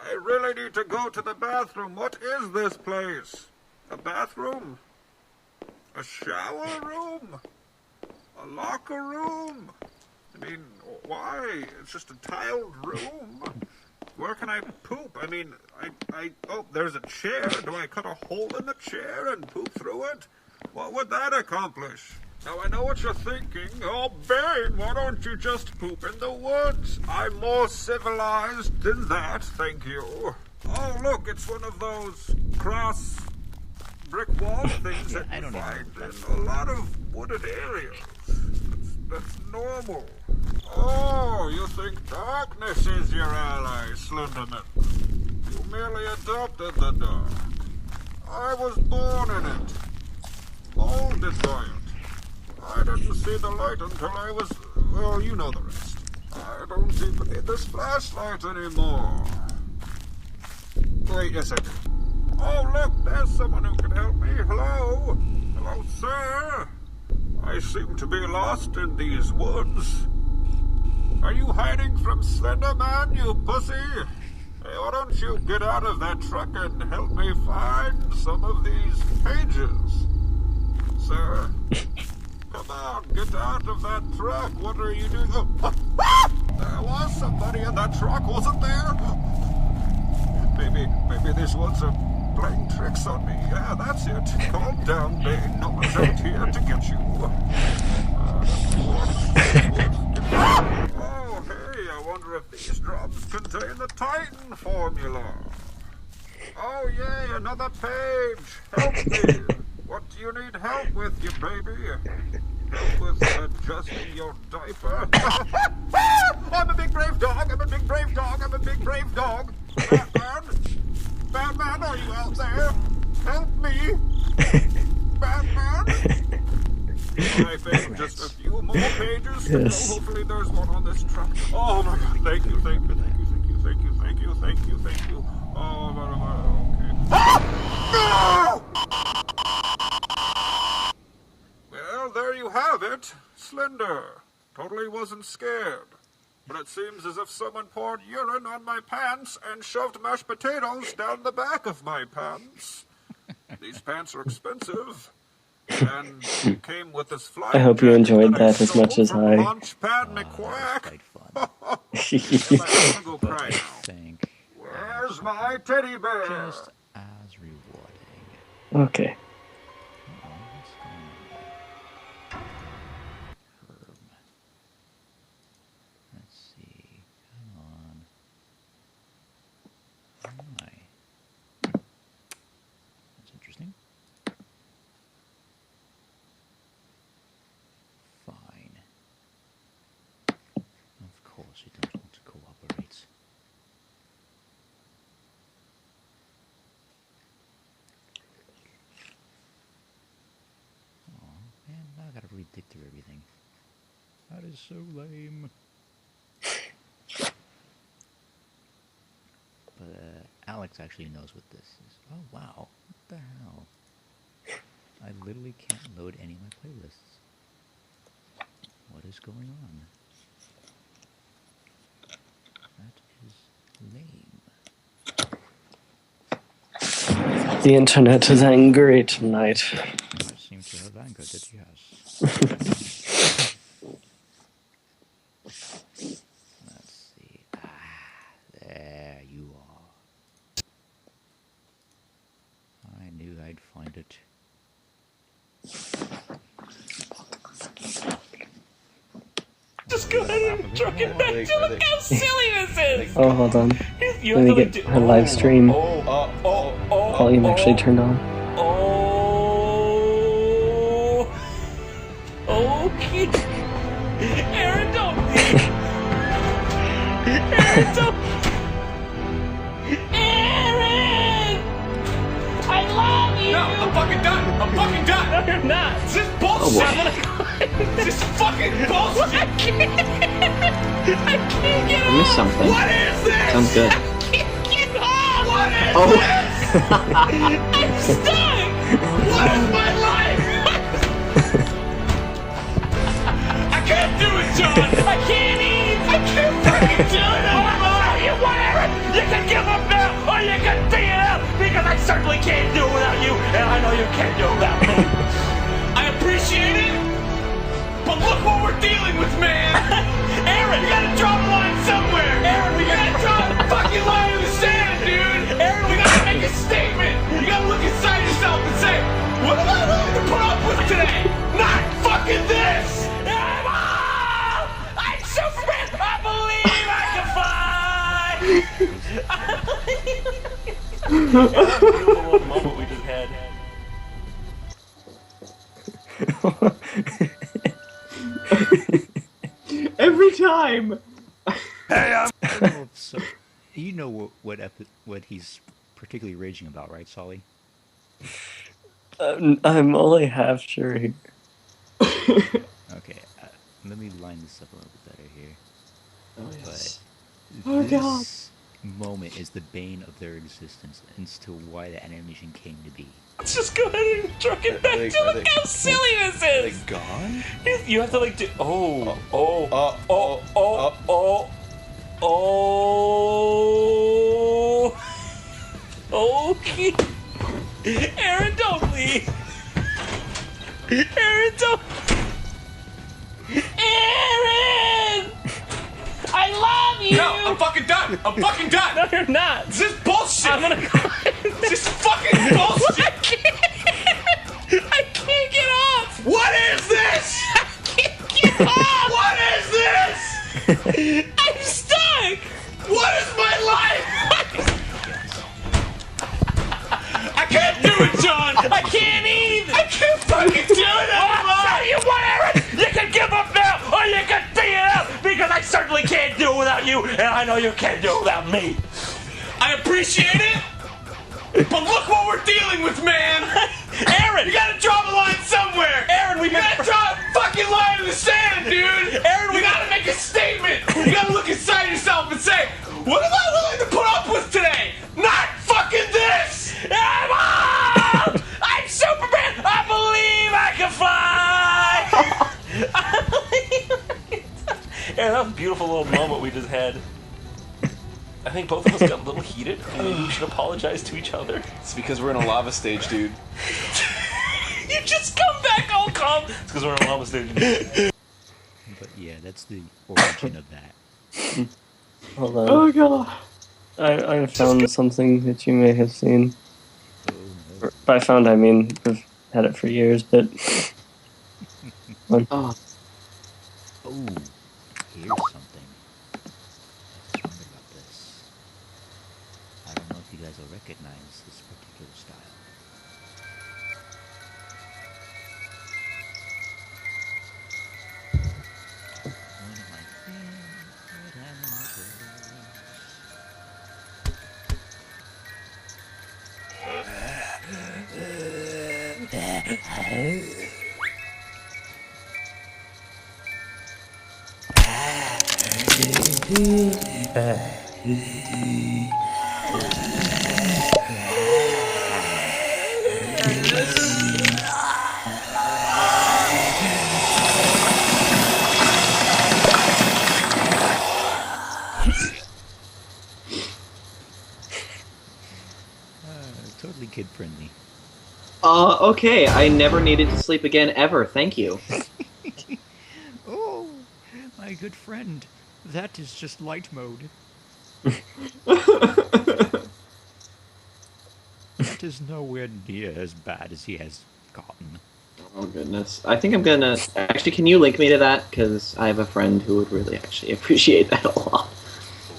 I really need to go to the bathroom. What is this place? A bathroom? A shower room? A locker room? I mean, why? It's just a tiled room. Where can I poop? I mean, oh, there's a chair. Do I cut a hole in the chair and poop through it? What would that accomplish? Now, I know what you're thinking. Oh, Bane, why don't you just poop in the woods? I'm more civilized than that, thank you. Oh, look, it's one of those cross brick wall things that you find in a lot of wooded areas. That's normal. Oh, you think darkness is your ally, Slenderman. You merely adopted the dark. I was born in it, molded by it. I didn't see the light until I was... well, you know the rest. I don't even need this flashlight anymore. Wait, yes I do. Oh, look, there's someone who can help me. Hello? Hello, sir? I seem to be lost in these woods. Are you hiding from Slender Man, you pussy? Hey, why don't you get out of that truck and help me find some of these pages? Sir? Come on, get out of that truck. What are you doing? Oh, there was somebody in that truck, wasn't there? Maybe these ones are playing tricks on me. Yeah, that's it. Calm down, Bane. No one's out here to get you. Oh, hey, I wonder if these drums contain the Titan formula. Oh, yay, another page. Help me. What do you need help with, you baby? Help with adjusting your diaper? I'm a big brave dog. I'm a big brave dog. I'm a big brave dog. Batman? Batman, are you out there? Help me. Batman? I think just a few more pages to go. Hopefully there's one on this truck. Oh my god, thank you. Oh, okay. Well, there you have it. Slender. Totally wasn't scared. But it seems as if someone poured urine on my pants and shoved mashed potatoes down the back of my pants. These pants are expensive. And came with this flight. I hope you enjoyed that as much as I. Launchpad McQuack. I'm gonna go cry now. Where's my teddy bear? Just as rewarding. Okay. Let's see. Come on. Hi. That's interesting. Fine. Of course you don't want to cooperate. Oh, man, now I gotta redig through everything. That is so lame. But Alex actually knows what this is. Oh wow, what the hell? I literally can't load any of my playlists. What is going on? That is lame. The internet is angry tonight. I seem to have angered it, yes. Let's see. There you are. I knew I'd find it. Just go ahead and truck it back to look how silly this is! Oh, hold on. Let me get her live stream volume actually turned on. Oh, Aaron, don't. Aaron! I love you! No, I'm fucking done! I'm fucking done! No, you're not! This is bullshit! Oh, This is fucking bullshit! I can't get I missed something. What is this? Sounds good. I can't get off! What is Oh. this? I'm stuck! What is my life? I can't do it, John! I can't eat! I can't fucking do it! You whatever! You can give up now, or you can figure it out, because I certainly can't do it without you, and I know you can't do it without me. I appreciate it, but look what we're dealing with, man! Aaron, You gotta draw the line somewhere! Aaron, we gotta draw the fucking line in the sand, dude! Aaron, We gotta make a statement! You gotta look inside yourself and say, what am I willing to put up with today? Not fucking this! I'm Superman! I believe I can fly! That's a beautiful moment we just had. Every time. Well, so, you know what he's particularly raging about, right, Solly? I'm only half sure here. Okay, let me line this up a little bit better here. Oh, yes. But Oh, this moment is the bane of their existence as to why the animation came to be. Let's just go ahead and truck it back to look how silly this is! Gone? You have to like do. Oh. Okay. Aaron, don't leave. Aaron, don't. Aaron! I love you! No, I'm fucking done! I'm fucking done! No, you're not. This is bullshit! I'm gonna. This is fucking bullshit! I can't get off! What is this? I can't get off! What is this? I'm stuck! What is my life? I can't do it, John! I can't either! I can't fucking do it anymore! You whatever! You can give up now, or you can figure it out, because I certainly can't do it without you, and I know you can't do it without me. I appreciate it, but look what we're dealing with, man! Aaron! You gotta draw the line somewhere! Aaron, we You gotta draw a fucking line in the sand, dude! Aaron, You gotta make a statement! You gotta look inside yourself and say, what am I willing to put up with today? Not fucking this! I'm Superman! I believe I can fly! Aaron, that was a beautiful little moment we just had. I think both of us got a little heated, and maybe we should apologize to each other. It's because we're in a lava stage, dude. You just come back all calm. It's because we're in a lava stage. But yeah, that's the origin of that. Hold on. Oh god. I found something that you may have seen. Oh no. By found, I mean, we've had it for years, but... Oh. Oh, here's something. I just wondered about this. I don't know if you guys will recognize this particular style. One of my favorite animators. Totally kid friendly. Okay. I never needed to sleep again ever. Thank you. Oh, my good friend, that is just light mode. That is nowhere near as bad as he has gotten. Oh goodness. I think I'm gonna... Actually, can you link me to that? Because I have a friend who would really actually appreciate that a lot.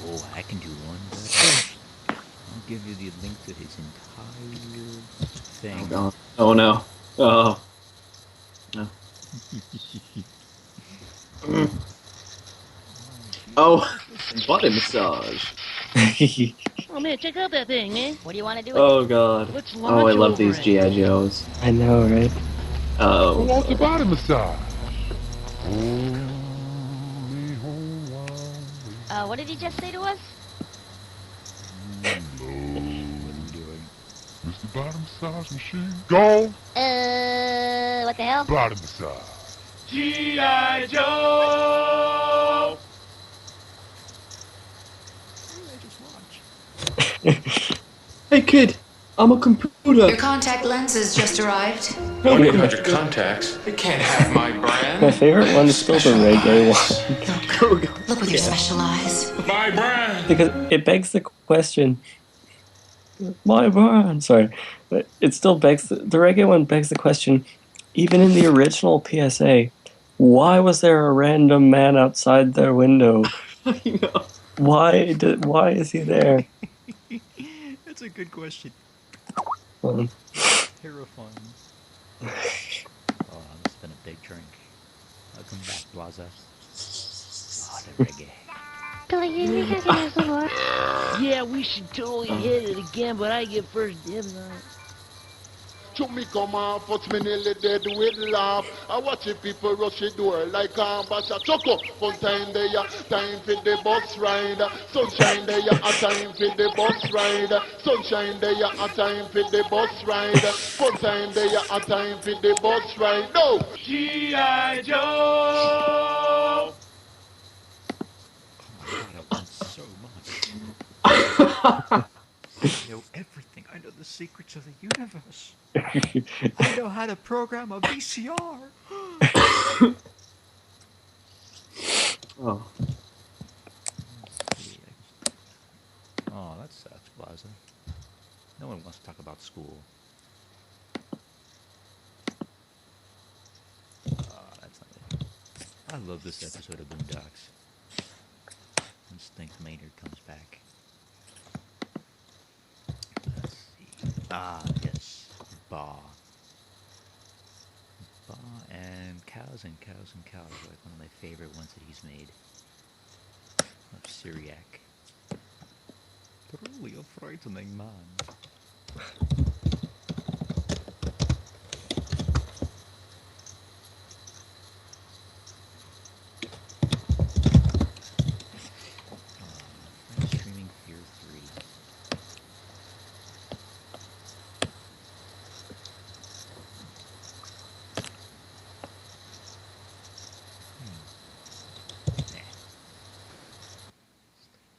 Oh, I can do one better. I'll give you the link to his entire thing. Oh god. Oh no. Oh. No. Mm. Oh. Body massage. Oh man, check out that thing, man. What do you want to do with Oh god. Let's Oh, launch I love over these it. G.I. Joes. I know, right? Oh. What's your body massage? What did he just say to us? What are we doing? Mr. Body Massage Machine, go! What the hell? Body massage. G.I. Joe! Hey kid, I'm a computer. Your contact lenses just arrived. 1-800 contacts. They can't have my brand. My favorite one is still the reggae one. Oh god. Look with your special eyes. My brand! Because it begs the question. My brand, sorry. But it still begs, the reggae one begs the question, even in the original PSA, why was there a random man outside their window? I know. Why is he there? That's a good question. Terrifying. Oh, I'm spend a big drink. I'll come back, Blaza. Oh, the reggae. Yeah, we should totally hit it again, but I get first dibs on it. To me come off, but me nearly dead with laugh. I watch the people rush the door like ambassador. Choco, fun time there, time for the bus ride. Sunshine there, a time for the bus ride. Sunshine there, a time for the bus ride. Fun time there, a time for the bus ride. No! G.I. Joe! God, I want so much. I know everything. I know the secrets of the universe. I know how to program a VCR. Oh. Oh, that sucks, Blaza. No one wants to talk about school. Oh, that's not it. I love this episode of Boondocks. Instinct Maynard comes back. Let's see. Ah, yes. Ba. Ba and Cows and Cows and Cows are like one of my favorite ones that he's made. Of Syriac. Truly a frightening man. Streaming Fear 3.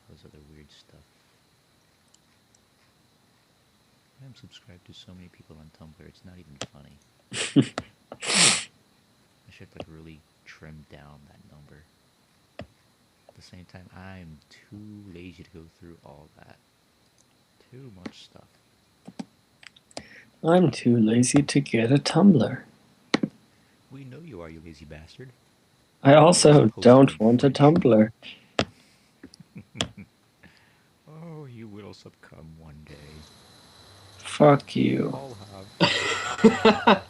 Those other weird stuff. I'm subscribed to so many people on Tumblr, it's not even funny. I should like really trim down that number. At the same time, I'm too lazy to go through all that. Too much stuff. I'm too lazy to get a Tumblr. We know you are, you lazy bastard. I also don't want a Tumblr. Oh, you will succumb one day. Fuck you. All have.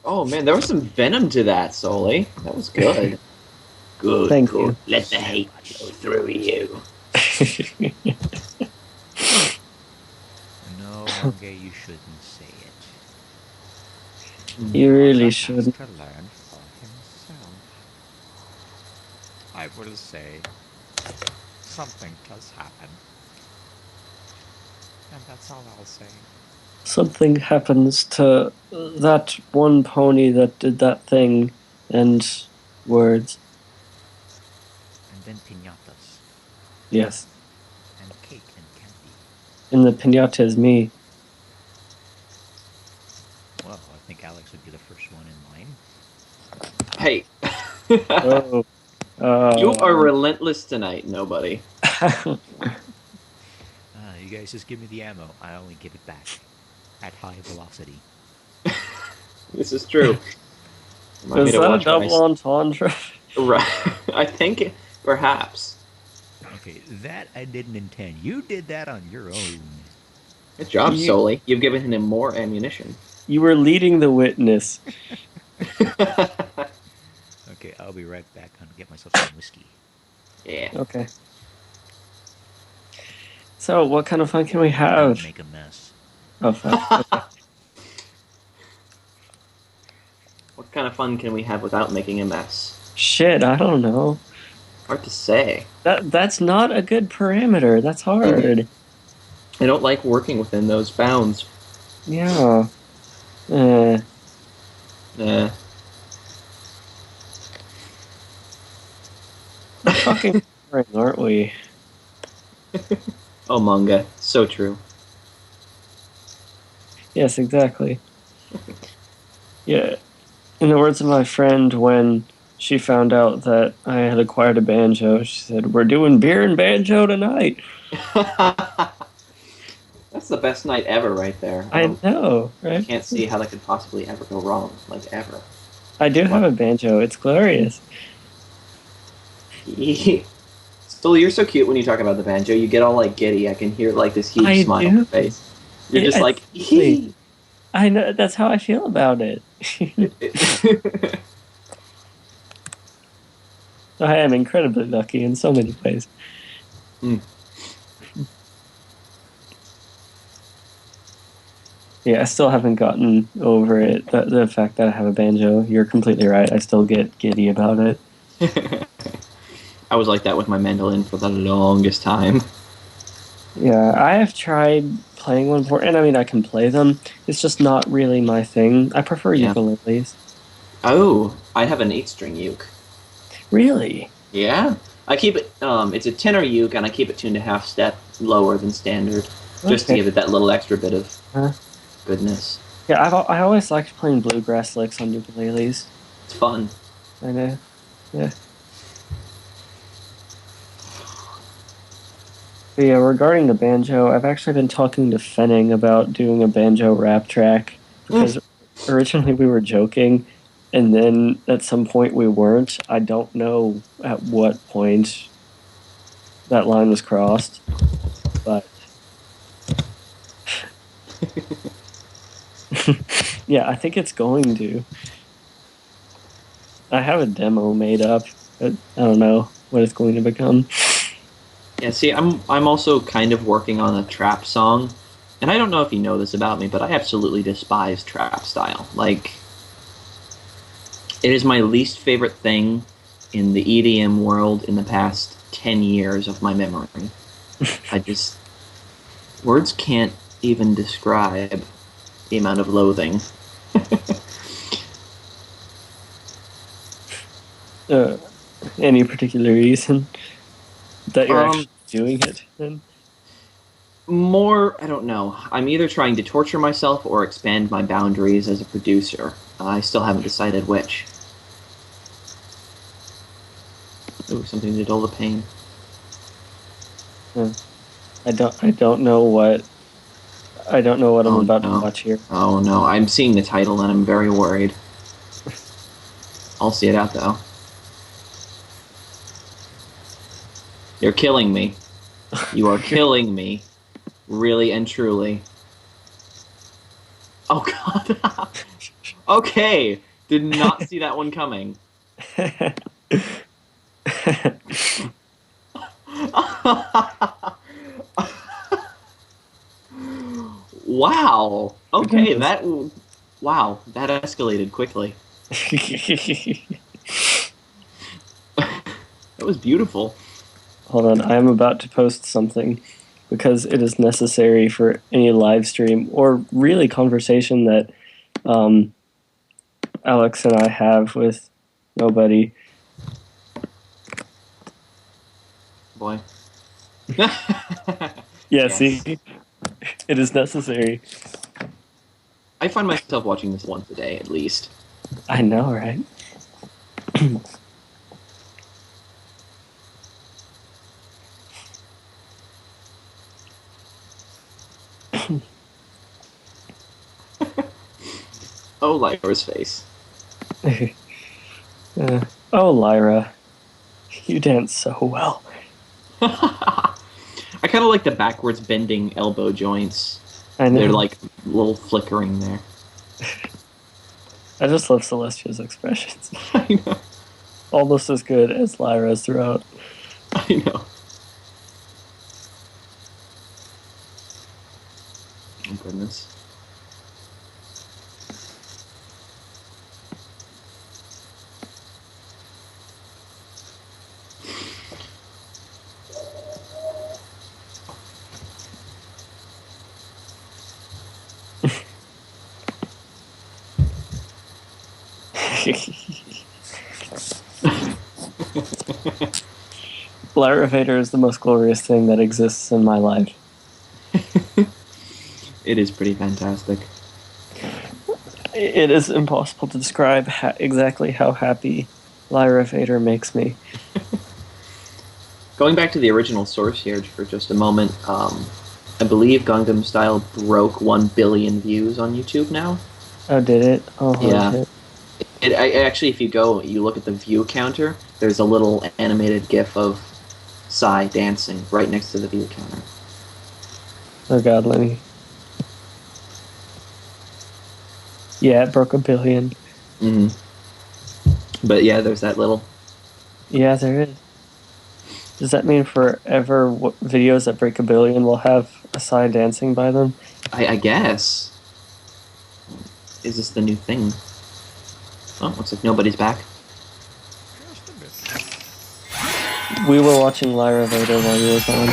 Oh man, there was some venom to that, Soli. That was good. Good, Thank good. you. Let the hate flow through you. No, Monge, you shouldn't say it. You really Has shouldn't. to learn for himself. I will say something does happen. And that's all I'll say. Something happens to that one pony that did that thing, and words. And then piñatas. Yes. And cake and candy. And the pinata is me. Well, I think Alex would be the first one in line. Hey. Oh. You are relentless tonight, nobody. You guys just give me the ammo. I only give it back. At high velocity. This is true. Is that a double entendre? Right. I think perhaps. Okay, that I didn't intend. You did that on your own. Good job, Soli. You've given him more ammunition. You were leading the witness. Okay, I'll be right back. I'm gonna get myself some whiskey. Yeah. Okay. So, what kind of fun can we have? Don't make a mess. Oh, fuck. Okay. What kind of fun can we have without making a mess? Shit, I don't know. Hard to say. That's not a good parameter. That's hard. I don't like working within those bounds. Yeah. Nah. We're fucking boring, aren't we? Oh, manga. So true. Yes, exactly. Yeah. In the words of my friend, when she found out that I had acquired a banjo, she said, "We're doing beer and banjo tonight." That's the best night ever right there. I know, right? I can't see how that could possibly ever go wrong. Like, ever. I do have a banjo. It's glorious. Still, you're so cute when you talk about the banjo. You get all, like, giddy. I can hear, like, this huge smile on your face. You're just like, hee. I know. That's how I feel about it. I am incredibly lucky in so many ways. Yeah, I still haven't gotten over it. The fact that I have a banjo. You're completely right. I still get giddy about it. I was like that with my mandolin for the longest time. Yeah, I have tried playing one before, and I mean, I can play them. It's just not really my thing. I prefer ukuleles. Oh, I have an 8-string uke. Really? Yeah. I keep it, it's a tenor uke, and I keep it 2.5 step lower than standard, just to give it that little extra bit of goodness. Yeah, I always liked playing bluegrass licks on ukuleles. It's fun. I know. Yeah. But yeah, regarding the banjo, I've actually been talking to Fenning about doing a banjo rap track, because originally we were joking, and then at some point we weren't. I don't know at what point that line was crossed, but yeah, I think it's going to. I have a demo made up, but I don't know what it's going to become. Yeah, see, I'm also kind of working on a trap song, and I don't know if you know this about me, but I absolutely despise trap style. Like, it is my least favorite thing in the EDM world in the past 10 years of my memory. Words can't even describe the amount of loathing. Any particular reason that you're actually doing it then? More, I don't know. I'm either trying to torture myself or expand my boundaries as a producer. I still haven't decided which. Ooh, something to dull the pain. I don't know what I'm about to watch here. Oh no, I'm seeing the title and I'm very worried. I'll see it out though. You're killing me. You are killing me. Really and truly. Oh god. Okay. Did not see that one coming. Wow. Okay, that escalated quickly. That was beautiful. Hold on, I am about to post something because it is necessary for any live stream or really conversation that Alex and I have with nobody. Boy. Yeah, see? It is necessary. I find myself watching this once a day, at least. I know, right? Oh, Lyra's face. Oh, Lyra. You dance so well. I kind of like the backwards bending elbow joints. I know. They're like little flickering there. I just love Celestia's expressions. I know. Almost as good as Lyra's throughout. I know. Oh, goodness. Laravator is the most glorious thing that exists in my life. It is pretty fantastic. It is impossible to describe exactly how happy Laravator makes me. Going back to the original source here for just a moment, I believe Gangnam Style broke 1 billion views on YouTube now. Oh, did it? Oh, yeah. Actually, if you look at the view counter, there's a little animated GIF of Psy dancing right next to the view counter. Oh God, let me. Yeah, it broke 1 billion. But yeah, there's that little. Yeah, there is. Does that mean forever videos that break 1 billion will have a Psy dancing by them? I guess. Is this the new thing? Oh, looks like nobody's back. We were watching Laravator while you were gone.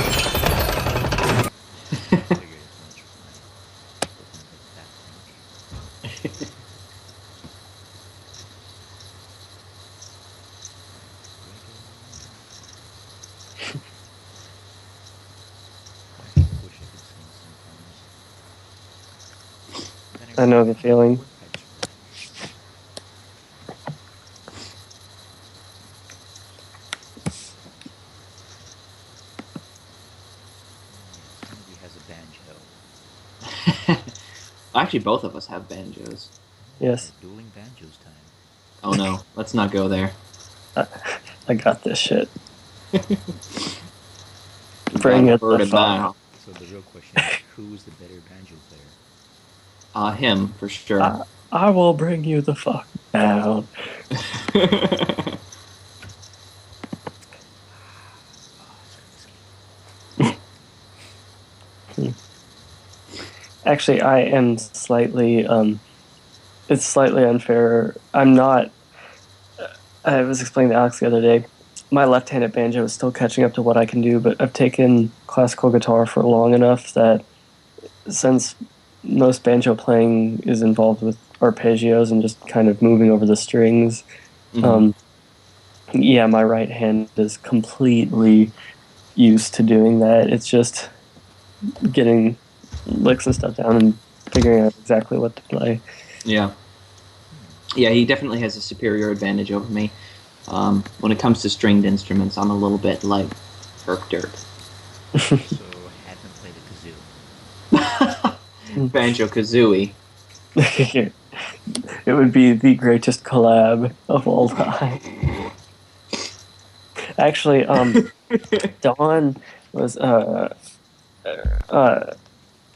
I know the feeling. Actually, both of us have banjos. Yes. Dueling banjos time. Oh no, let's not go there. I got this shit. Bring it the fuck. So the real question is, who's the better banjo player? Him, for sure. I will bring you the fuck down. Actually, I am slightly, it's slightly unfair. I'm not, I was explaining to Alex the other day, my left-handed banjo is still catching up to what I can do, but I've taken classical guitar for long enough that since most banjo playing is involved with arpeggios and just kind of moving over the strings, yeah, my right hand is completely used to doing that. It's just getting licks and stuff down and figuring out exactly what to play. Yeah. Yeah, he definitely has a superior advantage over me. When it comes to stringed instruments, I'm a little bit like Herc Dirk. So haven't played a kazoo. Banjo-Kazooie. It would be the greatest collab of all time. Actually, Don was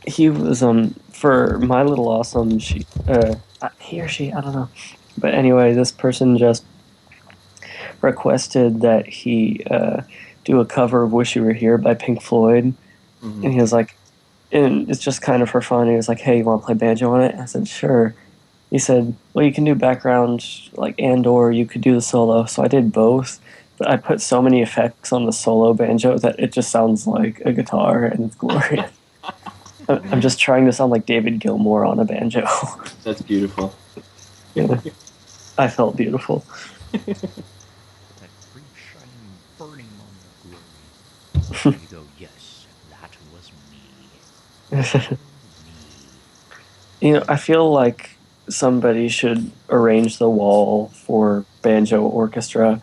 he was for My Little Awesome. He or she, I don't know. But anyway, this person just requested that he do a cover of "Wish You Were Here" by Pink Floyd, and he was like, and it's just kind of for fun. He was like, "Hey, you want to play banjo on it?" I said, "Sure." He said, "Well, you can do background, or you could do the solo." So I did both, but I put so many effects on the solo banjo that it just sounds like a guitar, and it's glorious. I'm just trying to sound like David Gilmour on a banjo. That's beautiful. Yeah. I felt beautiful. That brief, shining, burning moment of glory. You go, yes, that was me. You know, I feel like somebody should arrange the wall for banjo orchestra,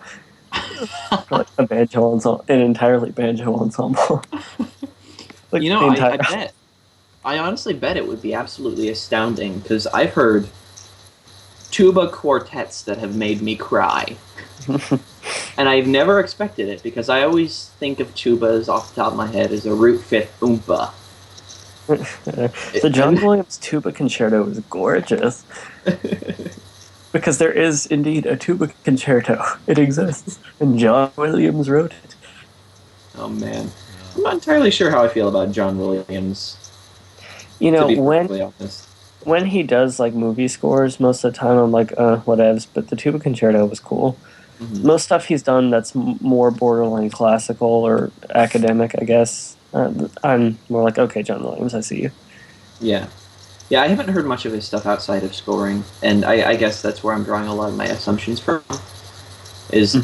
like a banjo ensemble, an entirely banjo ensemble. Like, you know, I bet. I honestly bet it would be absolutely astounding, because I've heard tuba quartets that have made me cry. And I've never expected it, because I always think of tubas off the top of my head as a root fifth oompa. The John Williams tuba concerto is gorgeous. Because there is indeed a tuba concerto. It exists. And John Williams wrote it. Oh man, I'm not entirely sure how I feel about John Williams. You To know, be perfectly honest. when he does like movie scores, most of the time I'm like, whatevs. But the Tuba Concerto was cool. Mhm. Most stuff he's done that's more borderline classical or academic, I guess. I'm more like, okay, John Williams, I see you. Yeah. Yeah, I haven't heard much of his stuff outside of scoring, and I guess that's where I'm drawing a lot of my assumptions from.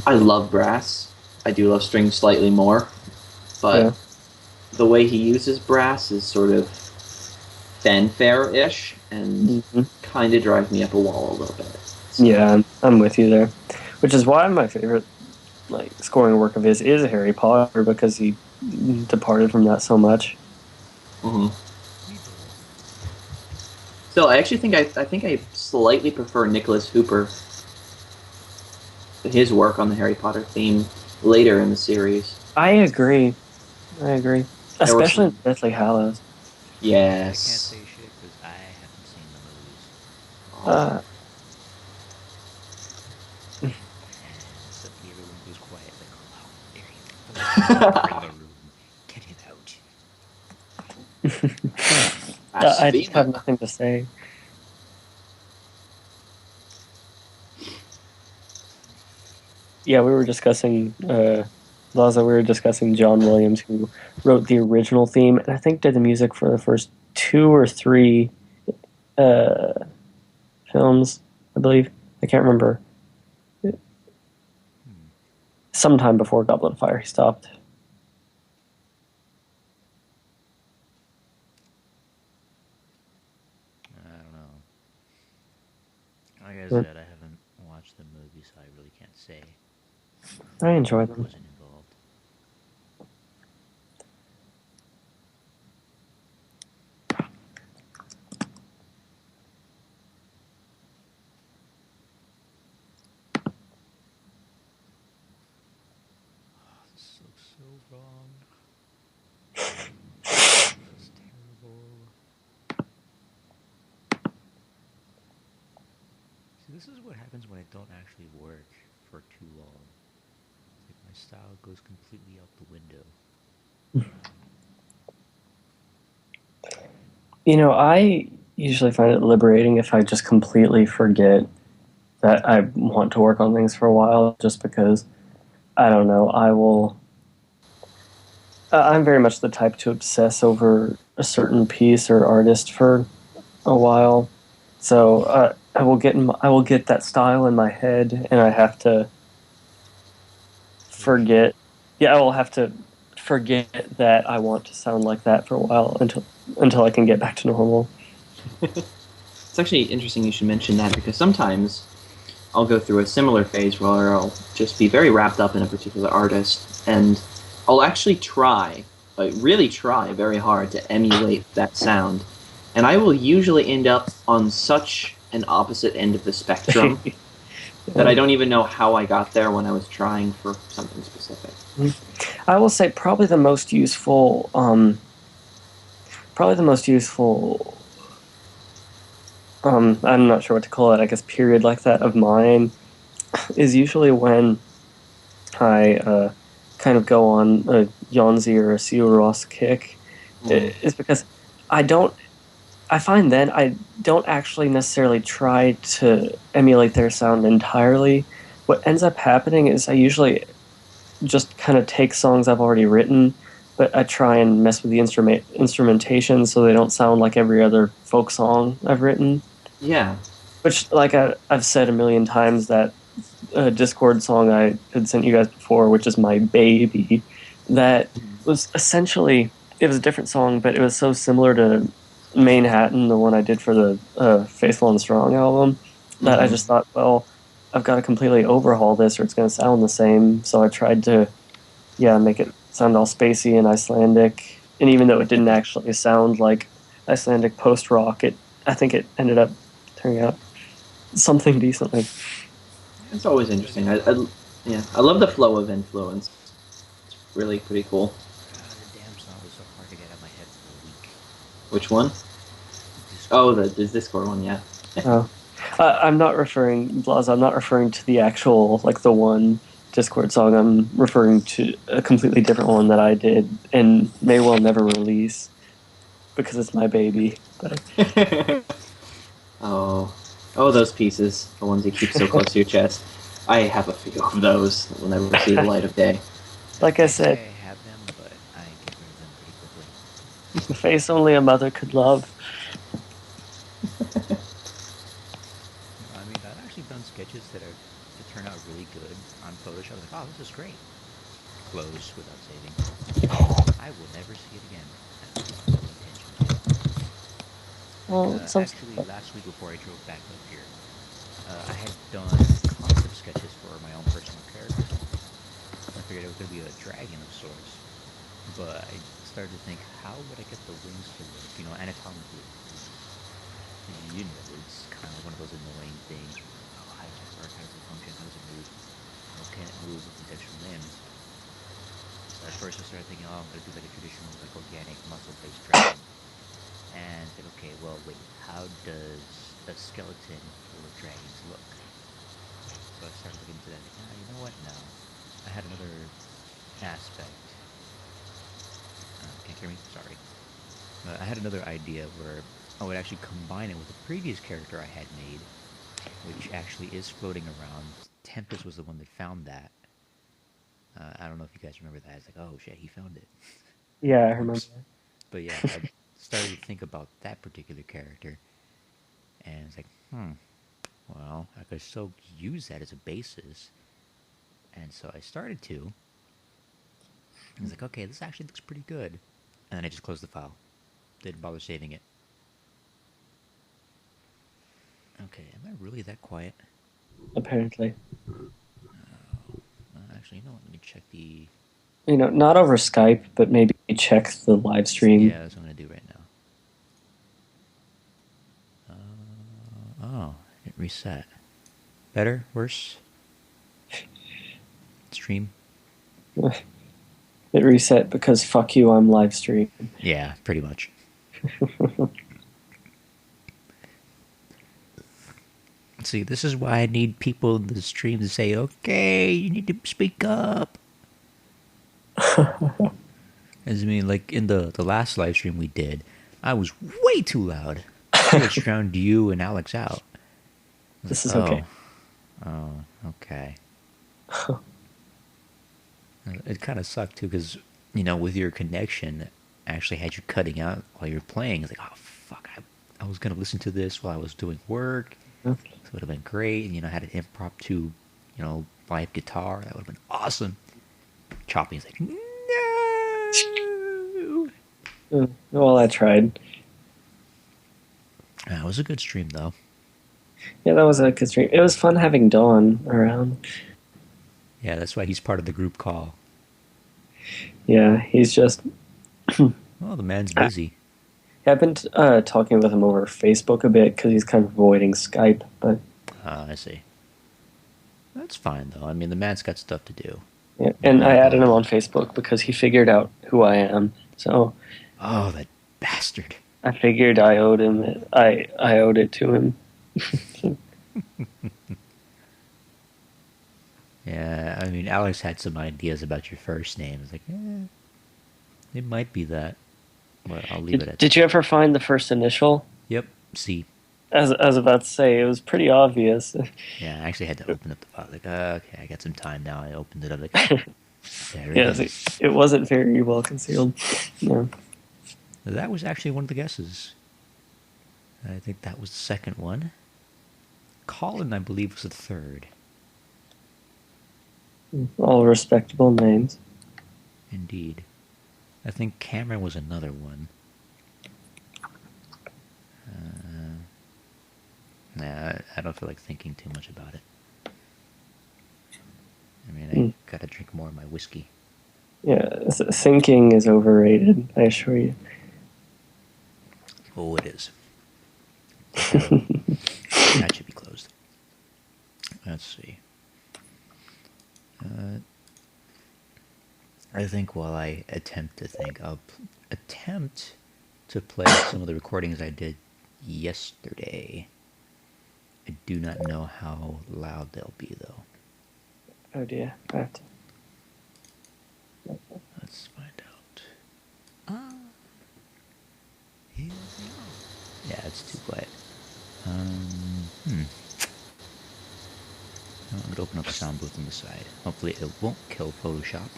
I love brass. I do love strings slightly more, but the way he uses brass is sort of fanfare-ish, and kind of drives me up a wall a little bit. So. Yeah, I'm with you there. Which is why my favorite scoring work of his is Harry Potter, because he departed from that so much. Mm-hmm. Still, I actually think I slightly prefer Nicholas Hooper, his work on the Harry Potter theme later in the series. I agree. Especially in Deathly Hallows. Yes. I can't say shit because I haven't seen the movies. Suddenly everyone goes quiet, like, oh, there you go. From the room. Get it out. I just have nothing to say. Yeah, we were discussing Laza, we were discussing John Williams, who wrote the original theme, and I think did the music for the first 2 or 3 films, I believe. I can't remember. Sometime before Goblet of Fire, he stopped. I don't know. Like I said, I haven't watched the movie, so I really can't say. I enjoy them. Wasn't involved. This looks so wrong. This is terrible. See, this is what happens when I don't actually work for too long. Like my style goes completely out the window. You know, I usually find it liberating if I just completely forget that I want to work on things for a while, just because, I don't know, I will... I'm very much the type to obsess over a certain piece or artist for a while. So I will get that style in my head, and I have to forget. Yeah, I will have to forget that I want to sound like that for a while until I can get back to normal. It's actually interesting you should mention that, because sometimes I'll go through a similar phase where I'll just be very wrapped up in a particular artist, and I'll actually really try very hard to emulate that sound. And I will usually end up on such an opposite end of the spectrum that I don't even know how I got there when I was trying for something specific. I will say probably the most useful I'm not sure what to call it, I guess period like that of mine is usually when I kind of go on a Yonzi or a Sio Ross kick. It's because I find then I don't actually necessarily try to emulate their sound entirely. What ends up happening is I usually just kind of take songs I've already written, but I try and mess with the instrumentation so they don't sound like every other folk song I've written. Yeah. Which, like I've said a million times, that Discord song I had sent you guys before, which is My Baby, that was essentially, it was a different song, but it was so similar to Manhattan, the one I did for the Faithful and Strong album, that I just thought, well, I've got to completely overhaul this or it's going to sound the same. So I tried to, make it sound all spacey and Icelandic. And even though it didn't actually sound like Icelandic post-rock, I think it ended up turning out something decently. It's always interesting. I love the flow of influence. It's really pretty cool. The damn song was so hard to get out of my head for a week. Which one? Oh, the Discord one, yeah. I'm not referring to the actual, like, the one Discord song, I'm referring to a completely different one that I did and may well never release because it's my baby. But oh, those pieces, the ones you keep so close to your chest. I have a few of those that will never see the light of day. like I said, I have them, but I get rid of them pretty quickly. the face only a mother could love. I mean, I've actually done sketches that turn out really good on Photoshop. Like, oh, this is great. Close without saving. I will never see it again. I have no intention to. Well, Actually, last week before I drove back up here, I had done concept sketches for my own personal character. I figured it was going to be a dragon of sorts. But I started to think, how would I get the wings to work, anatomically? And it's kind of one of those annoying things. Oh, how does it work? How does it function? How does it move? How can it move with contextual limbs? So at first I started thinking, oh, I'm going to do like a traditional, like organic, muscle-based dragon. And said, okay, well, wait, how does a skeleton for dragons look? So I started looking into that. Like, you know what? No. I had another aspect. Can't hear me? Sorry. I had another idea where I would actually combine it with a previous character I had made, which actually is floating around. Tempest was the one that found that. I don't know if you guys remember that. It's like, oh shit, he found it. Yeah, I remember. But yeah, I started to think about that particular character, and it's like, well, I could still use that as a basis. And so I started to. I was like, okay, this actually looks pretty good. And then I just closed the file. Didn't bother saving it. Okay, am I really that quiet? Apparently. Actually, you know what? Let me check the... Not over Skype, but maybe check the live stream. Yeah, that's what I'm going to do right now. Oh, it reset. Better? Worse? Stream? It reset because fuck you, I'm live stream. Yeah, pretty much. See, this is why I need people in the stream to say, okay, you need to speak up. As I mean, like in the last live stream we did, I was way too loud. I drowned you and Alex out. This is okay. Oh, okay. It kind of sucked too, because with your connection, I actually had you cutting out while you were playing. It's like, oh fuck, I was gonna listen to this while I was doing work. So it would have been great, and I had an impromptu, live guitar. That would have been awesome. Chopping's like, no. Well, I tried. It was a good stream, though. Yeah, that was a good stream. It was fun having Dawn around. Yeah, that's why he's part of the group call. Yeah, he's just... Well, the man's busy. I've been talking with him over Facebook a bit because he's kind of avoiding Skype, but... I see. That's fine, though. I mean, the man's got stuff to do. Yeah, and I added him on Facebook because he figured out who I am, so... Oh, that bastard. I figured I owed him it. I owed it to him. Yeah, I mean, Alex had some ideas about your first name. It's like, it might be that. But I'll leave it at that. Did you ever find the first initial? Yep, C. As I was about to say, it was pretty obvious. Yeah, I actually had to open up the file. Like, okay, I got some time now. I opened it up. Like, there it is. It wasn't very well concealed. No. That was actually one of the guesses. I think that was the second one. Colin, I believe, was the third. All respectable names. Indeed. I think Cameron was another one. Nah, I don't feel like thinking too much about it. I mean, I gotta drink more of my whiskey. Yeah, thinking is overrated, I assure you. Oh, it is. That should be closed. Let's see. I think while I attempt to think, I'll attempt to play some of the recordings I did yesterday. I do not know how loud they'll be, though. Oh dear, I have to. Let's find out. Here they are. Yeah, it's too quiet. I'm going to open up a sound booth on the side. Hopefully it won't kill Photoshop.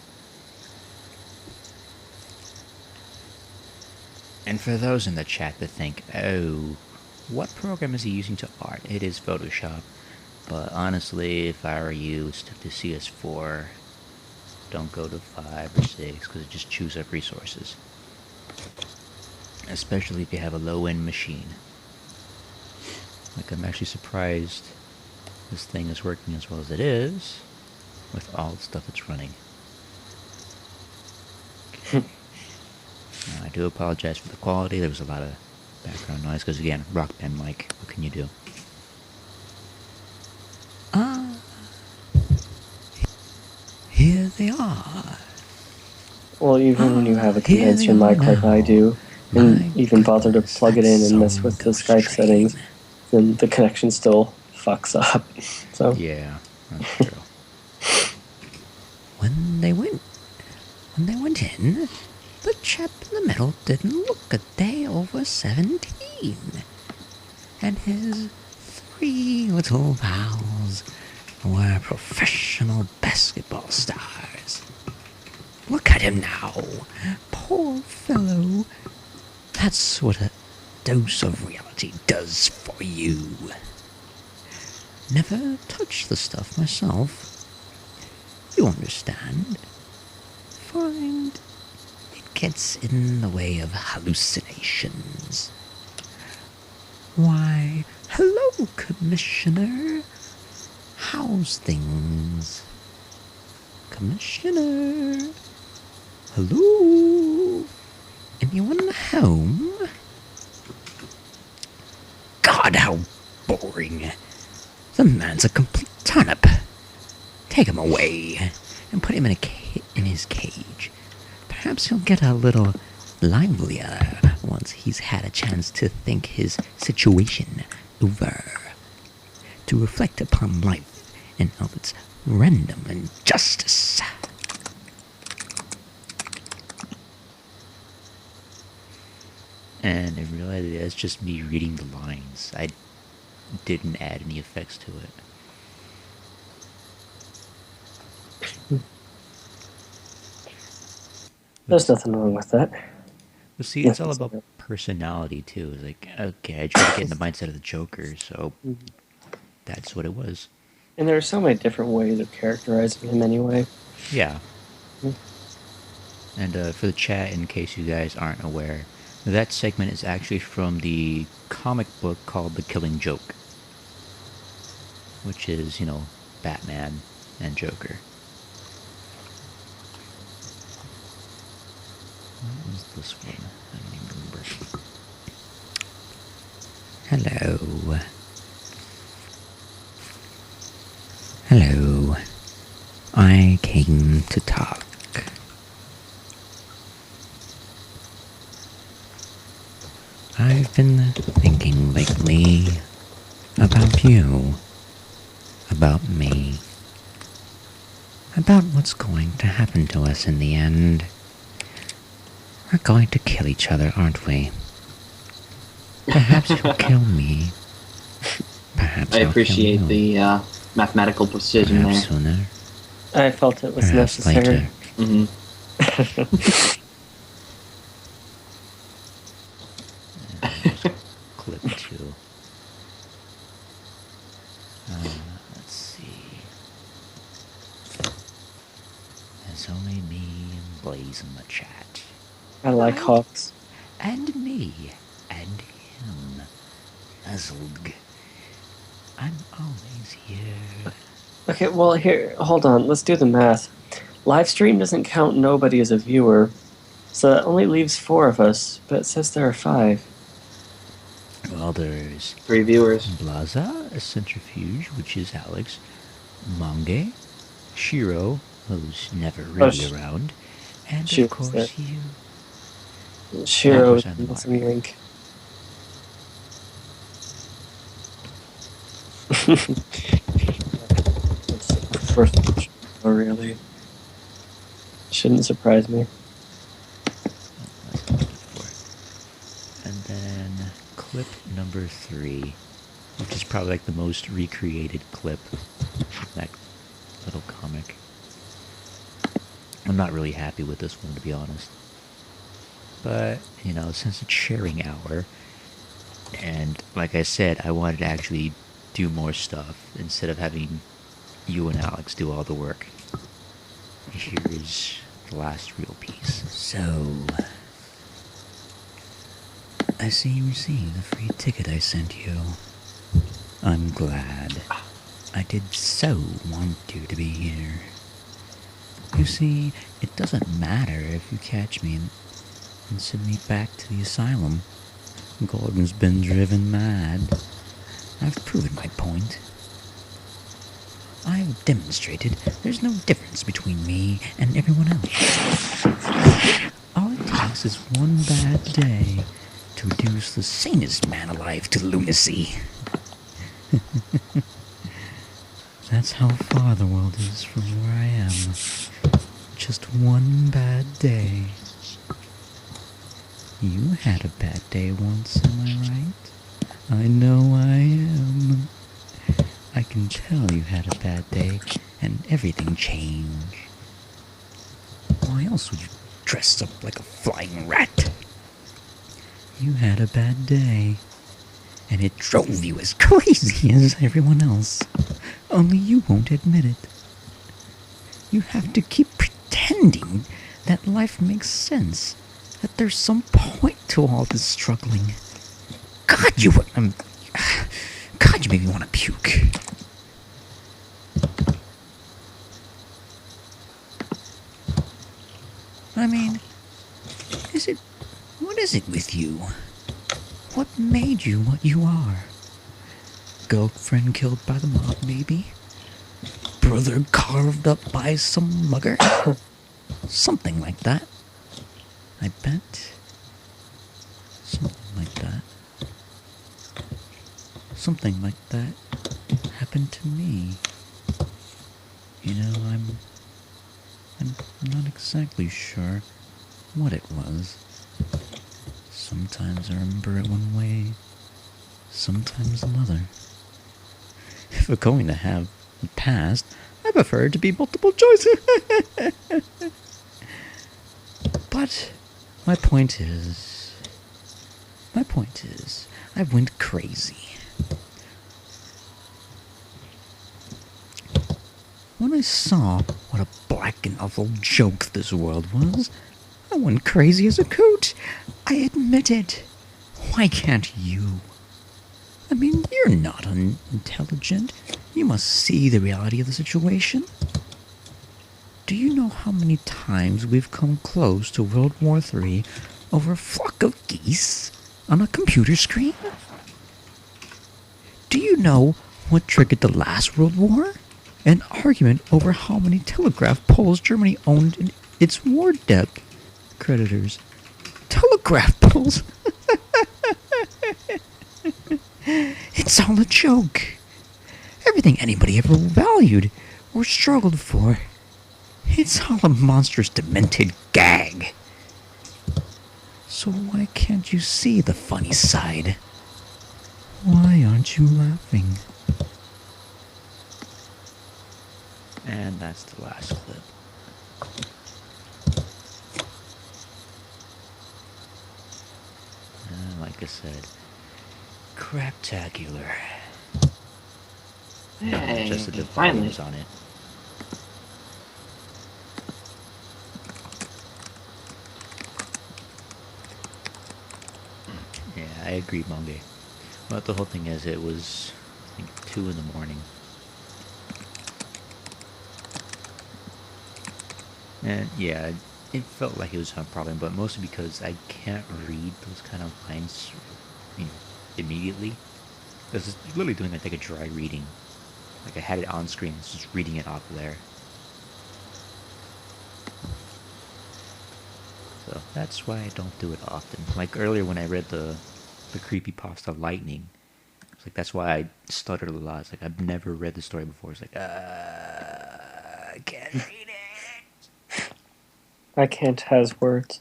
And for those in the chat that think, oh, what program is he using to art? It is Photoshop. But honestly, if I were you, stick to CS4. Don't go to 5 or 6, because it just chews up resources. Especially if you have a low-end machine. Like, I'm actually surprised this thing is working as well as it is, with all the stuff it's running. I do apologize for the quality. There was a lot of background noise, because again, Rock Band mic, what can you do? Here they are. Well, even when you have a condenser mic like I do, and even bother to plug it in and mess with the Skype settings, then the connection still fucks up. So yeah, that's true. When they went in, the chap in the middle didn't look a day over 17, and his 3 little pals were professional basketball stars. Look at him now, poor fellow. That's what a dose of reality does for you. Never touched the stuff myself. You understand. Find it gets in the way of hallucinations. Why, hello, Commissioner. How's things? Commissioner? Hello? Anyone home? God, how boring. The man's a complete turnip. Take him away and put him in his cage. Perhaps he'll get a little livelier once he's had a chance to think his situation over. To reflect upon life and all its random injustice. And in reality, that's just me reading the lines. I didn't add any effects to it. there's nothing wrong with that. But see, it's all about personality, too. It's like, okay, I try to get in the mindset of the Joker, so that's what it was. And there are so many different ways of characterizing him anyway. Yeah. And for the chat, in case you guys aren't aware, that segment is actually from the comic book called The Killing Joke. Which is, you know, Batman and Joker. What was this one? I don't even remember. Hello. Hello. I came to talk. I've been thinking lately about you, about me, about what's going to happen to us in the end. We're going to kill each other, aren't we? Perhaps you'll kill me. Perhaps I appreciate the mathematical precision Perhaps there. sooner. I felt it was Perhaps necessary. later. Clip 2. Let's see. There's only me and Blaze in the chat. I like Hawks. And me. And him. Nuzzled. I'm always here. Okay, well, here, hold on. Let's do the math. Live stream doesn't count nobody as a viewer, so that only leaves 4 of us, but it says there are 5. Well, there's 3 viewers. Blaza, a centrifuge, which is Alex, Mange, Shiro, who's never really around, and of course you. Shiro is missing link. First. really. Shouldn't surprise me. That's what I'm looking for. And then clip number 3, which is probably like the most recreated clip of that little comic. I'm not really happy with this one, to be honest. But, you know, since it's sharing hour, and like I said, I wanted to actually do more stuff instead of having you and Alex do all the work. Here is the last real piece. So, I see you received the free ticket I sent you. I'm glad. I did so want you to be here. You see, it doesn't matter if you catch me and send me back to the asylum. Gordon's been driven mad. I've proven my point. I've demonstrated there's no difference between me and everyone else. All it takes is one bad day to reduce the sanest man alive to lunacy. That's how far the world is from where I am. Just one bad day. You had a bad day once, am I right? I know I am. I can tell you had a bad day, and everything changed. Why else would you dress up like a flying rat? You had a bad day, and it drove you as crazy as everyone else. Only you won't admit it. You have to keep pretending that life makes sense, that there's some point to all this struggling. God, you make me want to puke. I mean, what is it with you? What made you what you are? Girlfriend killed by the mob, maybe? Brother carved up by some mugger? Something like that. I bet. Something like that. Something like that happened to me. You know, I'm not exactly sure what it was. Sometimes I remember it one way, sometimes another. If we're going to have a past, I prefer it to be multiple choice. But my point is, I went crazy. When I saw what a black and awful joke this world was, I went crazy as a coot. I admit it. Why can't you? I mean, you're not unintelligent. You must see the reality of the situation. Do you know how many times we've come close to World War III over a flock of geese on a computer screen? Do you know what triggered the last World War? An argument over how many telegraph poles Germany owned in its war debt creditors. Telegraph poles? It's all a joke. Everything anybody ever valued or struggled for. It's all a monstrous, demented gag. So why can't you see the funny side? Why aren't you laughing? And that's the last clip. Like I said, craptacular. Hey, Just the finally. volumes on it. Yeah, I agree, Monge. But the whole thing is, it was, I think, 2 in the morning. And yeah, it felt like it was a problem, but mostly because I can't read those kind of lines, immediately. Because it's literally doing like a dry reading. Like I had it on screen, it's just reading it off there. So that's why I don't do it often. Like earlier when I read the creepypasta Lightning, it's like that's why I stuttered a lot. It's like I've never read the story before. It's like I can't I can't has words.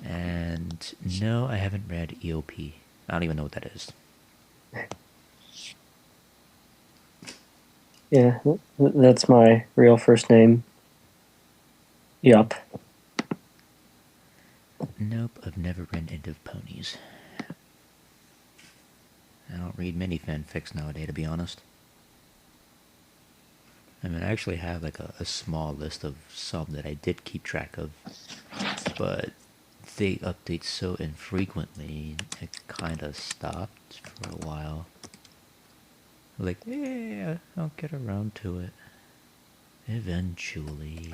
And no, I haven't read EOP. I don't even know what that is. Yeah, that's my real first name. Yup. Nope, I've never read End of Ponies. I don't read many fanfics nowadays, to be honest. I mean, I actually have like a small list of some that I did keep track of, but they update so infrequently, it kind of stopped for a while. Like, yeah, I'll get around to it. Eventually.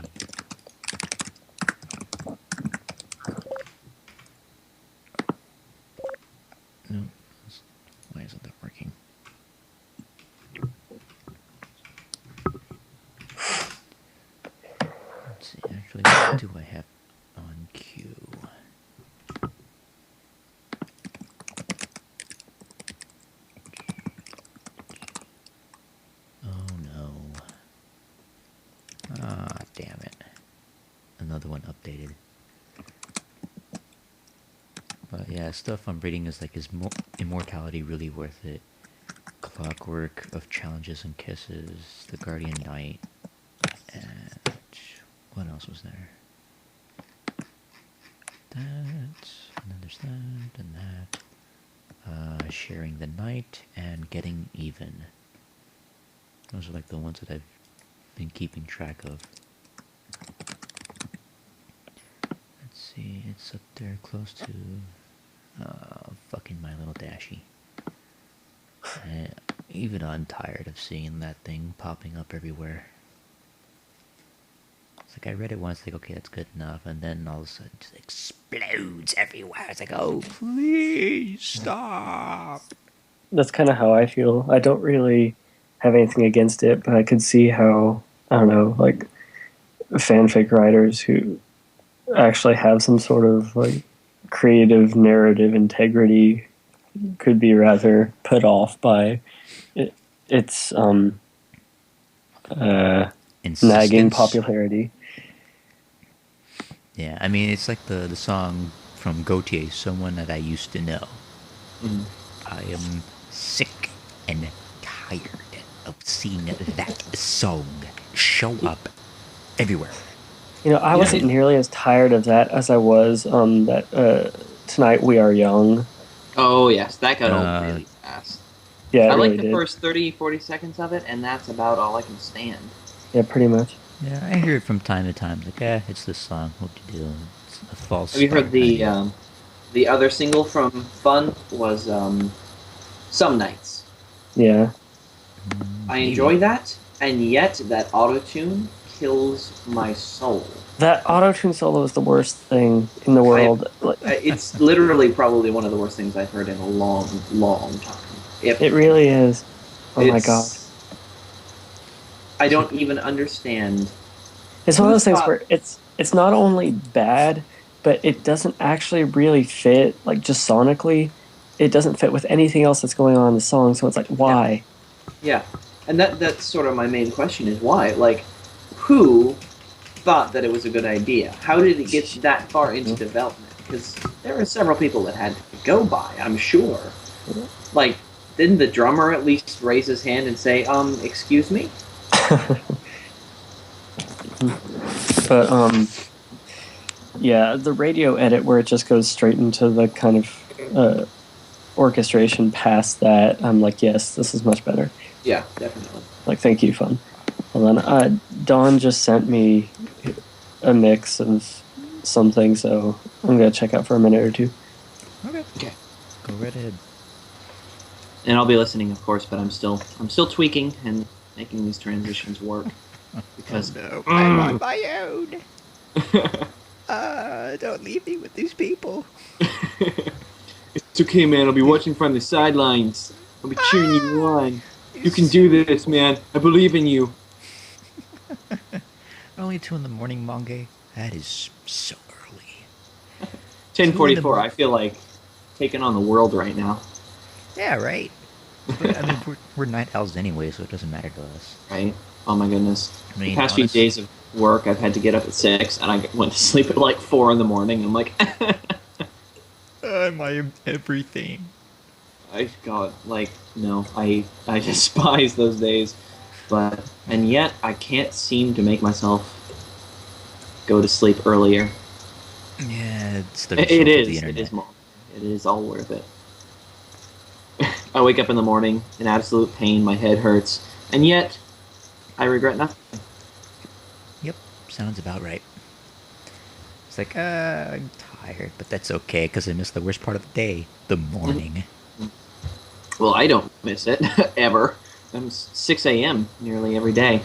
No, why isn't that working? Let's see, actually, what do I have on queue? Oh no. Ah, damn it. Another one updated. But yeah, stuff I'm reading is like, is Immortality really worth it? Clockwork of Challenges and Kisses, The Guardian Knight, and what else was there? That, and then there's that, and that. Sharing the Night, and Getting Even. Those are like the ones that I've been keeping track of. Let's see, it's up there close to fucking My Little Dashie. Even I'm tired of seeing that thing popping up everywhere. It's like I read it once, like, okay, that's good enough, and then all of a sudden it just explodes everywhere. It's like, oh, please stop. That's kind of how I feel. I don't really have anything against it, but I could see how, I don't know, like, fanfic writers who actually have some sort of, like, creative narrative integrity could be rather put off by its nagging popularity. Yeah, I mean, it's like the song from Gautier, Someone That I Used to Know. Mm. I am sick and tired of seeing that song show up everywhere. You know, I wasn't nearly as tired of that as I was on that Tonight We Are Young. Oh, yes, that got old really fast. Yeah, I really like the did. first 30, 40 seconds of it, and that's about all I can stand. Yeah, pretty much. Yeah, I hear it from time to time. Like, it's this song. What do you do? It's a false Have you heard start, the other single from Fun was Some Nights. Yeah. I enjoy that, and yet that auto-tune kills my soul. That auto-tune solo is the worst thing in the world. It's literally probably one of the worst things I've heard in a long, long time. It really is. Oh my god. I don't even understand. It's one of those things where it's not only bad, but it doesn't actually really fit, like, just sonically. It doesn't fit with anything else that's going on in the song, so it's like, why? Yeah. And that's sort of my main question is why? Like, who thought that it was a good idea? How did it get that far into development? Because there were several people that had to go by, I'm sure. Like, didn't the drummer at least raise his hand and say, excuse me? But, yeah, the radio edit where it just goes straight into the kind of orchestration past that, I'm like, yes, this is much better. Yeah, definitely. Like, thank you, Fun. Hold on. Dawn just sent me a mix of something, so I'm going to check out for a minute or two. Okay. Go right ahead. And I'll be listening, of course, but I'm still tweaking and making these transitions work. Because I'm on my own. Don't leave me with these people. It's okay, man. I'll be watching from the sidelines. I'll be cheering you on. You can do this, man. I believe in you. Only 2 in the morning, Mange. That is so early. 10:44. I feel like taking on the world right now. Yeah, right. But, I mean, we're night owls anyway, so it doesn't matter to us. Right? Oh my goodness. I mean, the past few days have work, I've had to get up at 6, and I went to sleep at like 4 in the morning. I'm like, My everything. no, I despise those days, and yet I can't seem to make myself go to sleep earlier. Yeah, it's the It result of is. the internet. It is. It is all worth it. I wake up in the morning in absolute pain. My head hurts, and yet I regret nothing. Yep, sounds about right. It's like, I'm tired, but that's okay because I missed the worst part of the day, the morning. Well, I don't miss it ever. I'm 6 a.m. nearly every day.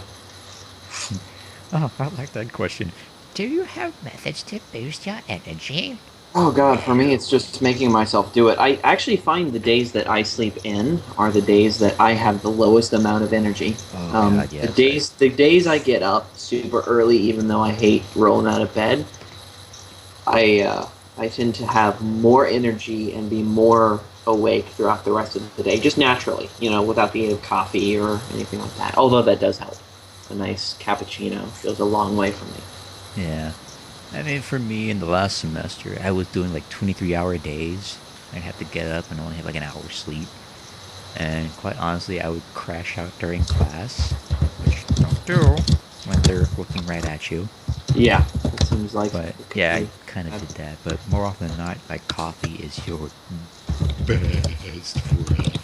Oh, I like that question. Do you have methods to boost your energy? Oh god, for me it's just making myself do it. I actually find the days that I sleep in are the days that I have the lowest amount of energy. Oh, God, yes. The days I get up super early, even though I hate rolling out of bed, I tend to have more energy and be more awake throughout the rest of the day, just naturally, without the aid of coffee or anything like that. Although that does help. A nice cappuccino goes a long way for me. Yeah. I mean, for me, in the last semester, I was doing like 23-hour days. I'd have to get up and only have like an hour's sleep. And quite honestly, I would crash out during class, which you don't do when they're looking right at you. Yeah, it seems like. But yeah, I kind of did that. But more often than not, like, coffee is your best friend.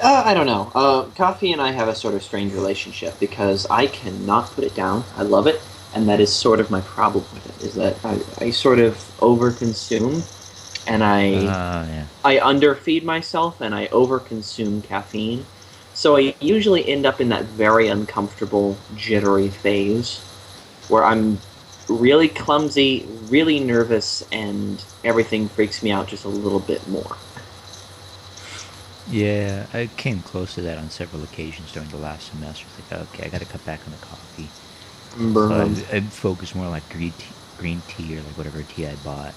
I don't know. Coffee and I have a sort of strange relationship because I cannot put it down. I love it, and that is sort of my problem with it. Is that I sort of overconsume, and I underfeed myself, and I overconsume caffeine. So I usually end up in that very uncomfortable, jittery phase where I'm really clumsy, really nervous, and everything freaks me out just a little bit more. Yeah, I came close to that on several occasions during the last semester. It's like, okay, I gotta cut back on the coffee. So I'd focus more on like green tea or like whatever tea I bought.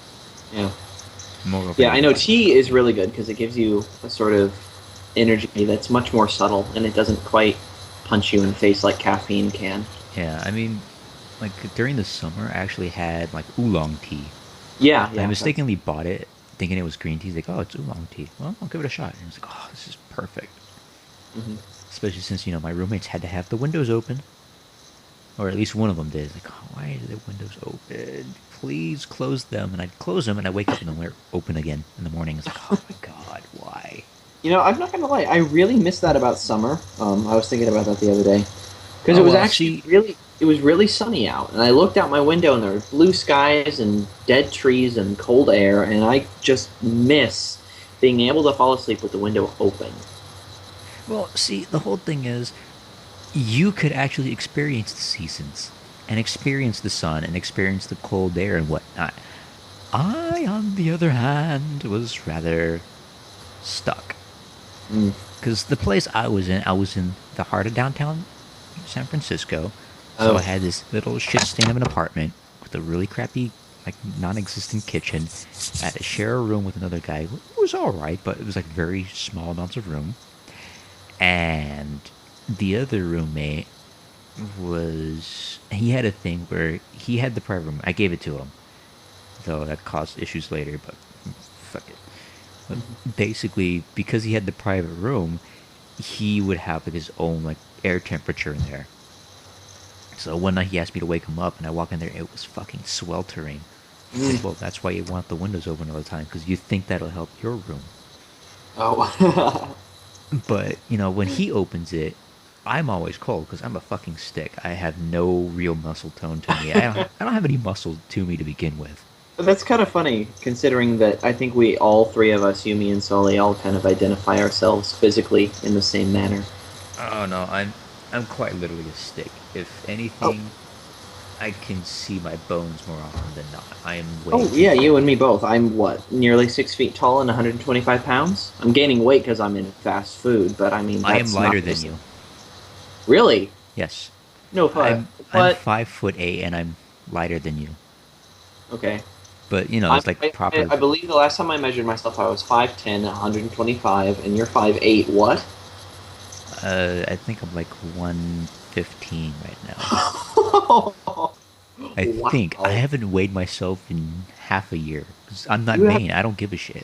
Yeah. Yeah, I know tea is really good because it gives you a sort of energy that's much more subtle and it doesn't quite punch you in the face like caffeine can. Yeah, I mean, like during the summer, I actually had like oolong tea. Yeah, I mistakenly bought it thinking it was green tea. Like, oh, it's oolong tea. Well, I'll give it a shot. And I was like, oh, this is perfect. Mm-hmm. Especially since, my roommates had to have the windows open. Or at least one of them did. Like, oh, why are the windows open? Please close them. And I'd close them and I'd wake up and then they're open again in the morning. It's like, oh my god, why? I'm not gonna lie. I really miss that about summer. I was thinking about that the other day. Because it was actually really sunny out. And I looked out my window and there were blue skies and dead trees and cold air. And I just miss being able to fall asleep with the window open. Well, see, the whole thing is, you could actually experience the seasons and experience the sun and experience the cold air and whatnot. I, on the other hand, was rather stuck. Because the place I was in the heart of downtown San Francisco. So I had this little shit stain of an apartment with a really crappy, like, non-existent kitchen. I had to share a room with another guy. It was alright, but it was like very small amounts of room. And the other roommate he had a thing where he had the private room. I gave it to him. Though that caused issues later, but fuck it. But basically, because he had the private room, he would have like his own like air temperature in there. So one night he asked me to wake him up, and I walk in there, it was fucking sweltering. Like, well, that's why you want the windows open all the time, because you think that'll help your room. Oh. But, when he opens it, I'm always cold, because I'm a fucking stick. I have no real muscle tone to me. I don't have any muscle to me to begin with. But that's kind of funny, considering that I think we, all three of us, you, me, and Sully, all kind of identify ourselves physically in the same manner. Oh, no, I'm quite literally a stick. If anything, I can see my bones more often than not. I am yeah, you and me both. I'm, nearly 6 feet tall and 125 pounds? I'm gaining weight because I'm in fast food, but I mean, that's I am lighter than you. Really? Yes. No, I'm 5'8", and I'm lighter than you. Okay. But, it's like proper... I believe the last time I measured myself, I was 5'10", 125, and you're 5'8", what? I think I'm like 115 115 right now. I Wow. think I haven't weighed myself in half a year. 'Cause I'm not You have- vain. I don't give a shit.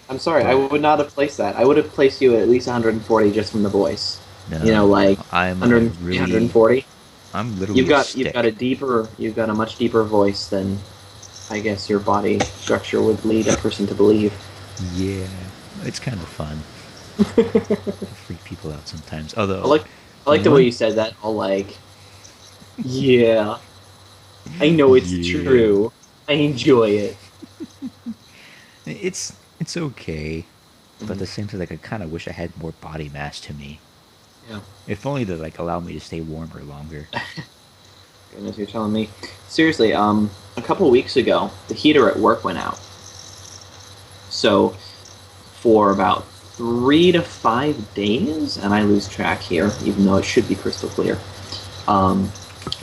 I'm sorry, I But- would not have placed that. I would have placed you at least 140 just from the voice. No, You know, like I'm 100, really 140. I'm literally You've a got stick. you've got a much deeper voice than I guess your body structure would lead a person to believe. Yeah, it's kind of fun. Freak people out sometimes. Although I like the way you said that. All like, yeah, I know it's Yeah. true. I enjoy it. It's okay, but at the same time, like I kind of wish I had more body mass to me. Yeah. If only to like allow me to stay warmer longer. Goodness, you're telling me. Seriously, a couple weeks ago, the heater at work went out. So, for about 3 to 5 days, and I lose track here, even though it should be crystal clear,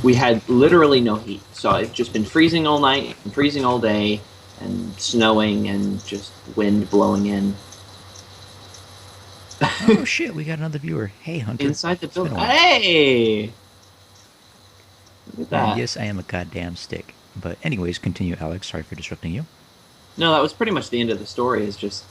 we had literally no heat. So it's just been freezing all night, and freezing all day, and snowing, and just wind blowing in. Oh shit, we got another viewer. Hey, Hunter. Inside the It's been a building. while. Hey! Look at And that. yes, I am a goddamn stick. But anyways, continue, Alex. Sorry for disrupting you. No, that was pretty much the end of the story. Is just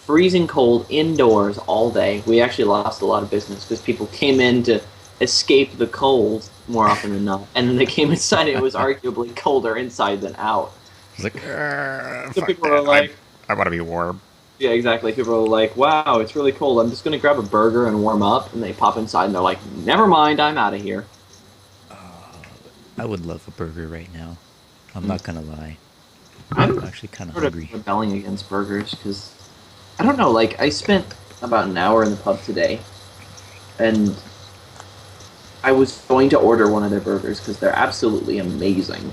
freezing cold indoors all day. We actually lost a lot of business because people came in to escape the cold more often than not, and then they came inside. It was arguably colder inside than out. It's like, So fuck people that. were like, I want to be warm. yeah, exactly. People are like, wow, it's really cold. I'm just going to grab a burger and warm up. And they pop inside and they're like, never mind, I'm out of here. I would love a burger right now. I'm not gonna lie. I'm actually kind of sort of hungry. rebelling against burgers because, I don't know, like, I spent about an hour in the pub today. And I was going to order one of their burgers because they're absolutely amazing.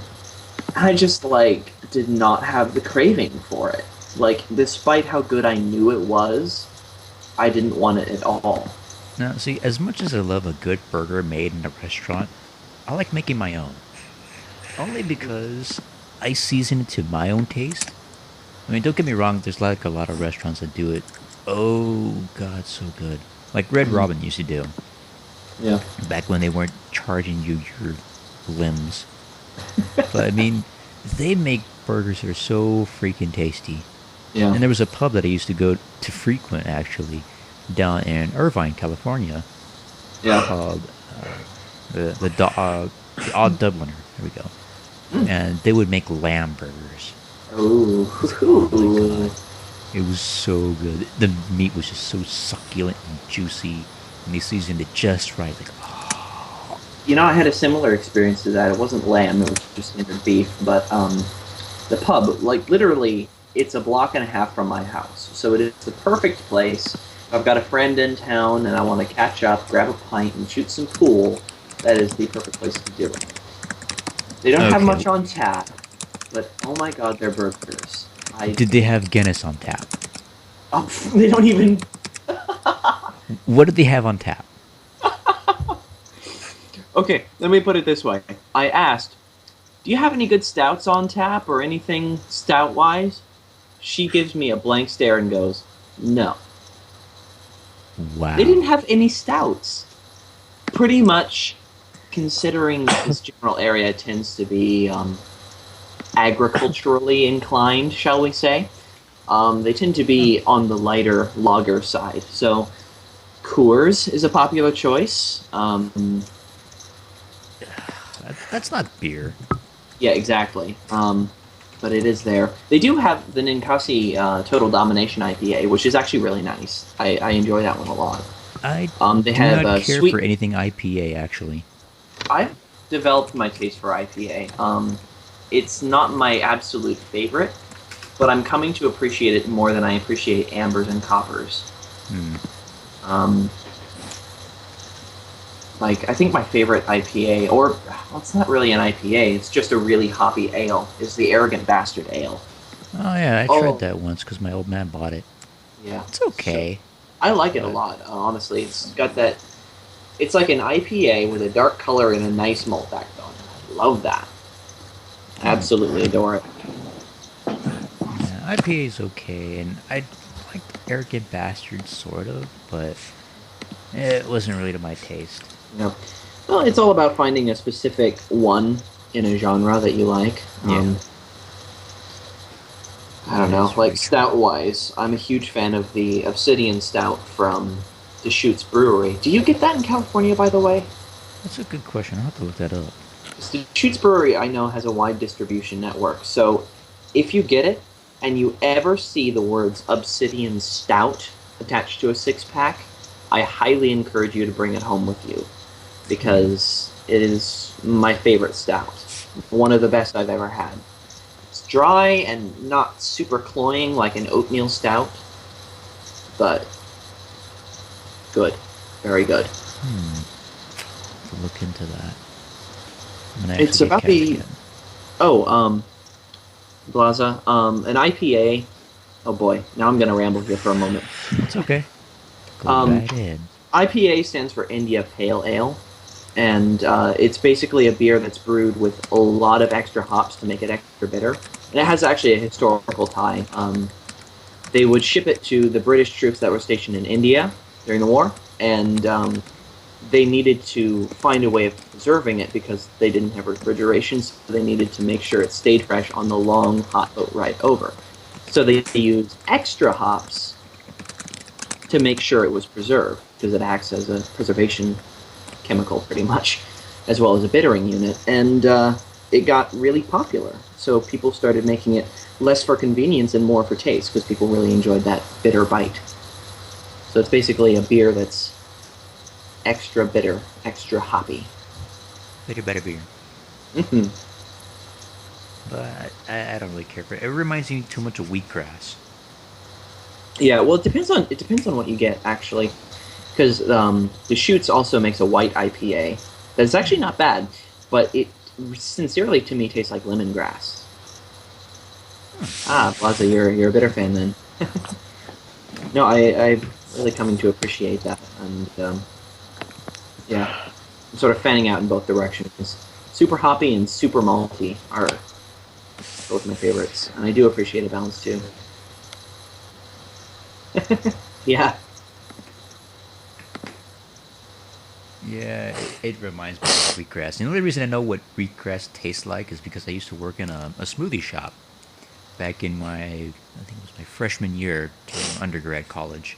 I just, like, did not have the craving for it. Like, despite how good I knew it was, I didn't want it at all. Now, see, as much as I love a good burger made in a restaurant, I like making my own. Only because I season it to my own taste. I mean, don't get me wrong, there's like a lot of restaurants that do it, oh god, so good. Like Red Robin used to do. Yeah. Back when they weren't charging you your limbs. But I mean, they make burgers that are so freaking tasty. Yeah. And there was a pub that I used to go to frequent, actually, down in Irvine, California. Yeah. Called the Odd Dubliner. There we go. And they would make lamb burgers. Ooh. Oh my god. It was so good. The meat was just so succulent and juicy. And they seasoned it just right. Like, oh. You know, I had a similar experience to that. It wasn't lamb, it was just standard beef. But the pub, like, literally, it's a block and a half from my house. So it is the perfect place. If I've got a friend in town and I want to catch up, grab a pint, and shoot some pool, that is the perfect place to do it. They don't have Okay. much on tap, but oh my god, their burgers. Did they have Guinness on tap? Oh, they don't even... What did they have on tap? Okay, let me put it this way. I asked, do you have any good stouts on tap or anything stout-wise? She gives me a blank stare and goes, no. Wow. They didn't have any stouts. Pretty much, considering this general area tends to be agriculturally inclined, shall we say, they tend to be on the lighter lager side. So, Coors is a popular choice. That's not beer. Yeah, exactly. But it is there. They do have the Ninkasi Total Domination IPA, which is actually really nice. I enjoy that one a lot. I they do have not care sweet. for anything IPA, actually. I've developed my taste for IPA. It's not my absolute favorite, but I'm coming to appreciate it more than I appreciate ambers and coppers. Like, I think my favorite IPA, or, well, it's not really an IPA, it's just a really hoppy ale, is the Arrogant Bastard Ale. Oh yeah, I tried that once because my old man bought it. Yeah. It's okay. I like it a lot, honestly. It's got that... It's like an IPA with a dark color and a nice malt backbone. I love that. Absolutely adore it. Yeah, IPA is okay, and I like Arrogant Bastard, sort of, but it wasn't really to my taste. No. Well, it's all about finding a specific one in a genre that you like. I don't know, like stout-wise, I'm a huge fan of the Obsidian Stout from Deschutes Brewery. Do you get that in California, by the way? That's a good question. I'll have to look that up. Deschutes Brewery, I know, has a wide distribution network. So if you get it, and you ever see the words Obsidian Stout attached to a six-pack, I highly encourage you to bring it home with you, because it is my favorite stout. One of the best I've ever had. It's dry and not super cloying like an oatmeal stout, but good. Very good. To look into that. It's about the... Oh, Blaza, an IPA... Oh boy, now I'm going to ramble here for a moment. It's okay. Go right ahead. IPA stands for India Pale Ale, and it's basically a beer that's brewed with a lot of extra hops to make it extra bitter. And it has actually a historical tie. They would ship it to the British troops that were stationed in India during the war, and they needed to find a way of preserving it because they didn't have refrigeration, so they needed to make sure it stayed fresh on the long, hot boat ride over. So they used extra hops to make sure it was preserved, because it acts as a preservation chemical, pretty much, as well as a bittering unit. And it got really popular. So people started making it less for convenience and more for taste, because people really enjoyed that bitter bite. So it's basically a beer that's extra bitter, extra hoppy. Better beer. Mm-hmm. But I don't really care for it. It reminds me too much of wheatgrass. Yeah, well, it depends on what you get, actually, because Deschutes also makes a white IPA that's actually not bad, but it sincerely to me tastes like lemongrass. Plaza, you're a bitter fan then. No, I'm really coming to appreciate that, and yeah, I'm sort of fanning out in both directions. Super hoppy and super malty are both my favorites, and I do appreciate a balance too. Yeah. Yeah, it reminds me of wheatgrass. The only reason I know what wheatgrass tastes like is because I used to work in a smoothie shop back in I think it was my freshman year during undergrad college.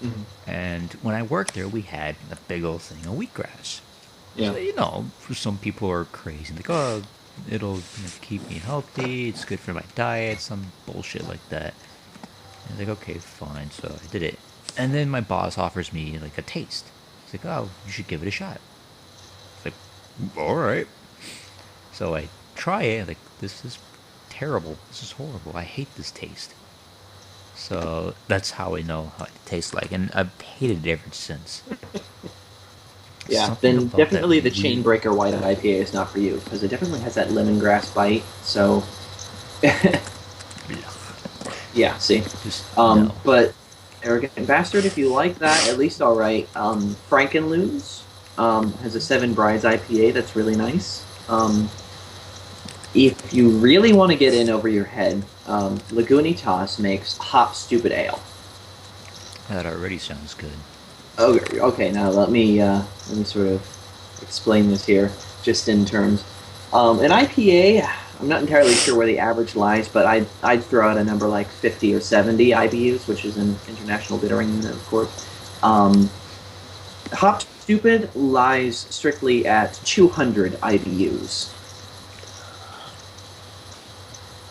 Mm-hmm. And when I worked there, we had a big old thing of wheatgrass. Yeah. So, for some people are crazy. Like, oh, it'll keep me healthy. It's good for my diet. Some bullshit like that. And like, okay, fine. So I did it. And then my boss offers me, like, a taste. He's like, oh, you should give it a shot. It's like, all right. So I try it. Like, this is terrible. This is horrible. I hate this taste. So that's how I know how it tastes like. And I've hated it ever since. Yeah, then definitely the Chainbreaker White IPA is not for you, because it definitely has that lemongrass bite, so... Yeah, see? No. But Arrogant Bastard, if you like that, at least alright. Frankenloons has a Seven Brides IPA that's really nice. If you really want to get in over your head, Lagunitas makes Hop Stupid Ale. That already sounds good. Okay, now let me sort of explain this here, just in terms. An IPA, I'm not entirely sure where the average lies, but I'd throw out a number like 50 or 70 IBUs, which is an international bittering unit, of course. Hop Stupid lies strictly at 200 IBUs.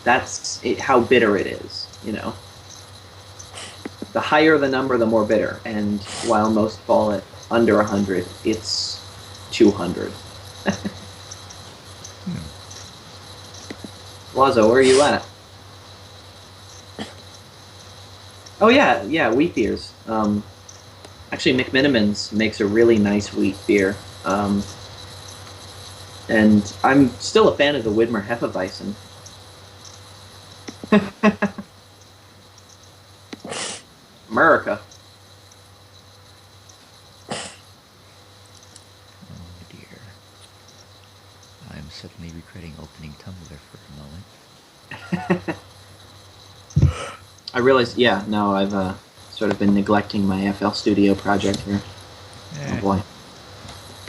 That's how bitter it is, The higher the number, the more bitter. And while most fall at under 100, it's 200. Lazo, where are you at? Oh, yeah, wheat beers. Actually, McMinimans makes a really nice wheat beer. And I'm still a fan of the Widmer Hefeweizen. America. Oh dear. I'm suddenly regretting opening Tumblr for a moment. I realized, I've sort of been neglecting my FL Studio project here. Oh boy.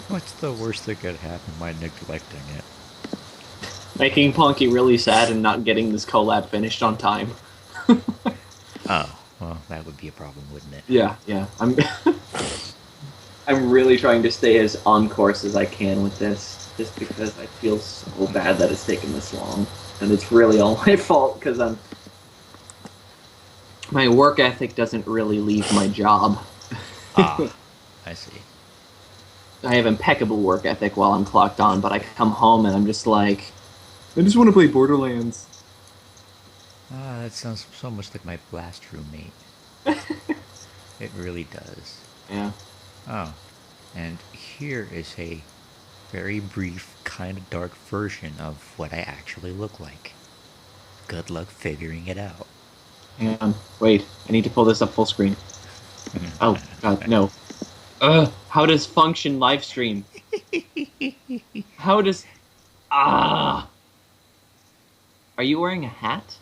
What's the worst that could happen by neglecting it? Making Punky really sad and not getting this collab finished on time. Oh, well, that would be a problem, wouldn't it? Yeah. I'm I'm really trying to stay as on course as I can with this, just because I feel so bad that it's taken this long, and it's really all my fault because my work ethic doesn't really leave my job. Ah, I see. I have impeccable work ethic while I'm clocked on, but I come home and I'm just like, I just want to play Borderlands. Ah, that sounds so much like my blast roommate. It really does. Yeah. Oh, and here is a very brief, kind of dark version of what I actually look like. Good luck figuring it out. Hang on. Wait, I need to pull this up full screen. Oh, God, no. How does function live stream? How does... Ah! Are you wearing a hat?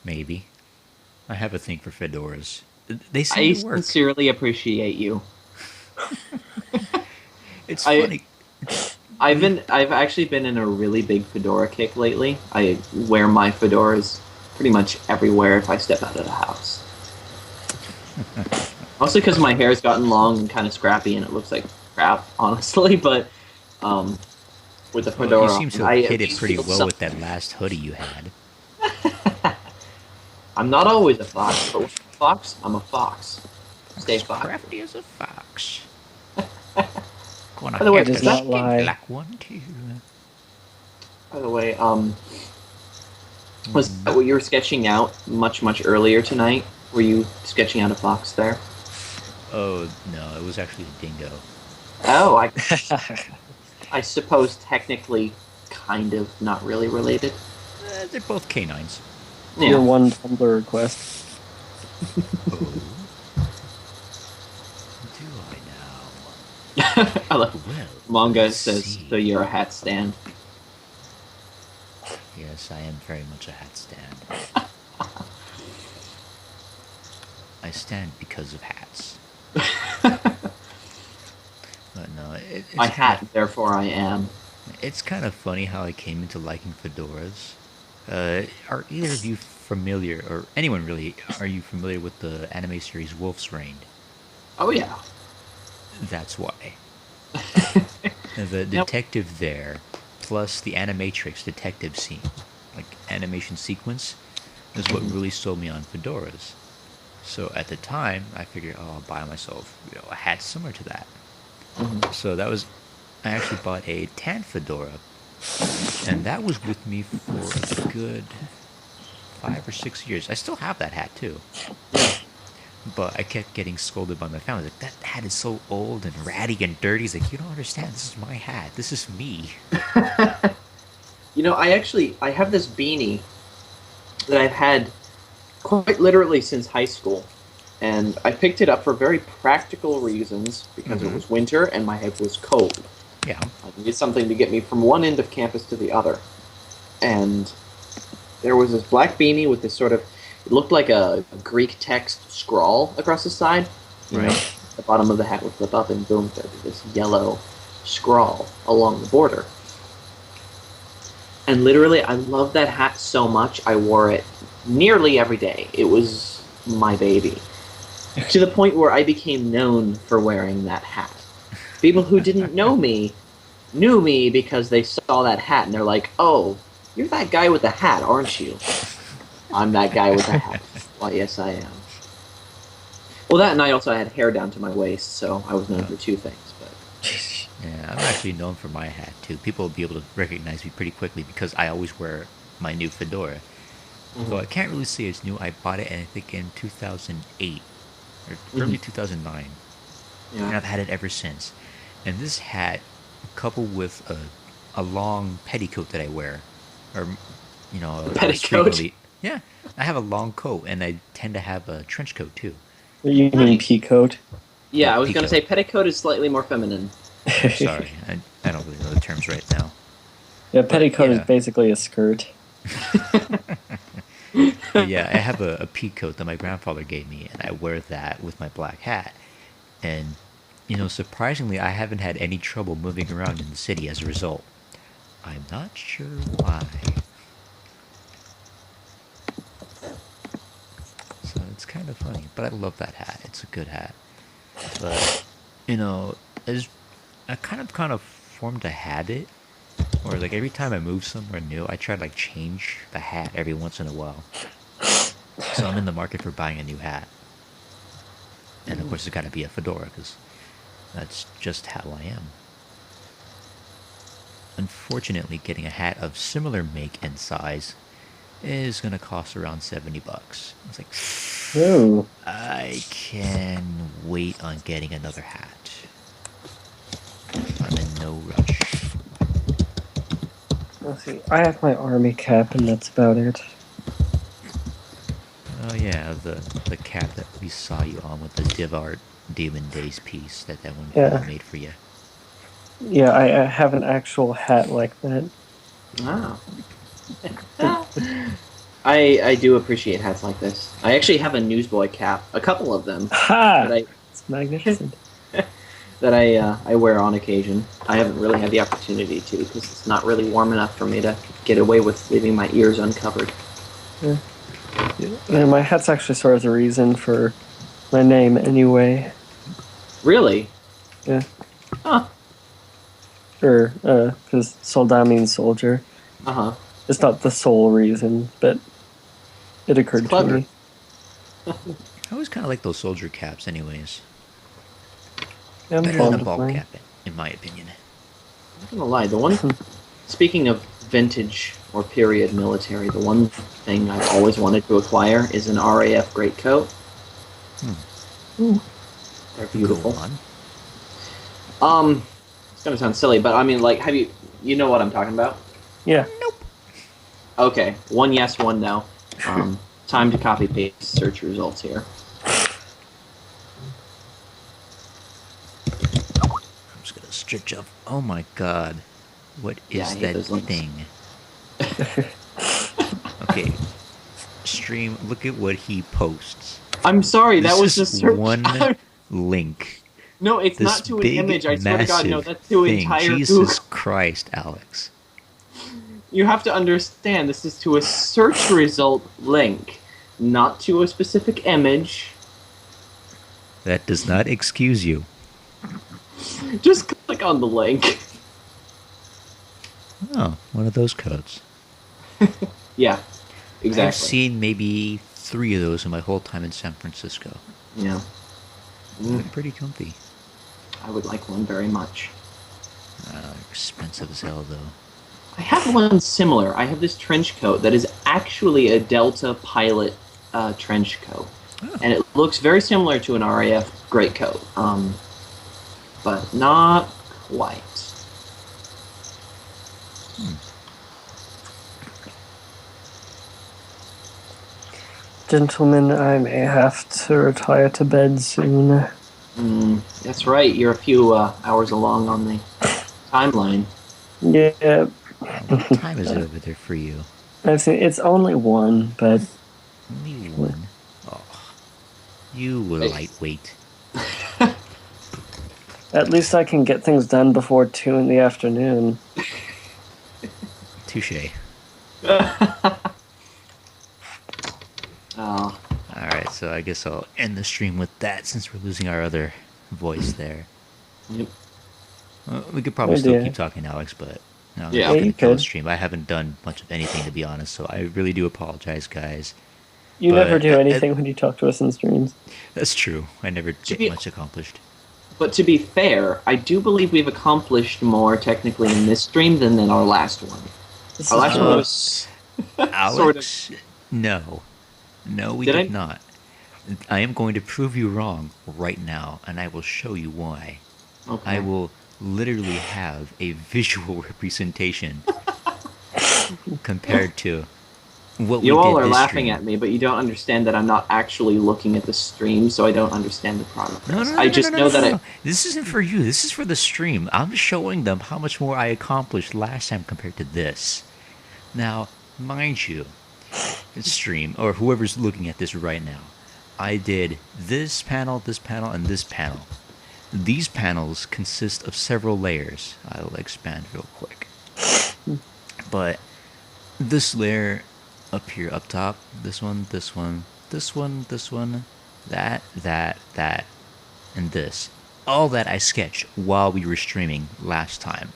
Maybe. I have a thing for fedoras. They seem to work. I sincerely appreciate you. It's funny. I've actually been in a really big fedora kick lately. I wear my fedoras pretty much everywhere if I step out of the house. Mostly because my hair's gotten long and kind of scrappy and it looks like crap, honestly, but with the fedora... You seem to have hit it pretty well with that last hoodie you had. I'm not always a fox, but with a fox, I'm a fox. Stay fox. Crafty as a fox. By the way, does that black one too? By the way, was that what you were sketching out much earlier tonight? Were you sketching out a fox there? Oh no, it was actually a dingo. Oh, I suppose technically, kind of, not really related. They're both canines. Yeah. Your one Tumblr request. Do I now? I love Well, Manga says, so you're a hat stand. Yes, I am very much a hat stand. I stand because of hats. But no, it's My hat, therefore I am. It's kind of funny how I came into liking fedoras. Are either of you familiar, or anyone really, are you familiar with the anime series Wolf's Rain? Oh yeah. That's why. The detective there, plus the animatrix detective scene, like animation sequence, is what really sold me on fedoras. So at the time, I figured, oh, I'll buy myself a hat similar to that. So that was, I actually bought a tan fedora, and that was with me for a good 5 or 6 years. I still have that hat too. But I kept getting scolded by my family. Like, that hat is so old and ratty and dirty. He's like, you don't understand. This is my hat. This is me. You know, I have this beanie that I've had quite literally since high school. And I picked it up for very practical reasons because it was winter and my head was cold. Yeah. I needed something to get me from one end of campus to the other. And there was this black beanie with this sort of, it looked like a Greek text scrawl across the side. You know, the bottom of the hat would flip up and boom, there'd be this yellow scrawl along the border. And literally, I loved that hat so much, I wore it nearly every day. It was my baby. To the point where I became known for wearing that hat. People who didn't know me knew me because they saw that hat and they're like, oh, you're that guy with the hat, aren't you? I'm that guy with the hat. Why, yes, I am. Well, that night also I had hair down to my waist, so I was known for two things. But Yeah, I'm actually known for my hat too. People will be able to recognize me pretty quickly because I always wear my new fedora. So I can't really say it's new. I bought it, I think, in 2008 or early 2009. Yeah. And I've had it ever since. And this hat, coupled with a long petticoat that I wear, or petticoat? Yeah, I have a long coat, and I tend to have a trench coat too. You mean peacoat? Yeah, I was going peacoat. to say petticoat is slightly more feminine. Sorry, I don't really know the terms right now. Yeah, petticoat yeah. is basically a skirt. But yeah, I have a pea coat that my grandfather gave me, and I wear that with my black hat. And surprisingly, I haven't had any trouble moving around in the city as a result. I'm not sure why. So it's kind of funny, but I love that hat. It's a good hat. But, as I kind of formed a habit, or like every time I move somewhere new, I try to like change the hat every once in a while. So I'm in the market for buying a new hat. And of course, it's got to be a fedora, because that's just how I am. Unfortunately, getting a hat of similar make and size is going to cost around $70. It's like, Ooh. I can wait on getting another hat. I'm in no rush. Let's see. I have my army cap, and that's about it. Oh yeah, the cap that we saw you on with the Div Art Demon Days piece that one Yeah. made for you. Yeah, I have an actual hat like that. Wow. I do appreciate hats like this. I actually have a newsboy cap, a couple of them. Ha! That It's magnificent. that I wear on occasion. I haven't really had the opportunity to because it's not really warm enough for me to get away with leaving my ears uncovered. Yeah. Yeah, my hat's actually sort of the reason for my name anyway. Really? Yeah. Huh. Or, because soldat means soldier. Uh-huh. It's not the sole reason, but it occurred to me. I always kind of like those soldier caps anyways. Yeah, I'm better fond than a of ball mine. cap, in my opinion. I'm not gonna lie, the one speaking of vintage or period military, the one thing I've always wanted to acquire is an RAF greatcoat. Ooh. They're beautiful. Go on. It's gonna sound silly, but I mean, like, you know what I'm talking about? Yeah. Nope. Okay, one yes, one no. Time to copy paste search results here. I'm just gonna stretch up. Oh my god. What Yeah, I is hate that those links. thing? Okay. Stream, look at what he posts. I'm sorry, that was the This is search. one link. No, it's This not to an big, image. I swear to God, no, massive that's to thing. entire Jesus Google. Christ, Alex. You have to understand, this is to a search result link, not to a specific image. That does not excuse you. Just click on the link. Oh, one of those codes. Yeah, exactly. I've seen maybe 3 of those in my whole time in San Francisco. Yeah. They're pretty comfy. I would like one very much. Expensive as hell, though. I have one similar. I have this trench coat that is actually a Delta Pilot trench coat. Oh. And it looks very similar to an RAF greatcoat, but not quite. Gentlemen, I may have to retire to bed soon. That's right. You're a few hours along on the timeline. Yeah. What time is it over there for you? I've seen it's only 1, but Only 1? Oh, you lightweight. at least I can get things done before 2 in the afternoon. Touche. Oh. Alright, so I guess I'll end the stream with that since we're losing our other voice there. Yep. We could probably Oh, still dear. keep talking, Alex, but no, Yeah. I'm Yeah, gonna you kill the could. stream. I haven't done much of anything, to be honest, so I really do apologize, guys. You But, never do anything when you talk to us in streams. That's true. I never get be- much accomplished. But to be fair, I do believe we've accomplished more technically in this stream than in our last one. This Our is last true. one was Alex, no. No, we Did did I? not. I am going to prove you wrong right now, and I will show you why. Okay. I will literally have a visual representation compared to what we You all did are this laughing stream. at me, but you don't understand that I'm not actually looking at the stream, so I don't understand the progress. I just know that This isn't for you. This is for the stream. I'm showing them how much more I accomplished last time compared to this. Now, mind you, stream, or whoever's looking at this right now, I did this panel, and this panel. these panels consist of several layers. I'll expand real quick. But this layer up here, up top, this one, this one, this one, this one, that, and this. All that I sketched while we were streaming last time.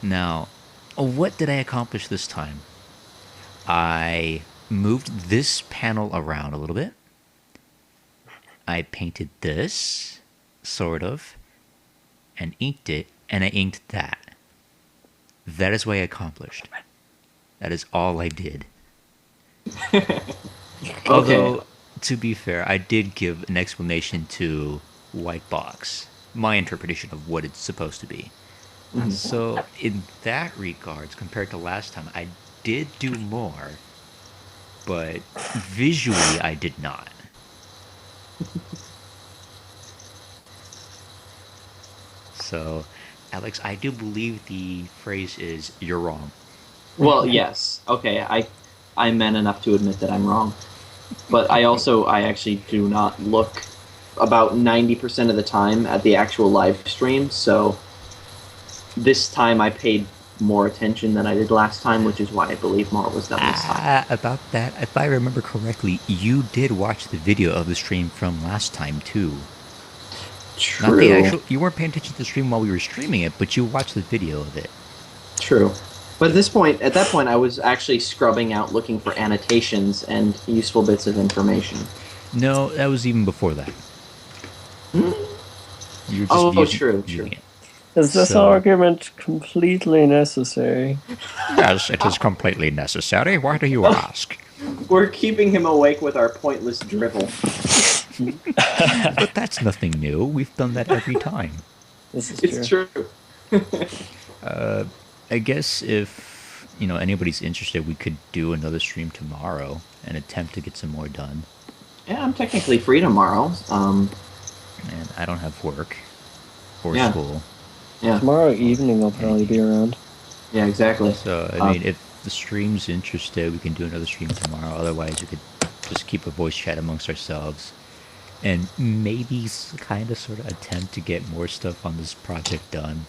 Now, what did I accomplish this time? I moved this panel around a little bit. I painted this, sort of, and inked it, and I inked that. That is what I accomplished. That is all I did. Although, to be fair, I did give an explanation to White Box, my interpretation of what it's supposed to be. So, in that regards, compared to last time, I did do more, but visually I did not. So, Alex, I do believe the phrase is, you're wrong. Well, yes. Okay, I'm man enough to admit that I'm wrong. But I actually do not look about 90% of the time at the actual live stream, so this time I paid more attention than I did last time, which is why I believe more was done this time. About that, if I remember correctly, you did watch the video of the stream from last time, too. True. Not the actual, you weren't paying attention to the stream while we were streaming it, but you watched the video of it. True. But at that point, I was actually scrubbing out looking for annotations and useful bits of information. No, that was even before that. You were just true. it. Is this argument completely necessary? Yes, it is completely necessary. Why do you ask? We're keeping him awake with our pointless drivel. But that's nothing new. We've done that every time. This is It's true. I guess if anybody's interested, we could do another stream tomorrow and attempt to get some more done. Yeah, I'm technically free tomorrow. And I don't have work or school. Yeah. Tomorrow evening I'll probably be around. Yeah, exactly. So, I mean, if the stream's interested, we can do another stream tomorrow. Otherwise, we could just keep a voice chat amongst ourselves. And maybe kind of sort of attempt to get more stuff on this project done.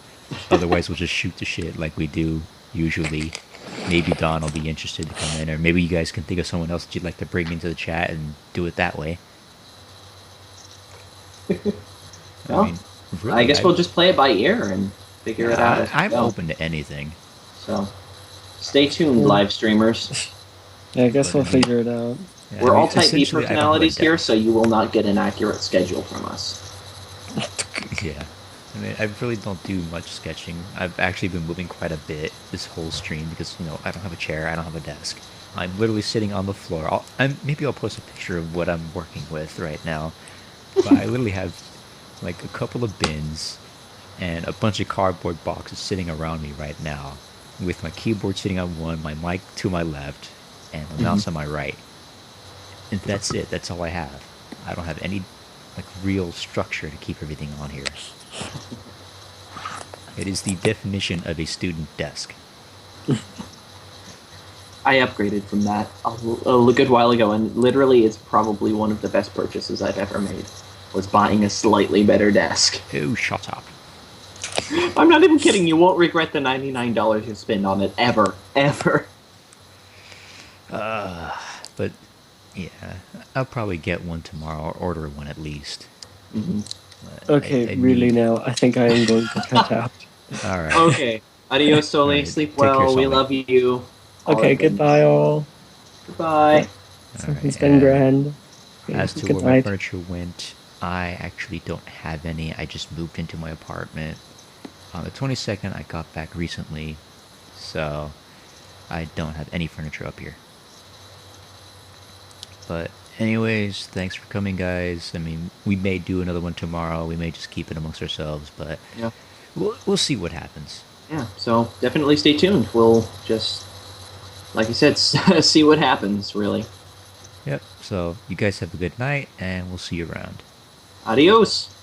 Otherwise, we'll just shoot the shit like we do usually. Maybe Don will be interested to come in. Or maybe you guys can think of someone else that you'd like to bring into the chat and do it that way. I guess we'll just play it by ear and figure it out. I'm open to anything. So, stay tuned, live streamers. Yeah, I guess we'll figure it out. Yeah, we're all Type B personalities here, so you will not get an accurate schedule from us. Yeah. I mean, I really don't do much sketching. I've actually been moving quite a bit this whole stream because, I don't have a chair, I don't have a desk. I'm literally sitting on the floor. Maybe I'll post a picture of what I'm working with right now. But I literally have like a couple of bins and a bunch of cardboard boxes sitting around me right now, with my keyboard sitting on one, my mic to my left, and my mouse on my right. And that's it. That's all I have. I don't have any real structure to keep everything on here. It is the definition of a student desk. I upgraded from that a good while ago, and literally it's probably one of the best purchases I've ever made, was buying a slightly better desk. Oh, shut up. I'm not even kidding. You won't regret the $99 you spend on it, ever. Ever. But, yeah, I'll probably get one tomorrow, or order one at least. Mm-hmm. Okay, really now, I think I am going to cut out. Alright. Okay. Adios, Sole. Right, Sleep care, well. We Sole. love you. Okay, goodbye all. Goodbye. It's been grand. As to Good where my night. furniture went, I actually don't have any. I just moved into my apartment. On the 22nd, I got back recently, so I don't have any furniture up here. But anyways, thanks for coming, guys. I mean, we may do another one tomorrow. We may just keep it amongst ourselves, but yeah, we'll see what happens. Yeah, so definitely stay tuned. We'll just, like I said, see what happens, really. Yep, so you guys have a good night, and we'll see you around. Adios!